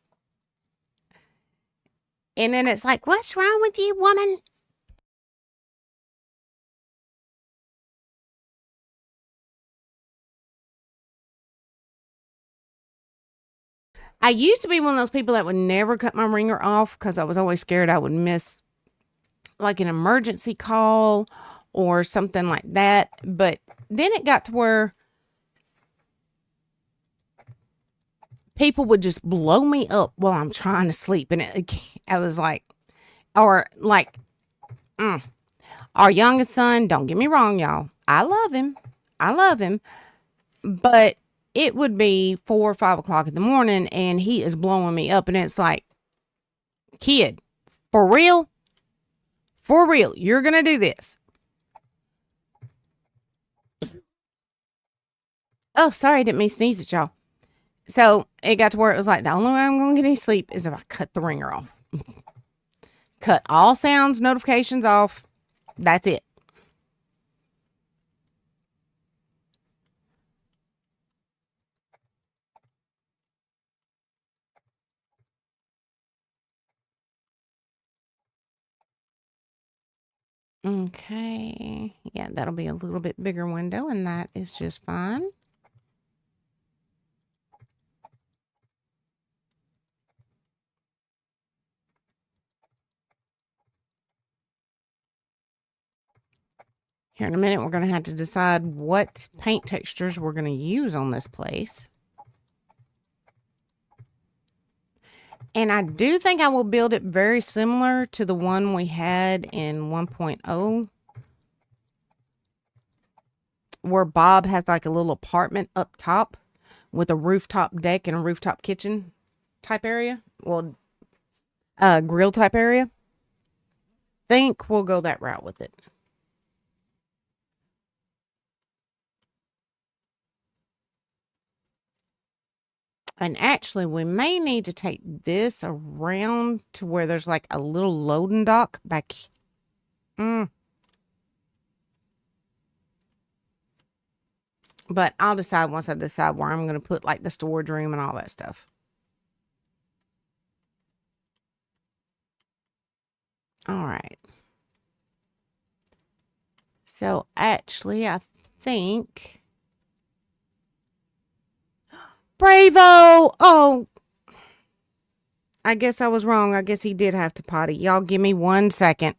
And then it's like, what's wrong with you, woman? I used to be one of those people that would never cut my ringer off because I was always scared I would miss like an emergency call or something like that. But then it got to where people would just blow me up while I'm trying to sleep. And I was like, or like, our youngest son, don't get me wrong, y'all. I love him. I love him. But it would be 4 or 5 o'clock in the morning and he is blowing me up. And it's like, kid, for real? For real, you're going to do this. Oh, sorry, I didn't mean to sneeze at y'all. So it got to where it was like, the only way I'm going to get any sleep is if I cut the ringer off. Cut all sounds, notifications off. That's it. Okay. Yeah, that'll be a little bit bigger window, and that is just fine. Here in a minute, we're going to have to decide what paint textures we're going to use on this place. And I do think I will build it very similar to the one we had in 1.0, where Bob has like a little apartment up top with a rooftop deck and a rooftop kitchen type area. Well, grill type area. Think we'll go that route with it. And actually, we may need to take this around to where there's like a little loading dock back. But I'll decide once I decide where I'm going to put like the storage room and all that stuff. All right. So actually, I think Bravo. Oh, I guess I was wrong. I guess he did have to potty. Y'all give me 1 second.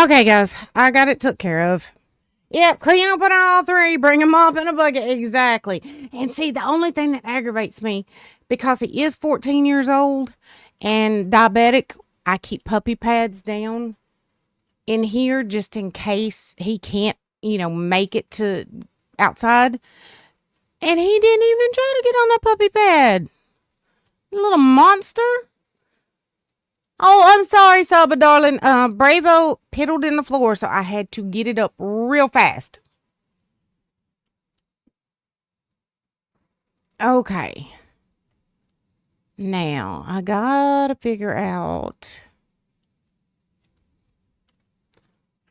Okay, guys, I got it took care of. Yep, clean up on all three, bring them up in a bucket. Exactly. And see, the only thing that aggravates me, because he is 14 years old and diabetic, I keep puppy pads down in here just in case he can't, make it to outside. And he didn't even try to get on that puppy pad. Little monster. Oh, I'm sorry, Saba, darling. Bravo piddled in the floor, so I had to get it up real fast. Okay. Now, I gotta figure out.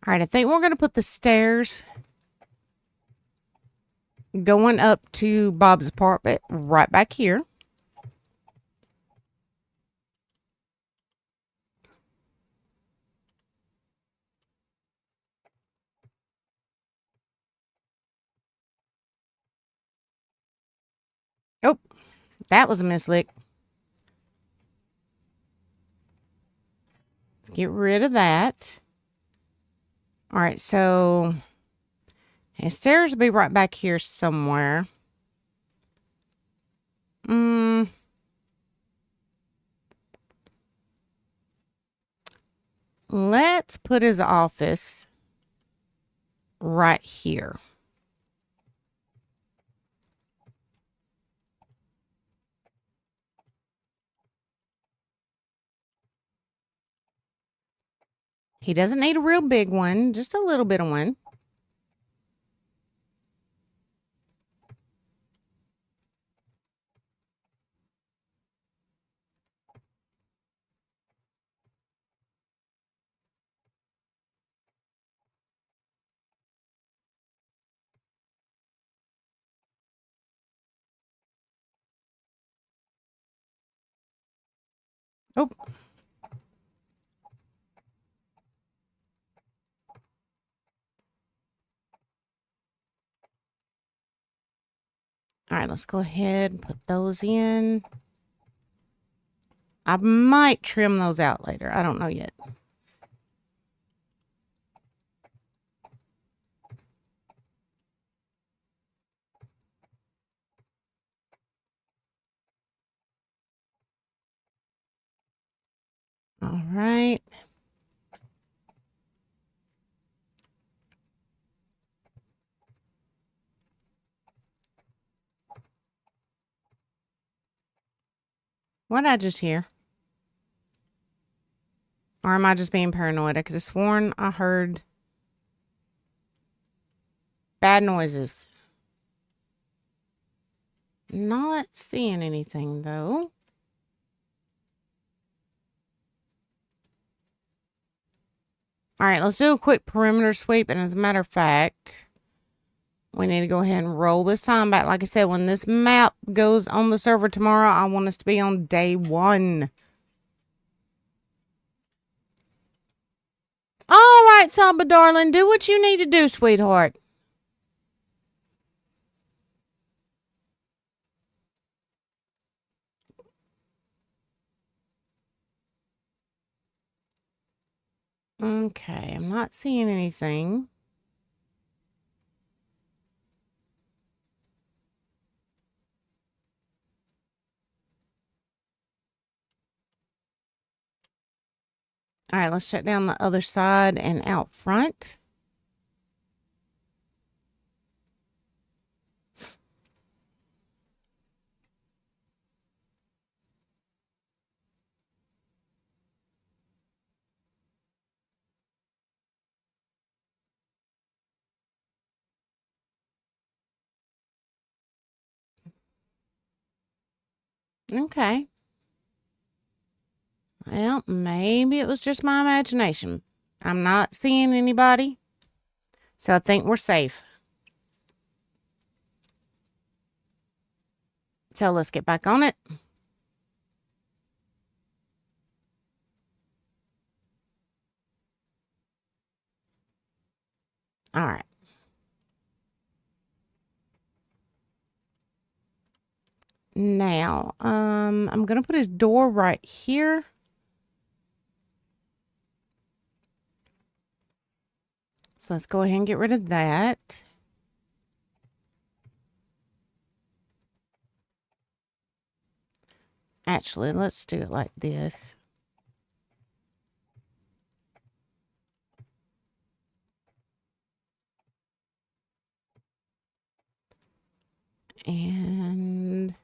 All right, I think we're gonna put the stairs going up to Bob's apartment right back here. Oh, that was a mislick. Let's get rid of that. All right, so his stairs will be right back here somewhere. Let's put his office right here. He doesn't need a real big one, just a little bit of one. Oh. All right, let's go ahead and put those in. I might trim those out later. I don't know yet. All right. What did I just hear? Or am I just being paranoid? I could have sworn I heard bad noises. Not seeing anything, though. All right, let's do a quick perimeter sweep. And as a matter of fact, we need to go ahead and roll this time back. Like I said, when this map goes on the server tomorrow, I want us to be on day 1. All right, Saba, darling. Do what you need to do, sweetheart. Okay, I'm not seeing anything. All right, let's shut down the other side and out front. Okay. Well, maybe it was just my imagination. I'm not seeing anybody, so I think we're safe. So let's get back on it. All right. Now, I'm going to put his door right here. So let's go ahead and get rid of that. Actually, let's do it like this. And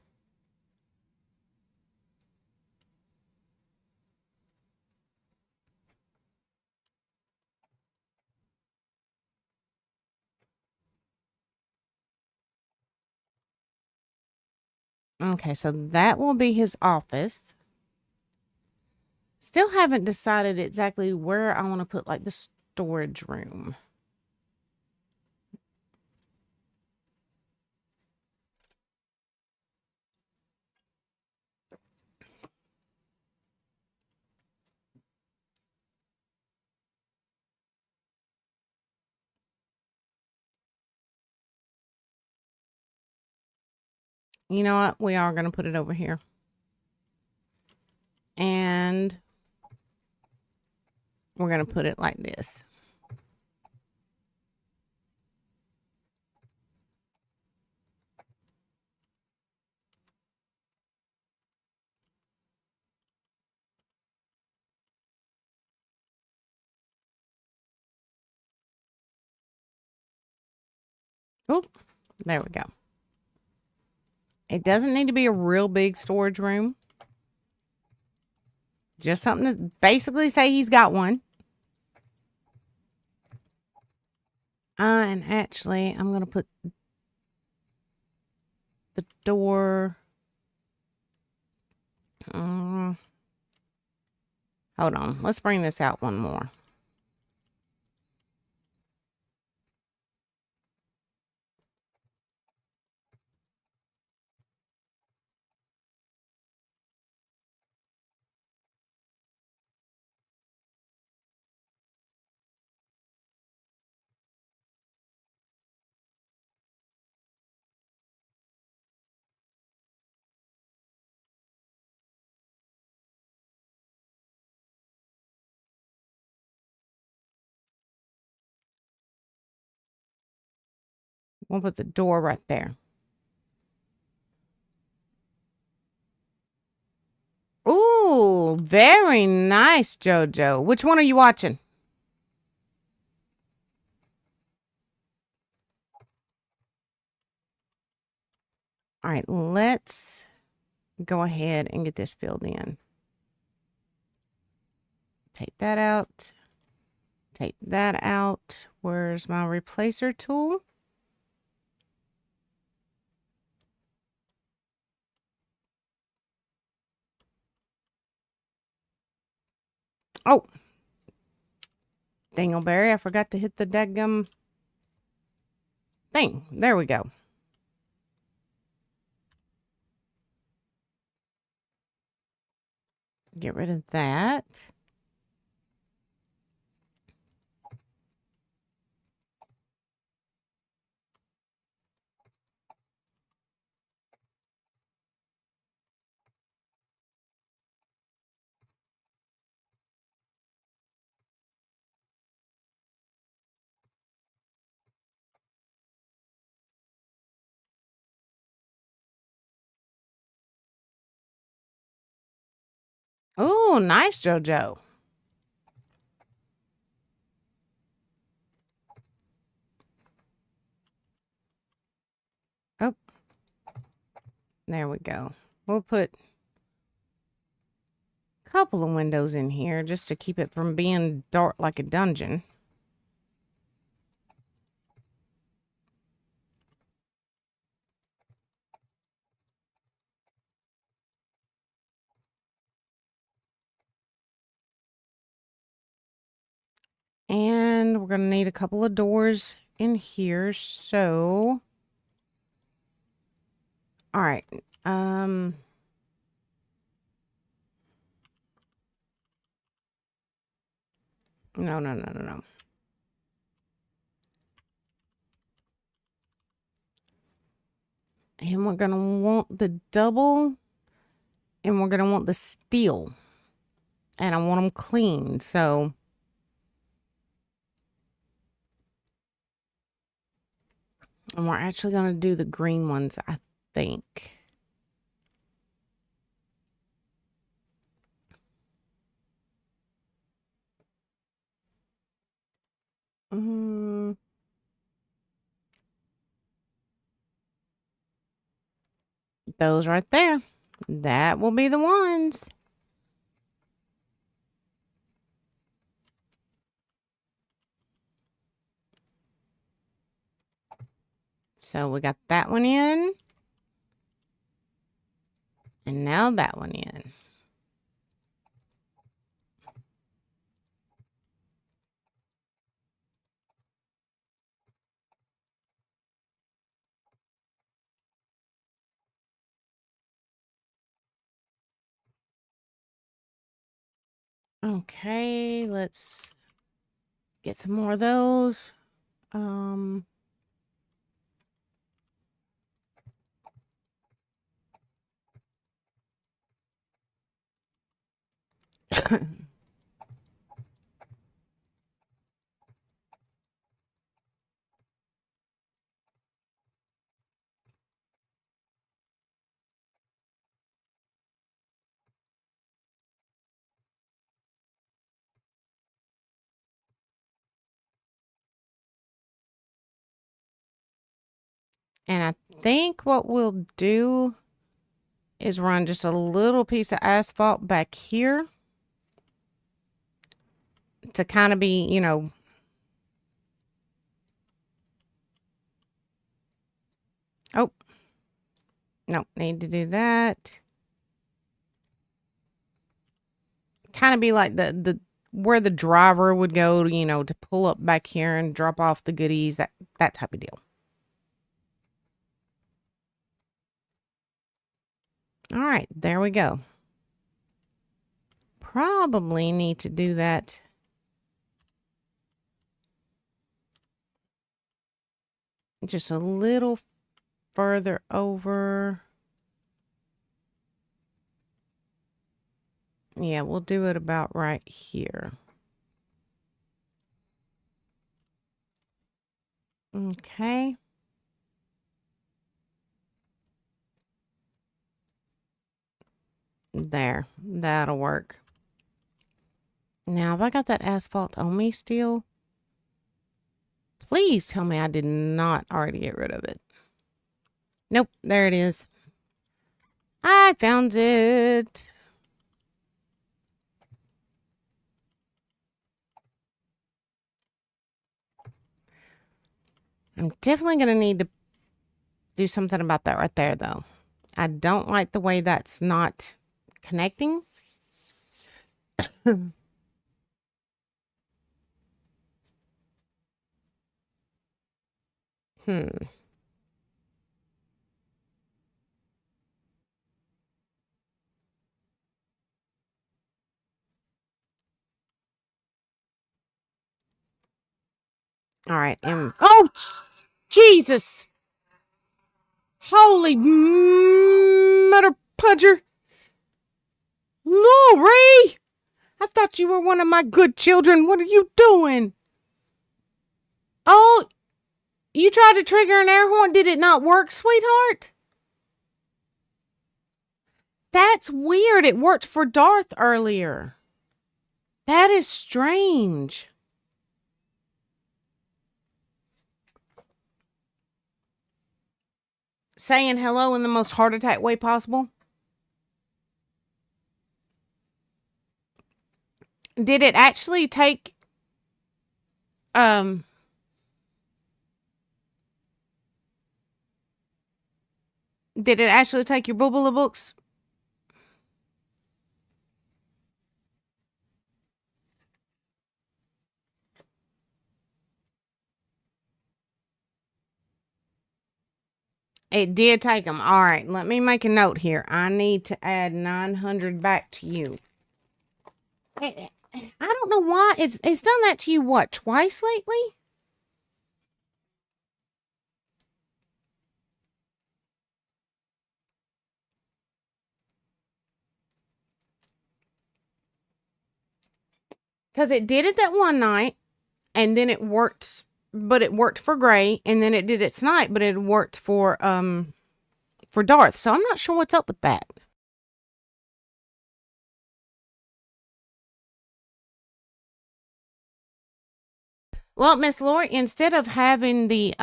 okay, so that will be his office. Still haven't decided exactly where I want to put like the storage room. You know what? We are going to put it over here. And we're going to put it like this. Oh, there we go. It doesn't need to be a real big storage room. Just something to basically say he's got one. And actually, I'm going to put the door. Hold on. Let's bring this out one more. We'll put the door right there. Ooh, very nice, JoJo. Which one are you watching? All right, let's go ahead and get this filled in. Take that out. Take that out. Where's my replacer tool? Oh, dingleberry, I forgot to hit the daggum thing. There we go. Get rid of that. Oh, nice, JoJo. Oh, there we go. We'll put a couple of windows in here just to keep it from being dark like a dungeon. And we're going to need a couple of doors in here. So, all right. No. And we're going to want the double. And we're going to want the steel. And I want them clean. So, And we're actually going to do the green ones, I think. Those right there. That will be the ones. So we got that one in. And now that one in. Okay, let's get some more of those. And I think what we'll do is run just a little piece of asphalt back here to kind of be, you know, oh, no, need to do that. Kind of be like the where the driver would go, you know, to pull up back here and drop off the goodies, that type of deal. All right, there we go. Probably need to do that just a little further over. Yeah, we'll do it about right here. Okay. There, that'll work. Now, have I got that asphalt on me still? Please tell me I did not already get rid of it. Nope, there it is. I found it. I'm definitely going to need to do something about that right there, though. I don't like the way that's not connecting. All right. Oh, Jesus. Holy mother pudger. Lori! I thought you were one of my good children. What are you doing? Oh, you tried to trigger an air horn. Did it not work, sweetheart? That's weird. It worked for Darth earlier. That is strange. Saying hello in the most heart attack way possible. Did it actually take did it actually take your Bubble books? It did take them. All right, let me make a note here. I need to add 900 back to you. I don't know why it's done that to you. What, twice lately? Because it did it that one night, and then it worked but it worked for Gray, and then it did it tonight, but it worked for Darth. So I'm not sure what's up with that. Well, Miss Lori, instead of having the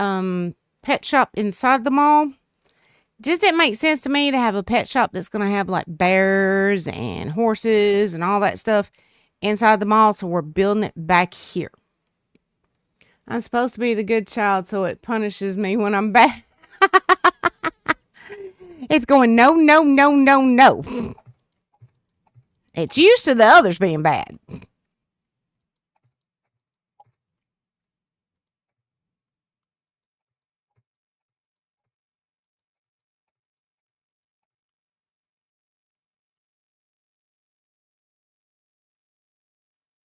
pet shop inside the mall, just didn't make sense to me to have a pet shop that's going to have like bears and horses and all that stuff inside the mall. So we're building it back here. I'm supposed to be the good child, so it punishes me when I'm bad. It's going, no, no, no, no, no. It's used to the others being bad.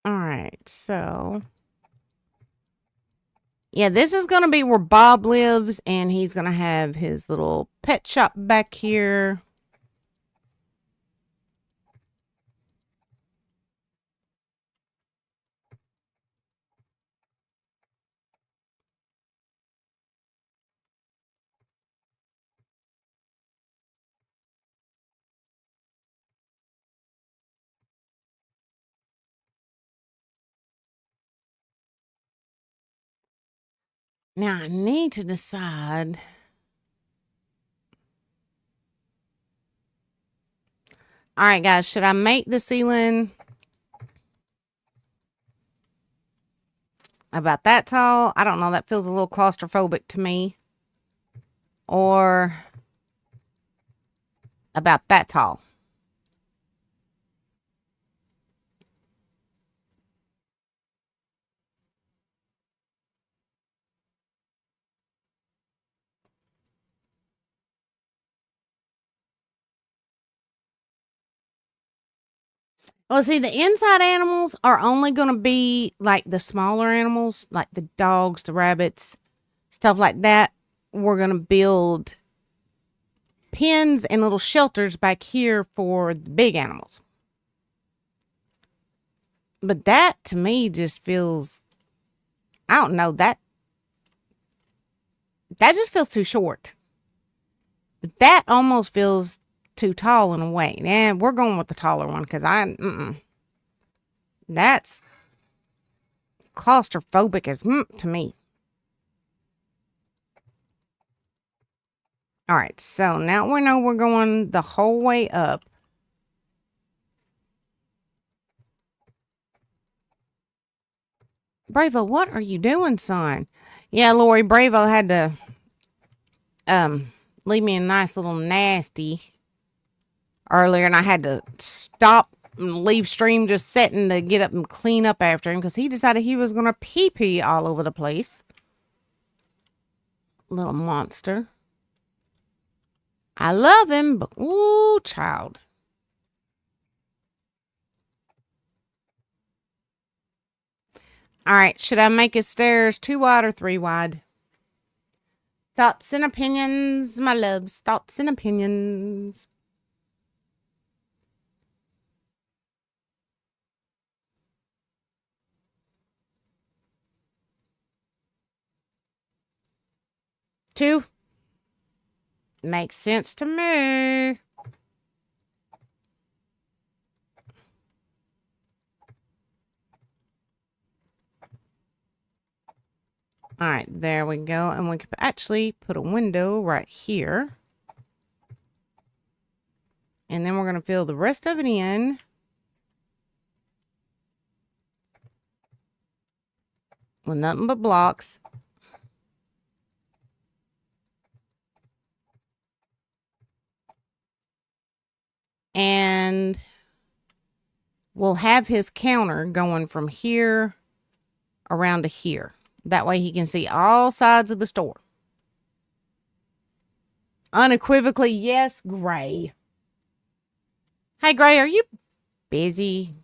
All right, so yeah, this is going to be where Bob lives, and he's going to have his little pet shop back here. Now I need to decide. All right, guys, should I make the ceiling about that tall? I don't know. That feels a little claustrophobic to me. Or about that tall. Well, see, the inside animals are only going to be like the smaller animals, like the dogs, the rabbits, stuff like that. We're going to build pens and little shelters back here for the big animals. But that to me just feels, I don't know, that just feels too short. But that almost feels too tall in a way. And we're going with the taller one because that's claustrophobic as to me. All right, so now we know we're going the whole way up. Bravo, what are you doing, son? Yeah, Lori, Bravo had to leave me a nice little nasty earlier, and I had to stop and leave stream just setting to get up and clean up after him because he decided he was going to pee all over the place. Little monster. I love him, but ooh, child. All right, should I make his stairs 2 wide or 3 wide? Thoughts and opinions, my loves. Thoughts and opinions. Two. Makes sense to me. All right, there we go. And we could actually put a window right here. And then we're going to fill the rest of it in. With nothing but blocks. And we'll have his counter going from here around to here. That way he can see all sides of the store. Unequivocally, yes, Gray. Hey, Gray, are you busy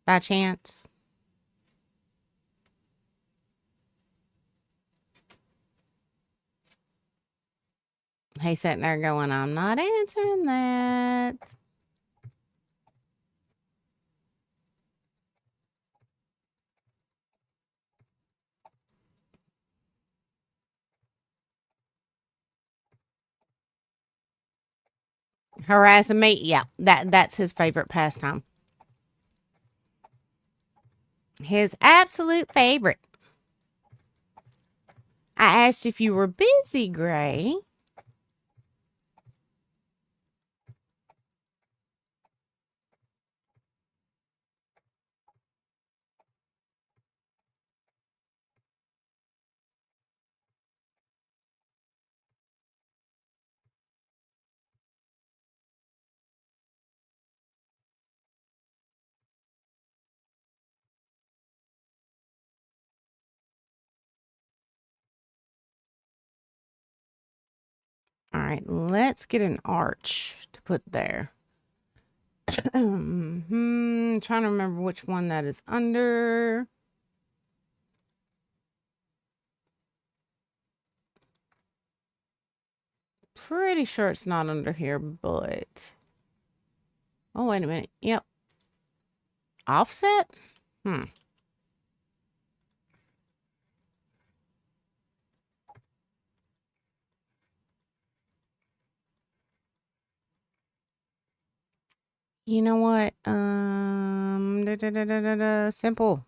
by chance? He's sitting there going, I'm not answering that. Harassing me? Yeah, that's his favorite pastime. His absolute favorite. I asked if you were busy, Gray. All right, let's get an arch to put there. Trying to remember which one that is under. Pretty sure it's not under here, but... Oh, wait a minute. Yep. Offset? You know what? Simple.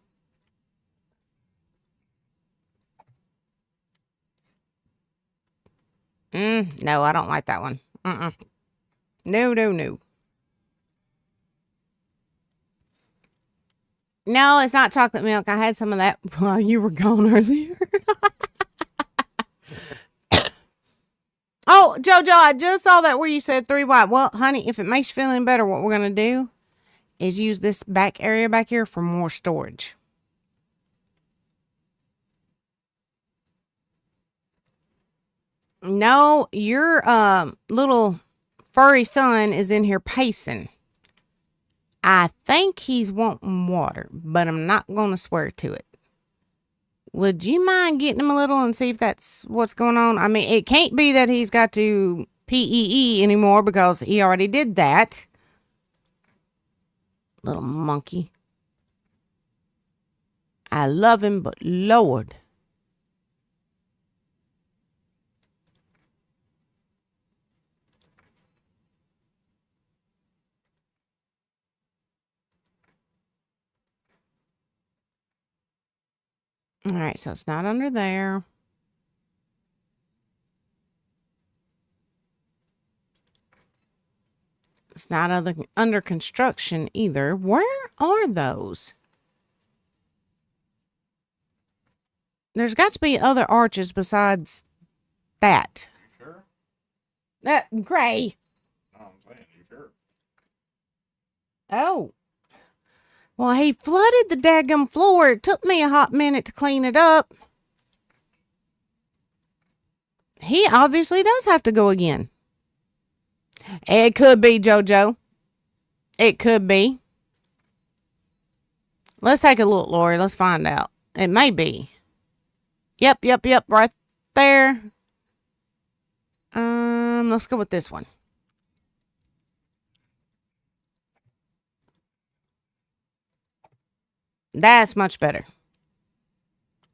No, I don't like that one. No, no, no. No, it's not chocolate milk. I had some of that while you were gone earlier. Oh, JoJo, I just saw that where you said 3 white. Well, honey, if it makes you feel any better, what we're going to do is use this back area back here for more storage. No, your little furry son is in here pacing. I think he's wanting water, but I'm not going to swear to it. Would you mind getting him a little and see if that's what's going on? I mean, it can't be that he's got to PEE anymore because he already did that. Little monkey. I love him, but Lord. All right, so it's not under there. It's not under construction either. Where are those? There's got to be other arches besides that. You sure? That gray. No, I'm saying, you sure? Oh. Well, he flooded the daggum floor. It took me a hot minute to clean it up. He obviously does have to go again. It could be, JoJo. It could be. Let's take a look, Lori. Let's find out. It may be. Yep. Right there. Let's go with this one. That's much better.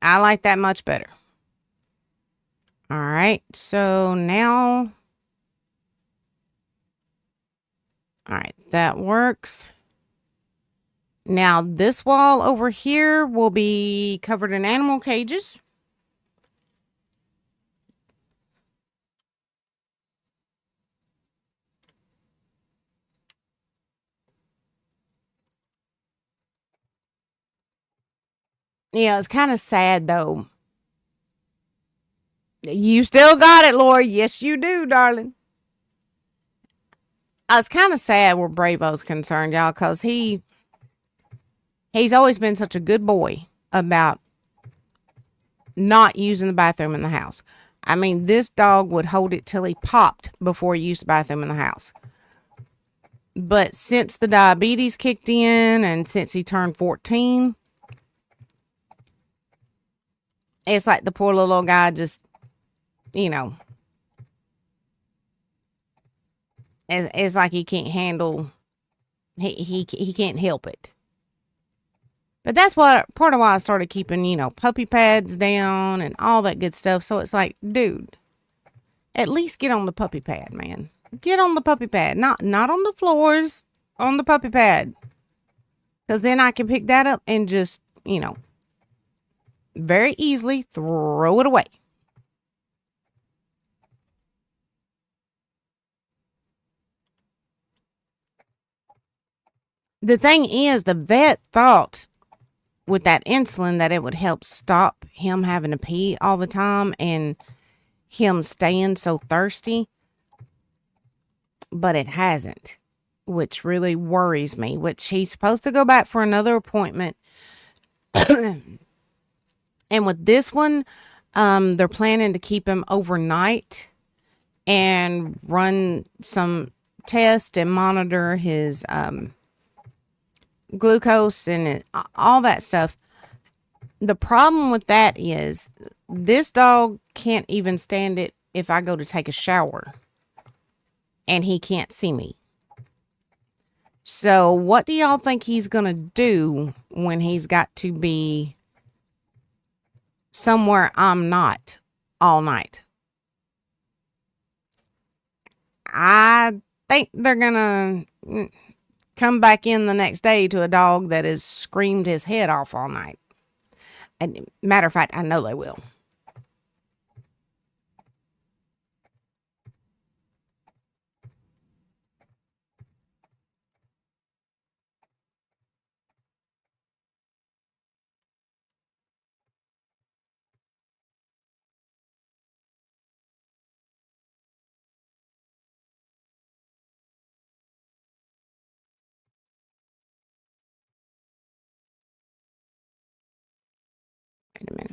I like that much better. All right, so now... All right, that works. Now, this wall over here will be covered in animal cages. Yeah, it's kind of sad, though. You still got it, Lori. Yes, you do, darling. It's kind of sad where Bravo's concerned, y'all, because he's always been such a good boy about not using the bathroom in the house. I mean, this dog would hold it till he popped before he used the bathroom in the house. But since the diabetes kicked in and since he turned 14, it's like the poor little old guy just, you know, it's like he can't handle, he can't help it. But that's what part of why I started keeping, you know, puppy pads down and all that good stuff. So it's like, dude, at least get on the puppy pad, man. Get on the puppy pad. Not on the floors, on the puppy pad. Because then I can pick that up and just, very easily throw it away. The thing is, the vet thought with that insulin that it would help stop him having to pee all the time and him staying so thirsty. But it hasn't, which really worries me, which he's supposed to go back for another appointment. And with this one, they're planning to keep him overnight and run some tests and monitor his glucose and all that stuff. The problem with that is this dog can't even stand it if I go to take a shower and he can't see me. So what do y'all think he's going to do when he's got to be somewhere I'm not all night? I think they're going to come back in the next day to a dog that has screamed his head off all night. And matter of fact, I know they will.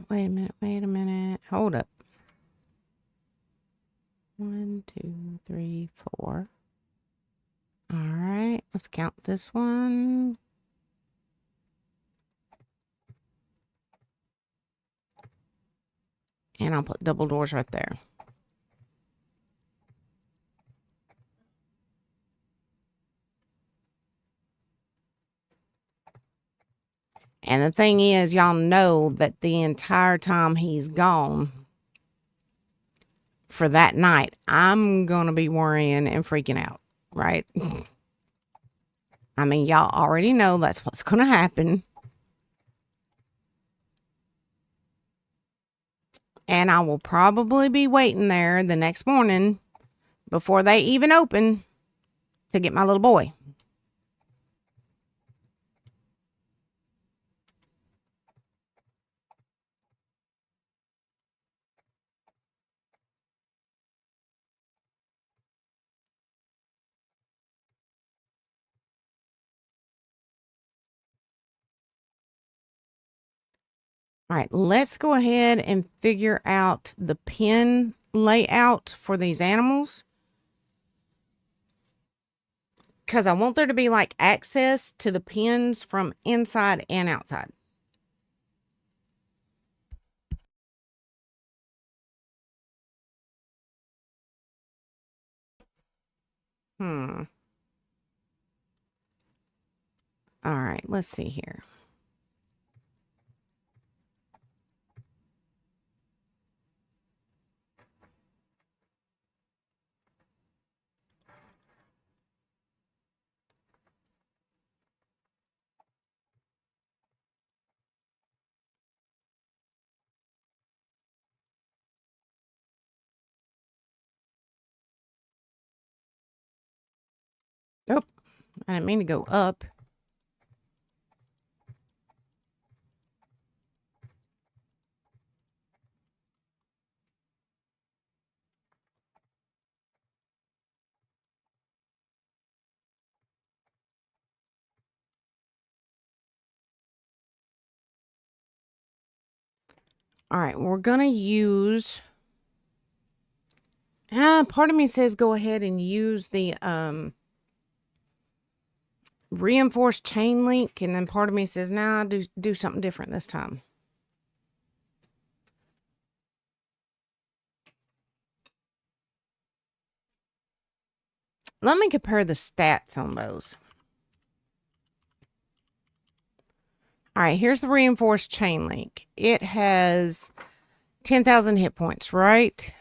Wait a minute. Hold up. 1, 2, 3, 4. All right, let's count this one. And I'll put double doors right there. And the thing is, y'all know that the entire time he's gone for that night, I'm going to be worrying and freaking out, right? I mean, y'all already know that's what's going to happen. And I will probably be waiting there the next morning before they even open to get my little boy. All right, let's go ahead and figure out the pen layout for these animals. Because I want there to be like access to the pens from inside and outside. All right, let's see here. Oh, I didn't mean to go up. All right, we're going to use... part of me says go ahead and use the reinforced chain link, and then part of me says, nah, do something different this time. Let me compare the stats on those. All right, here's the reinforced chain link. It has 10,000 hit points, right?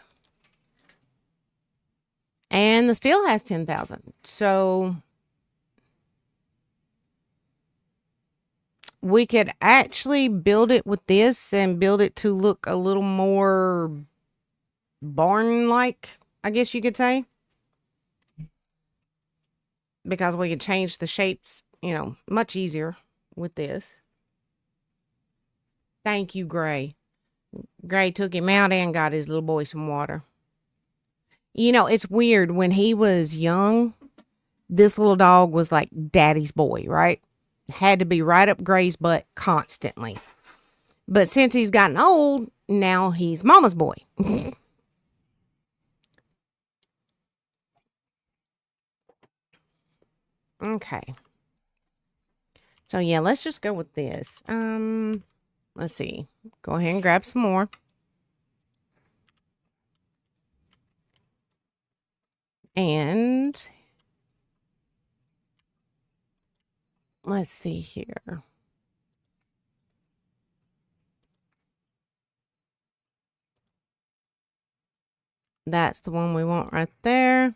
And the steel has 10,000. So we could actually build it with this and build it to look a little more barn-like, I guess you could say. Because we could change the shapes, you know, much easier with this. Thank you, Gray. Gray took him out and got his little boy some water. You know, it's weird. When he was young, this little dog was like daddy's boy, right? Had to be right up Gray's butt constantly. But since he's gotten old, now he's mama's boy. Okay. So yeah, let's just go with this. Let's see. Go ahead and grab some more. And let's see here. That's the one we want right there.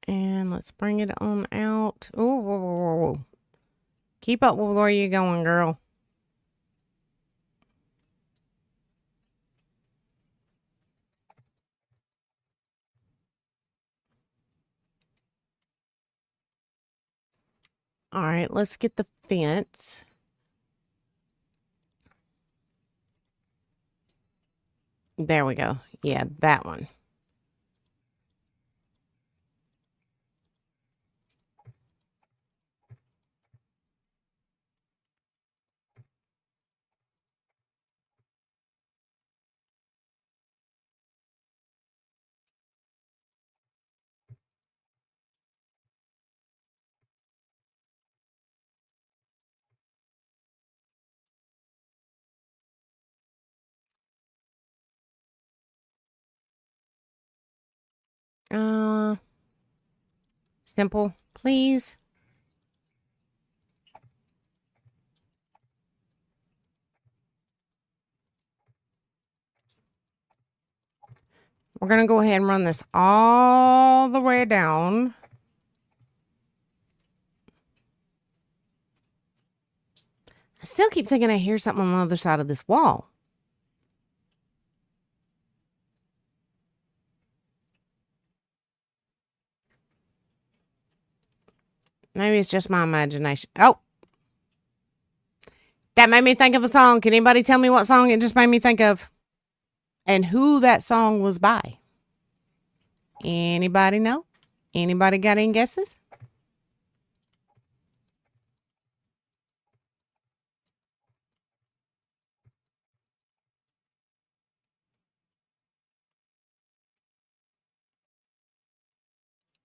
And let's bring it on out. Oh, whoa, whoa, whoa, whoa. Keep up with where you're going, girl. All right, let's get the fence. There we go. Yeah, that one. Simple, please. We're going to go ahead and run this all the way down. I still keep thinking I hear something on the other side of this wall. Maybe it's just my imagination. Oh, that made me think of a song. Can anybody tell me what song it just made me think of? And who that song was by? Anybody know? Anybody got any guesses?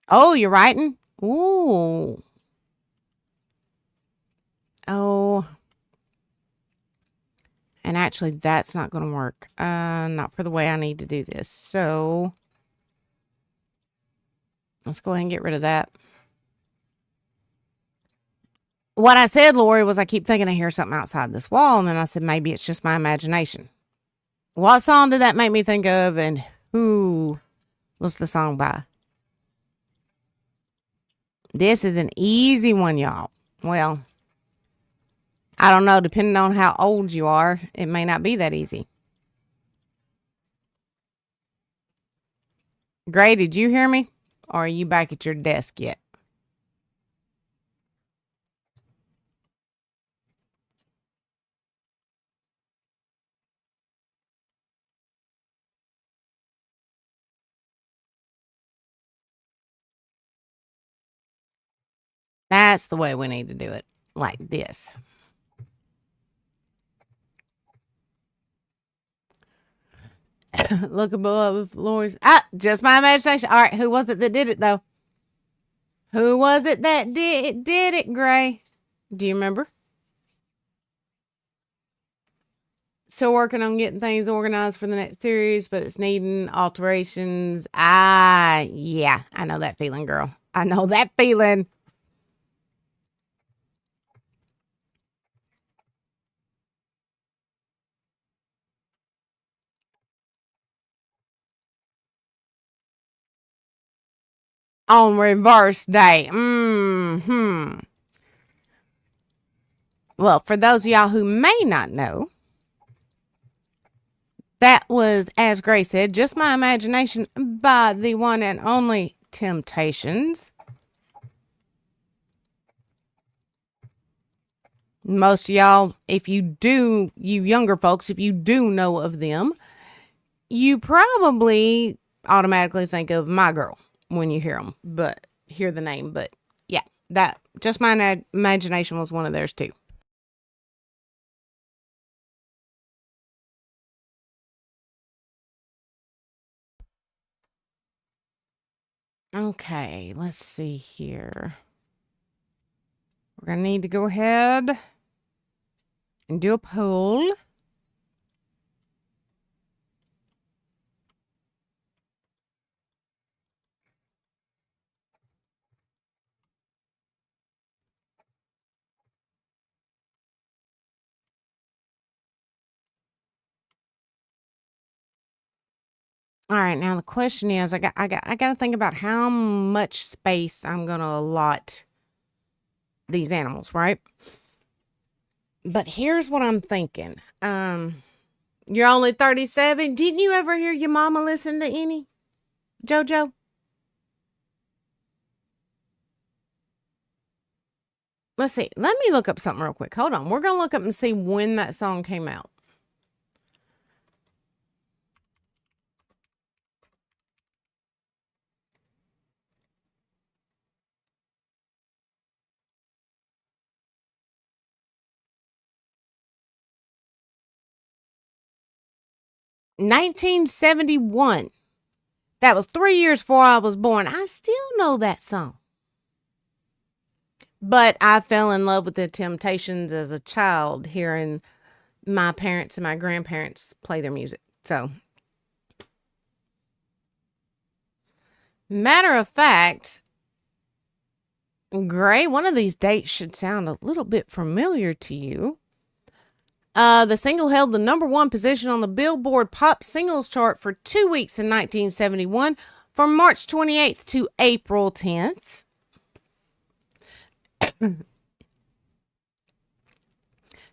Oh, you're writing? Ooh. Oh. And actually, that's not going to work. Not for the way I need to do this. So, let's go ahead and get rid of that. What I said, Lori, was I keep thinking I hear something outside this wall. And then I said, maybe it's just my imagination. What song did that make me think of? And who was the song by? This is an easy one, y'all. Well, I don't know. Depending on how old you are, it may not be that easy. Gray, did you hear me? Or are you back at your desk yet? That's the way we need to do it. Like this. Look above Lori's. Just my imagination. All right, who was it that did it, though? Who was it that did it, Gray? Do you remember? Still working on getting things organized for the next series, but it's needing alterations. Yeah, I know that feeling, girl. I know that feeling. On reverse day. Well, for those of y'all who may not know, that was, as Gray said, just my imagination by the one and only Temptations. Most of y'all, if you do, you younger folks, if you do know of them, you probably automatically think of My Girl when you hear the name. But yeah, that just my imagination was one of theirs too. Okay, let's see here. We're going to need to go ahead and do a poll. All right, now the question is, I got to think about how much space I'm going to allot these animals, right? But here's what I'm thinking. You're only 37. Didn't you ever hear your mama listen to any? JoJo? Let's see. Let me look up something real quick. Hold on. We're going to look up and see when that song came out. $1971. That was 3 years before I was born. I still know that song. But I fell in love with the Temptations as a child, hearing my parents and my grandparents play their music. So, matter of fact, Gray, one of these dates should sound a little bit familiar to you. The single held the #1 position on the Billboard Pop Singles chart for 2 weeks in 1971, from March 28th to April 10th.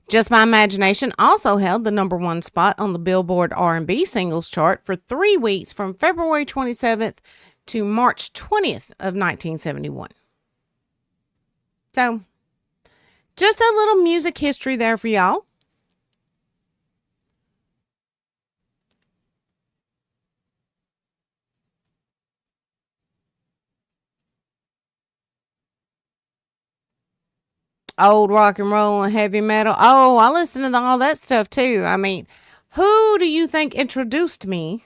Just My Imagination also held the #1 spot on the Billboard R&B Singles chart for 3 weeks, from February 27th to March 20th of 1971. So, just a little music history there for y'all. Old rock and roll and heavy metal. Oh, I listen to all that stuff too. I mean, who do you think introduced me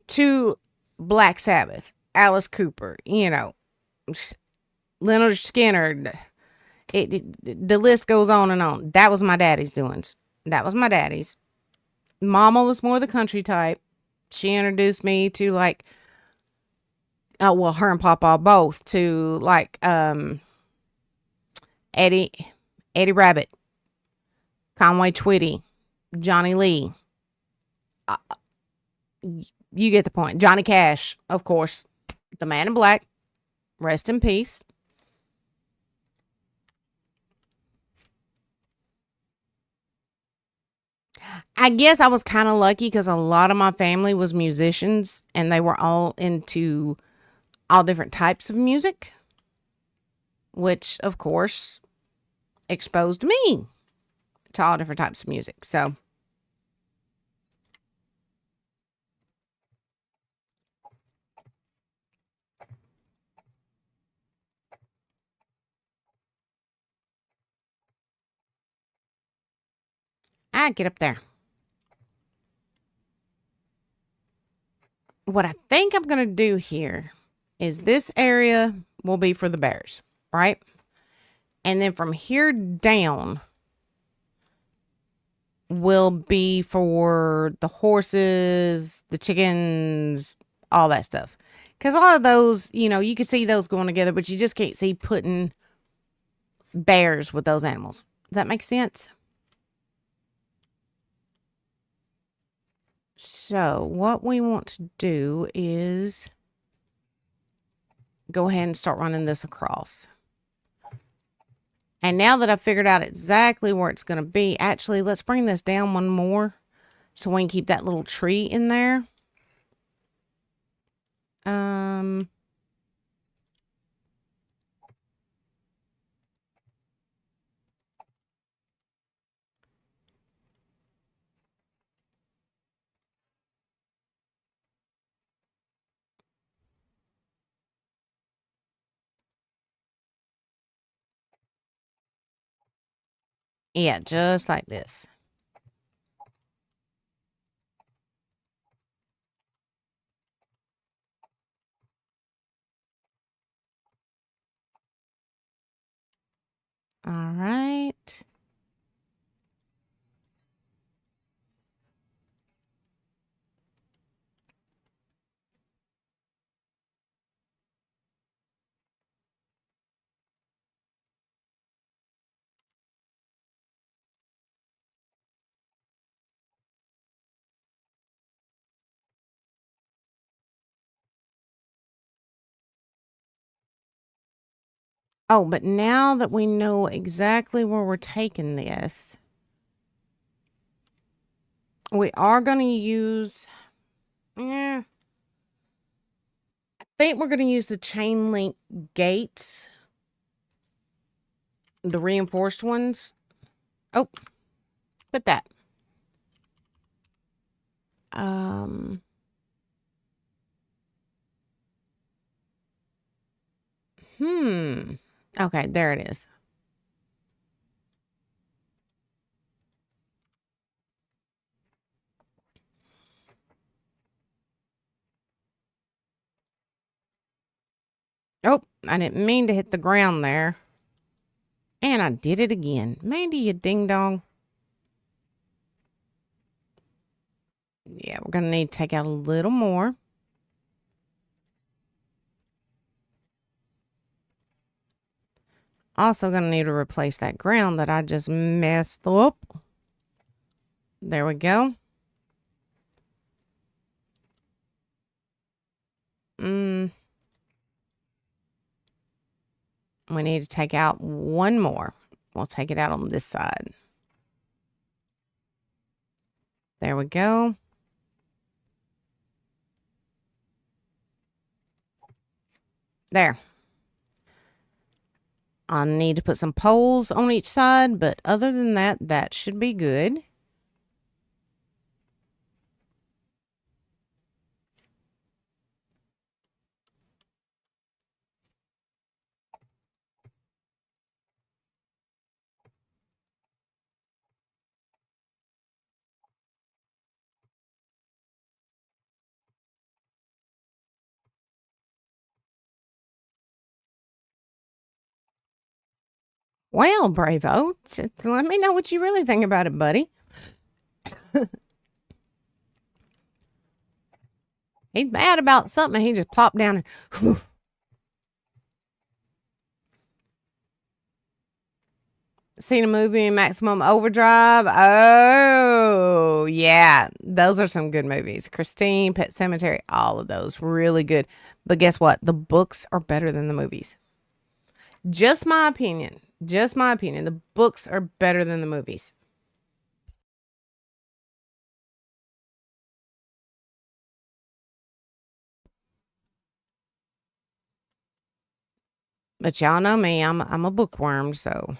to Black Sabbath? Alice Cooper, Leonard Skinner. The list goes on and on. That was my daddy's doings. That was my daddy's. Mama was more the country type. She introduced me to her and Papa both to Eddie Rabbit, Conway Twitty, Johnny Lee. You get the point. Johnny Cash, of course. The Man in Black. Rest in peace. I guess I was kind of lucky because a lot of my family was musicians and they were all into all different types of music, which, of course, exposed me to all different types of music. So, I get up there. What I think I'm going to do here is this area will be for the bears, right? And then from here down will be for the horses, the chickens, all that stuff. Because a lot of those, you could see those going together, but you just can't see putting bears with those animals. Does that make sense? So what we want to do is go ahead and start running this across. And now that I've figured out exactly where it's going to be, actually, let's bring this down one more so we can keep that little tree in there. Yeah, just like this. All right. Oh, but now that we know exactly where we're taking this, we are going to use, I think we're going to use the chain link gates, the reinforced ones. Oh, put that. Okay, there it is. Oh, I didn't mean to hit the ground there. And I did it again. Mandy, you ding dong. Yeah, we're going to need to take out a little more. Also going to need to replace that ground that I just messed up. There we go. We need to take out one more. We'll take it out on this side. There we go. There. I need to put some poles on each side, but other than that, that should be good. Well, Bravo, let me know what you really think about it, buddy. He's mad about something. He just plopped down and... Whew. Seen a movie in Maximum Overdrive? Oh, yeah. Those are some good movies. Christine, Pet Sematary, all of those. Really good. But guess what? The books are better than the movies. Just my opinion. Just my opinion. The books are better than the movies. But y'all know me. I'm a bookworm, so...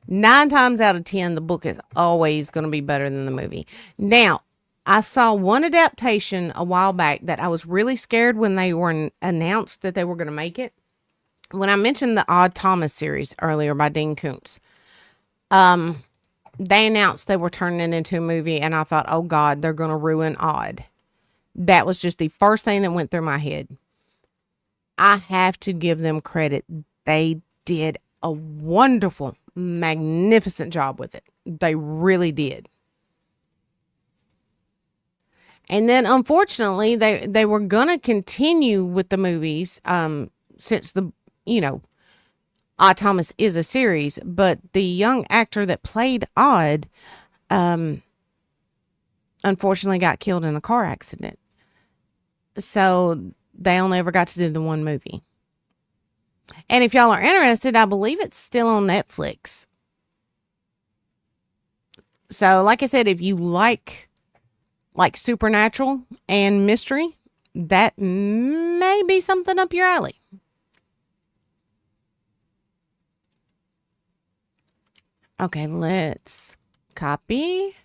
9 times out of 10, the book is always going to be better than the movie. Now, I saw one adaptation a while back that I was really scared when they were announced that they were going to make it. When I mentioned the Odd Thomas series earlier by Dean Koontz, they announced they were turning it into a movie, and I thought, oh God, they're going to ruin Odd. That was just the first thing that went through my head. I have to give them credit. They did a wonderful, magnificent job with it. They really did. And then unfortunately they were gonna continue with the movies, since the, you know, Odd Thomas is a series, but the young actor that played Odd, um, unfortunately got killed in a car accident. So they only ever got to do the one movie. And if y'all are interested, I believe it's still on Netflix. So like I said, if you like supernatural and mystery, that may be something up your alley. Okay, let's copy.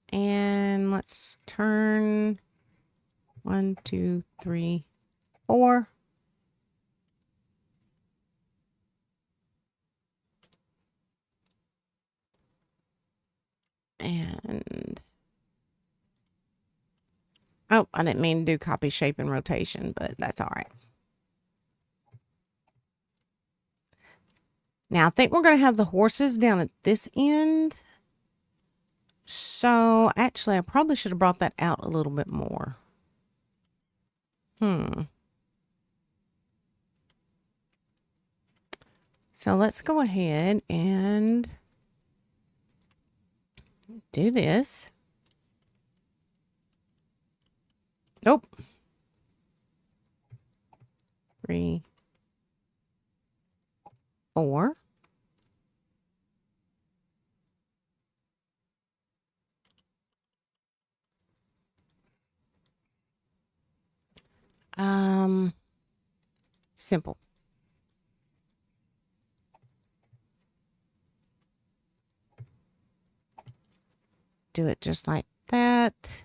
And let's turn 1, 2, 3, 4. And oh, I didn't mean to do copy, shape, and rotation, but that's all right. Now I think we're going to have the horses down at this end. So actually, I probably should have brought that out a little bit more. So let's go ahead and do this. Nope. 3, 4. Simple. Do it just like that.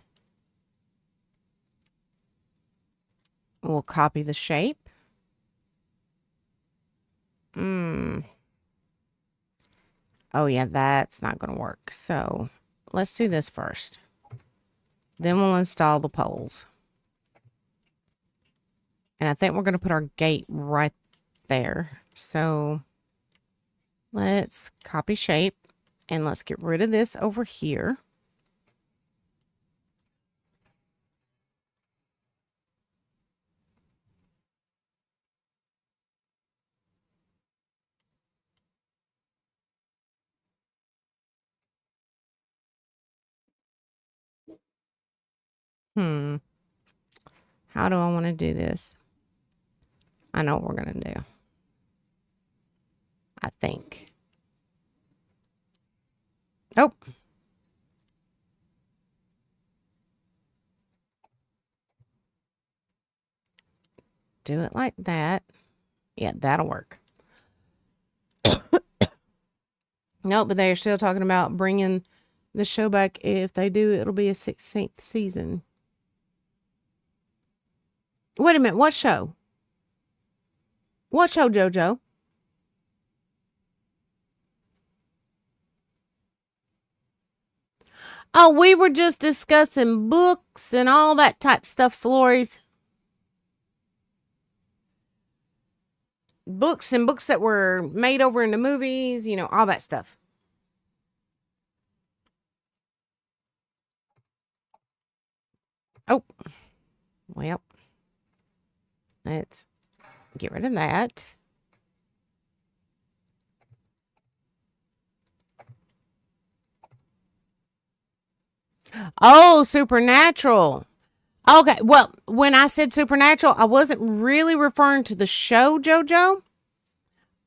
We'll copy the shape. Oh yeah, that's not going to work. So let's do this first. Then we'll install the poles. And I think we're going to put our gate right there. So let's copy shape and let's get rid of this over here. How do I want to do this? I know what we're going to do. I think. Oh. Do it like that. Yeah, that'll work. Nope, but they're still talking about bringing the show back. If they do, it'll be a 16th season. Wait a minute. What show? What show, JoJo? Oh, we were just discussing books and all that type stuff, Lori's. Books and books that were made over into movies, you know, all that stuff. Oh, well, let's get rid of that. Oh, Supernatural. Okay, well, when I said Supernatural, I wasn't really referring to the show, JoJo.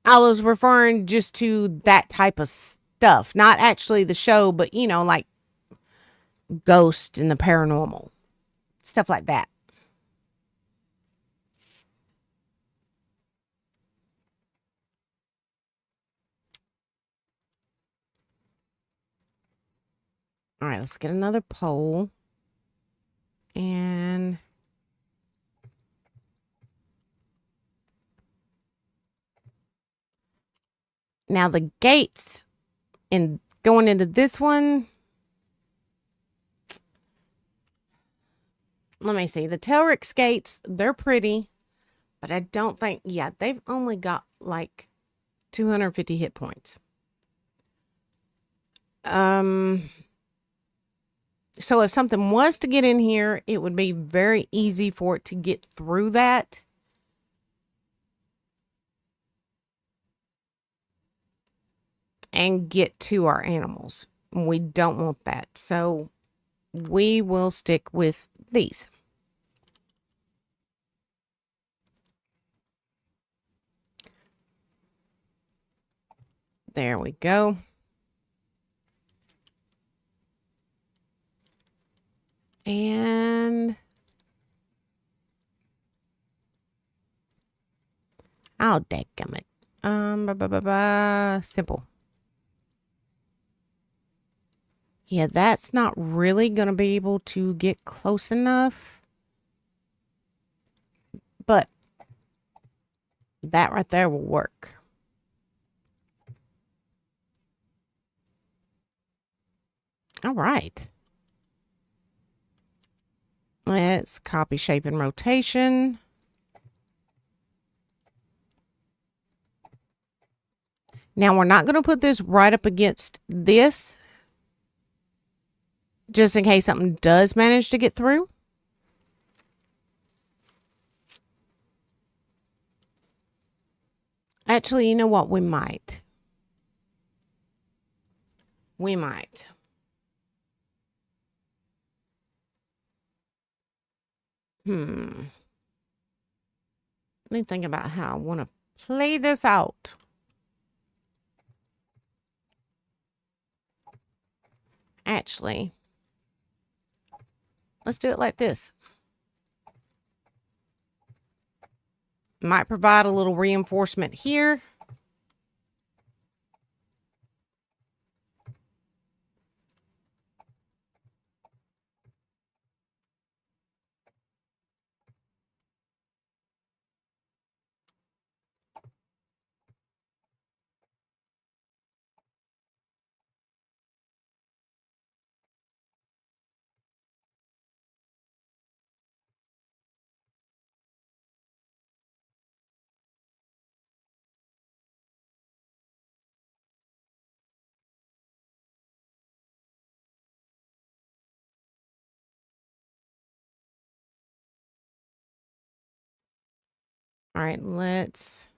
I was referring just to that type of stuff, not actually the show, but you know, like ghost and the paranormal, stuff like that. All right, let's get another pole. And now the gates and going into this one. Let me see. The Telrix gates, they're pretty, but I don't think, yeah, they've only got like 250 hit points. So if something was to get in here, it would be very easy for it to get through that. And get to our animals. We don't want that. So we will stick with these. There we go. And oh, dadgummit. Simple. Yeah, that's not really going to be able to get close enough. But that right there will work. All right. Let's copy, shape, and rotation. Now, we're not going to put this right up against this, just in case something does manage to get through. Actually, you know what? We might. We might. Let me think about how I want to play this out. Actually, let's do it like this. Might provide a little reinforcement here. All right, let's.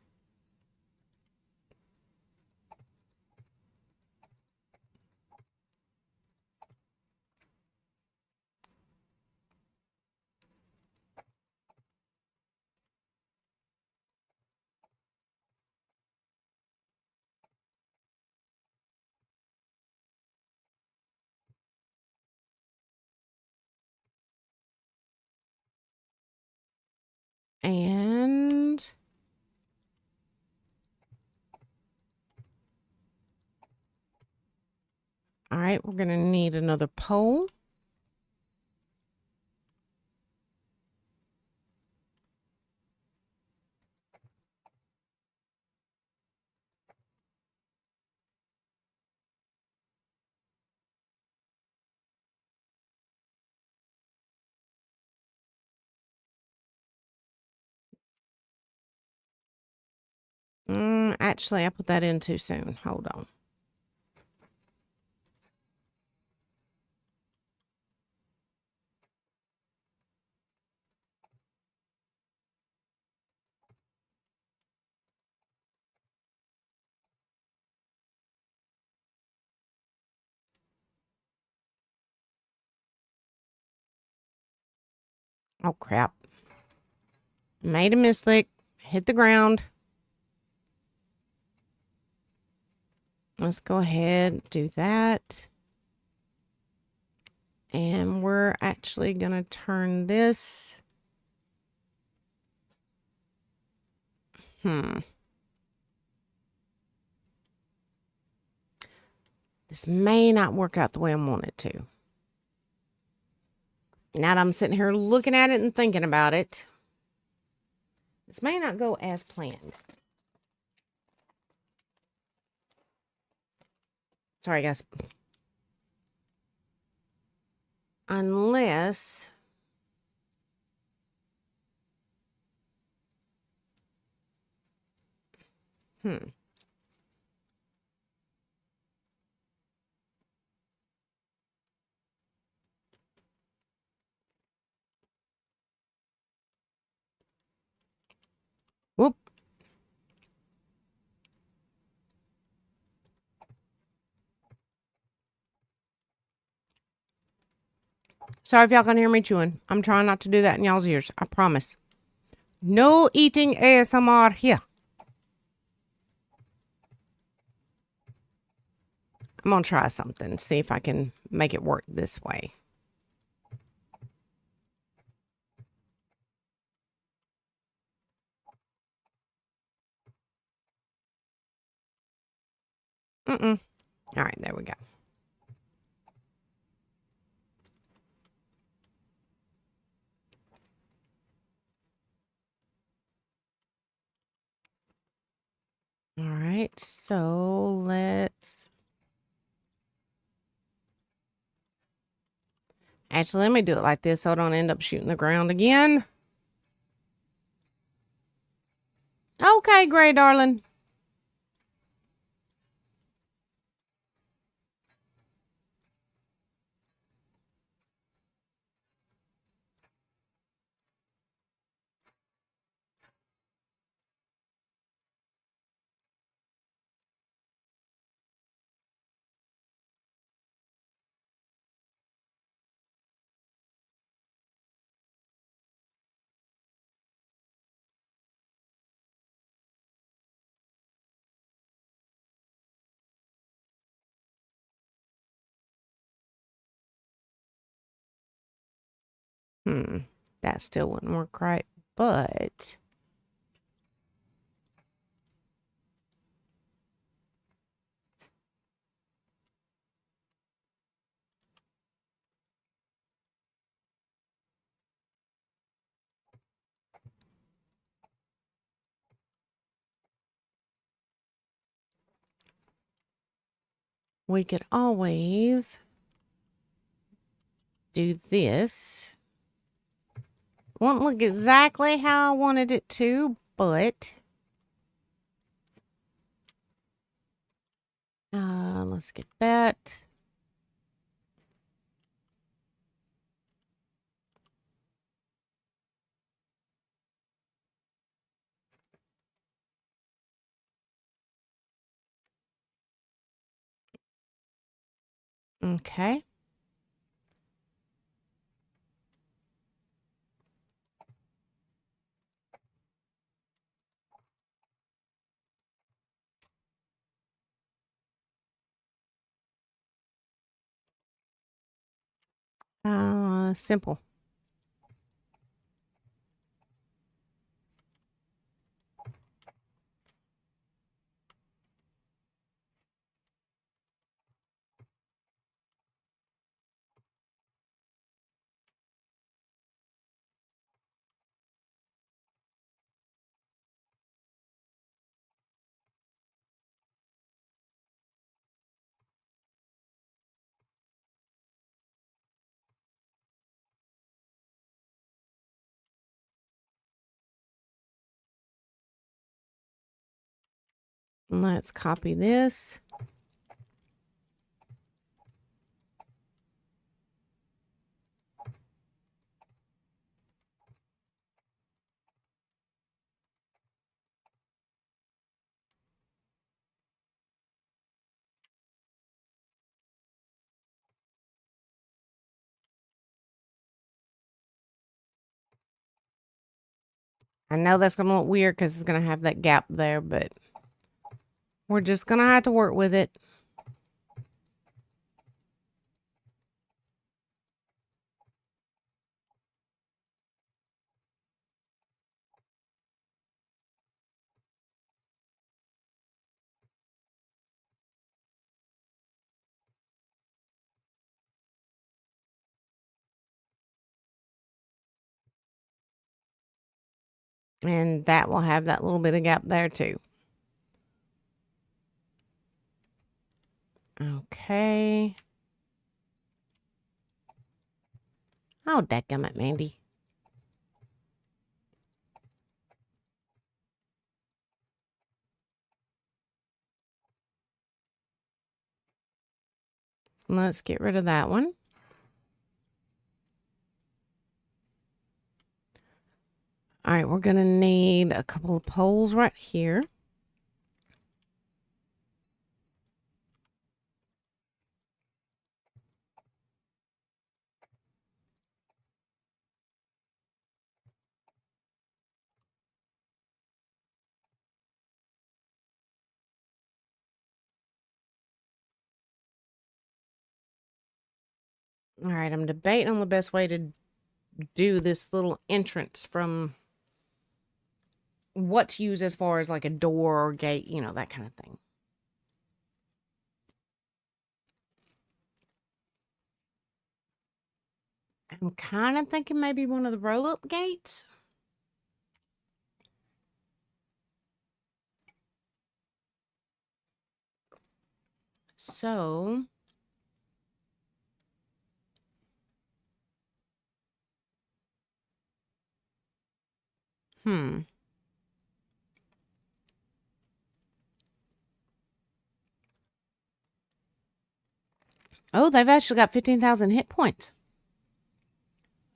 And all right, we're going to need another pole. Actually, I put that in too soon. Hold on. Oh, crap. Made a mistake. Hit the ground. Let's go ahead and do that. And we're actually going to turn this. This may not work out the way I want it to. Now that I'm sitting here looking at it and thinking about it, this may not go as planned. Sorry, guys. Unless... Sorry if y'all can hear me chewing. I'm trying not to do that in y'all's ears. I promise. No eating ASMR here. I'm going to try something. See if I can make it work this way. All right, there we go. All right, so let's... Actually, let me do it like this so I don't end up shooting the ground again. Okay, Gray darling. That still wouldn't work right, but... we could always do this. Won't look exactly how I wanted it to, but let's get that. Okay. Simple. Let's copy this. I know that's going to look weird because it's going to have that gap there, but we're just going to have to work with it. And that will have that little bit of gap there too. Okay. Oh, dadgummit, Mandy. Let's get rid of that one. All right, we're going to need a couple of poles right here. All right, I'm debating on the best way to do this little entrance from what to use as far as like a door or gate, you know, that kind of thing. I'm kind of thinking maybe one of the roll-up gates. So, oh, they've actually got 15,000 hit points.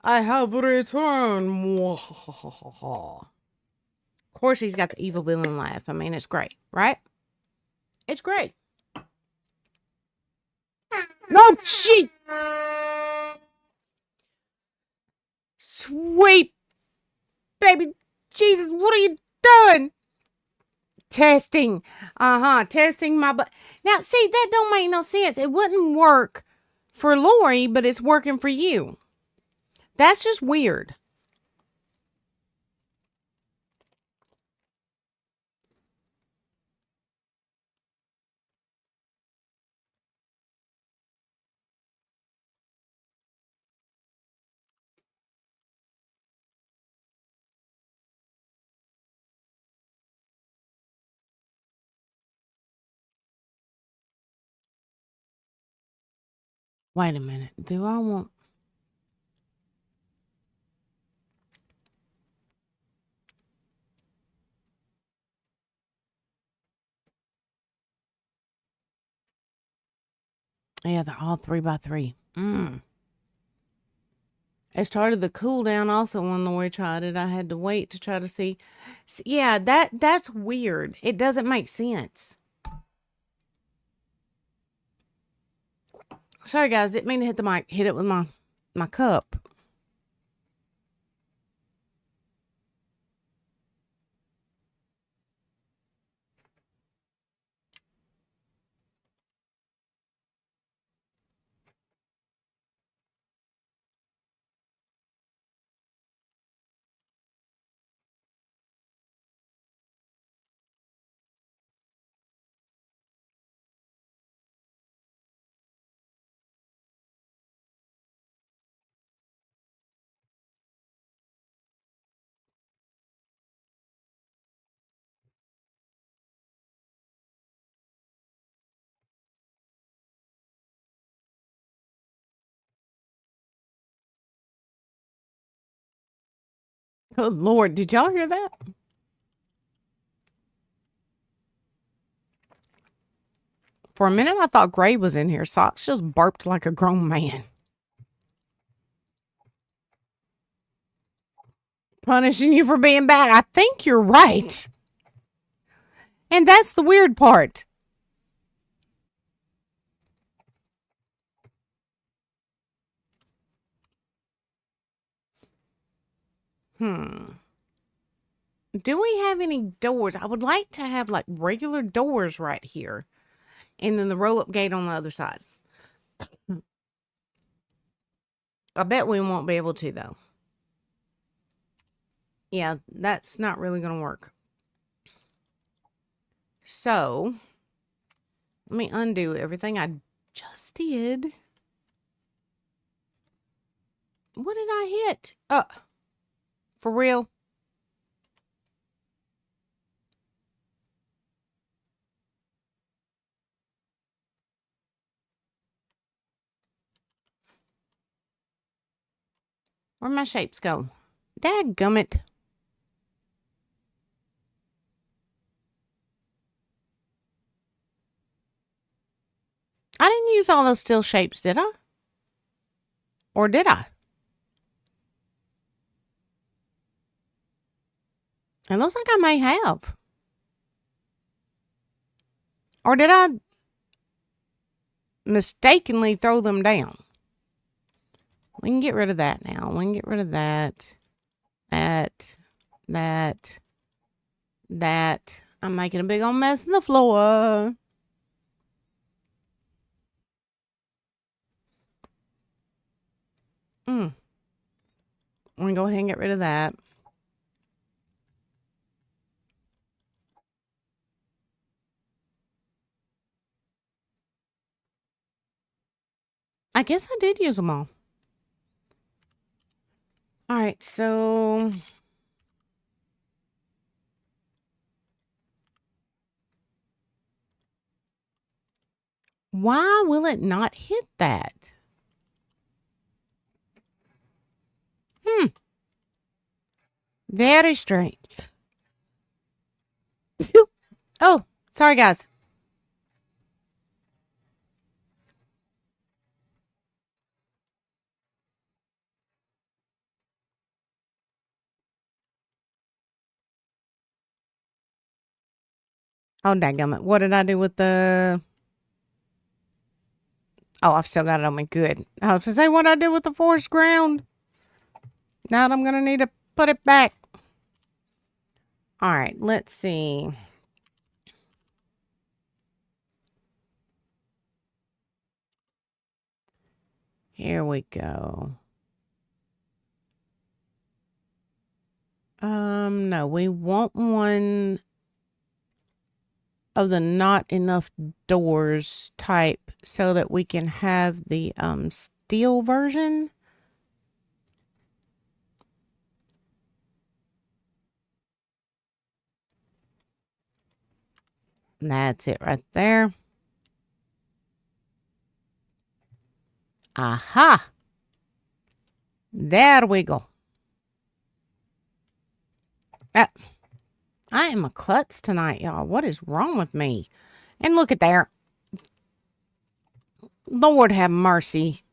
I have returned. Of course, he's got the evil villain laugh. I mean, it's great, right? It's great. No, shit! Sweet baby Jesus, what are you doing? Testing. Testing my butt. Now, see, that don't make no sense. It wouldn't work for Lori, but it's working for you. That's just weird. Wait a minute. Do I want... Yeah, they're all 3x3. It started the cooldown also when Lori tried it. I had to wait to try to see. Yeah, that's weird. It doesn't make sense. Sorry, guys. Didn't mean to hit the mic. Hit it with my cup. Good Lord. Did y'all hear that? For a minute, I thought Gray was in here. Socks just burped like a grown man. Punishing you for being bad. I think you're right. And that's the weird part. Do we have any doors? I would like to have like regular doors right here. And then the roll-up gate on the other side. I bet we won't be able to, though. Yeah, that's not really going to work. So, let me undo everything I just did. What did I hit? For real? Where'd my shapes go? Dadgummit. I didn't use all those still shapes, did I? Or did I? It looks like I may have. Or did I mistakenly throw them down? We can get rid of that now. We can get rid of that. That. I'm making a big old mess in the floor. I'm going to go ahead and get rid of that. I guess I did use them all. All right, so why will it not hit that? Very strange. Oh, sorry, guys. Oh, dadgummit. What did I do with the... Oh, I've still got it on me. Good. I was going to say what I did with the forest ground. Now I'm going to need to put it back. All right, let's see. Here we go. No, we want one of the not enough doors type so that we can have the steel version. And that's it right there. Aha! There we go. I am a klutz tonight, y'all. What is wrong with me? And look at there. Lord have mercy.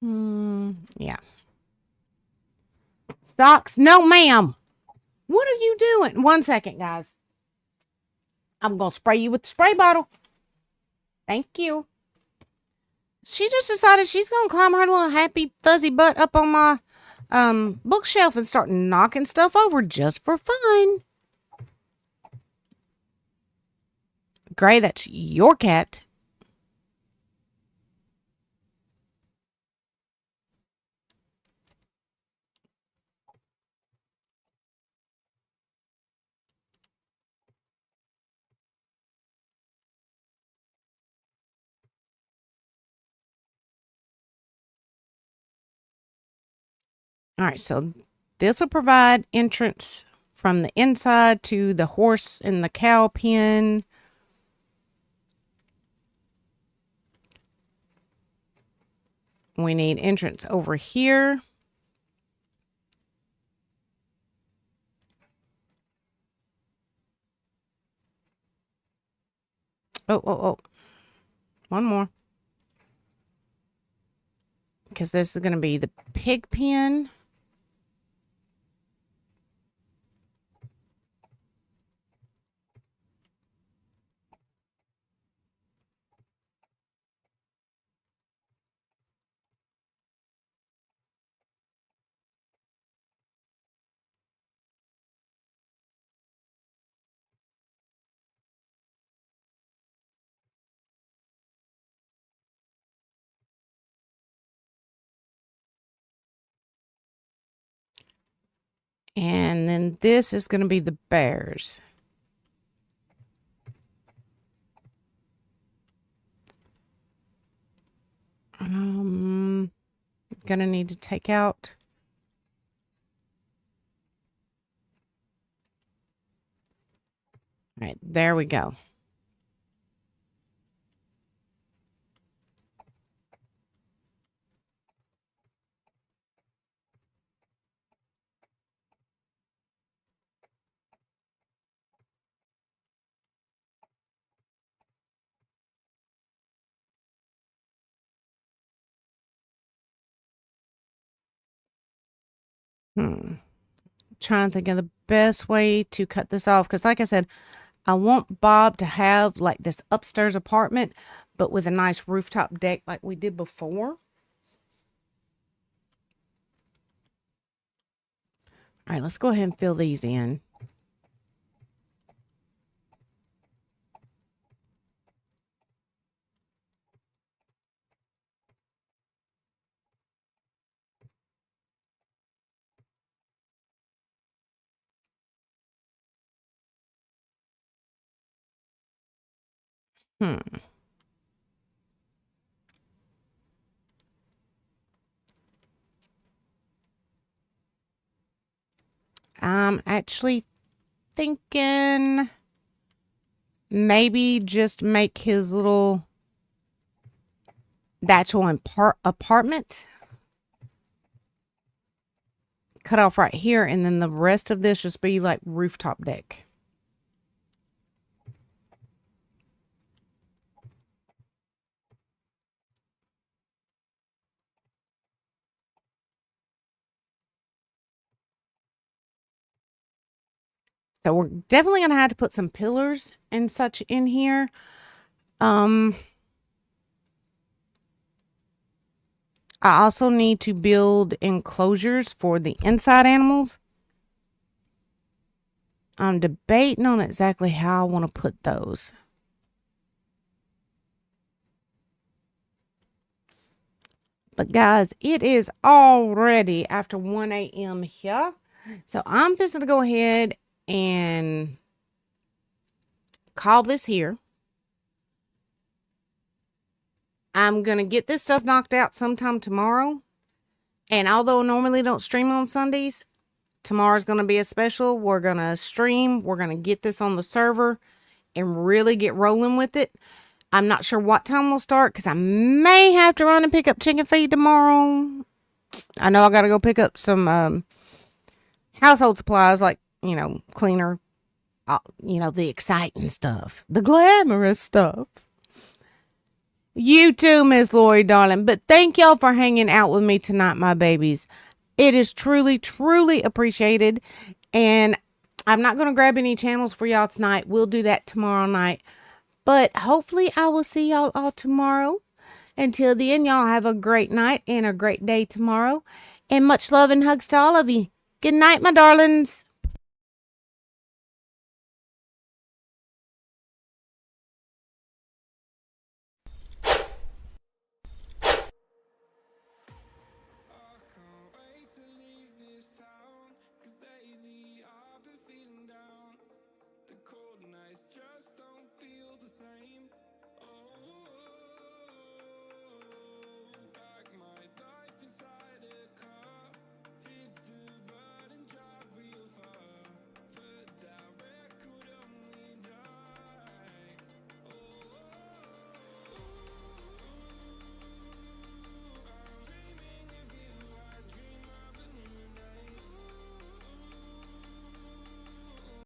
Yeah. Stocks? No, ma'am. What are you doing? 1 second, guys. I'm going to spray you with the spray bottle. Thank you. She just decided she's going to climb her little happy fuzzy butt up on my bookshelf and start knocking stuff over just for fun. Gray, that's your cat. All right, so this will provide entrance from the inside to the horse and the cow pen. We need entrance over here. Oh. One more. Because this is going to be the pig pen. And then this is going to be the bears. Gonna need to take out. All right, there we go. Trying to think of the best way to cut this off, because like I said, I want Bob to have like this upstairs apartment, but with a nice rooftop deck like we did before. All right, let's go ahead and fill these in. I'm actually thinking maybe just make his little actual apartment cut off right here, and then the rest of this just be like rooftop deck. So we're definitely going to have to put some pillars and such in here. I also need to build enclosures for the inside animals. I'm debating on exactly how I want to put those. But guys, it is already after 1 a.m. here. So I'm just going to go ahead and call this here. I'm going to get this stuff knocked out sometime tomorrow. And although I normally don't stream on Sundays, tomorrow's going to be a special. We're going to stream. We're going to get this on the server and really get rolling with it. I'm not sure what time we'll start because I may have to run and pick up chicken feed tomorrow. I know I got to go pick up some household supplies like, cleaner, the exciting stuff, the glamorous stuff. You too, Miss Lori, darling. But thank y'all for hanging out with me tonight, my babies. It is truly, truly appreciated. And I'm not going to grab any channels for y'all tonight. We'll do that tomorrow night. But hopefully I will see y'all all tomorrow. Until then, y'all have a great night and a great day tomorrow. And much love and hugs to all of you. Good night, my darlings.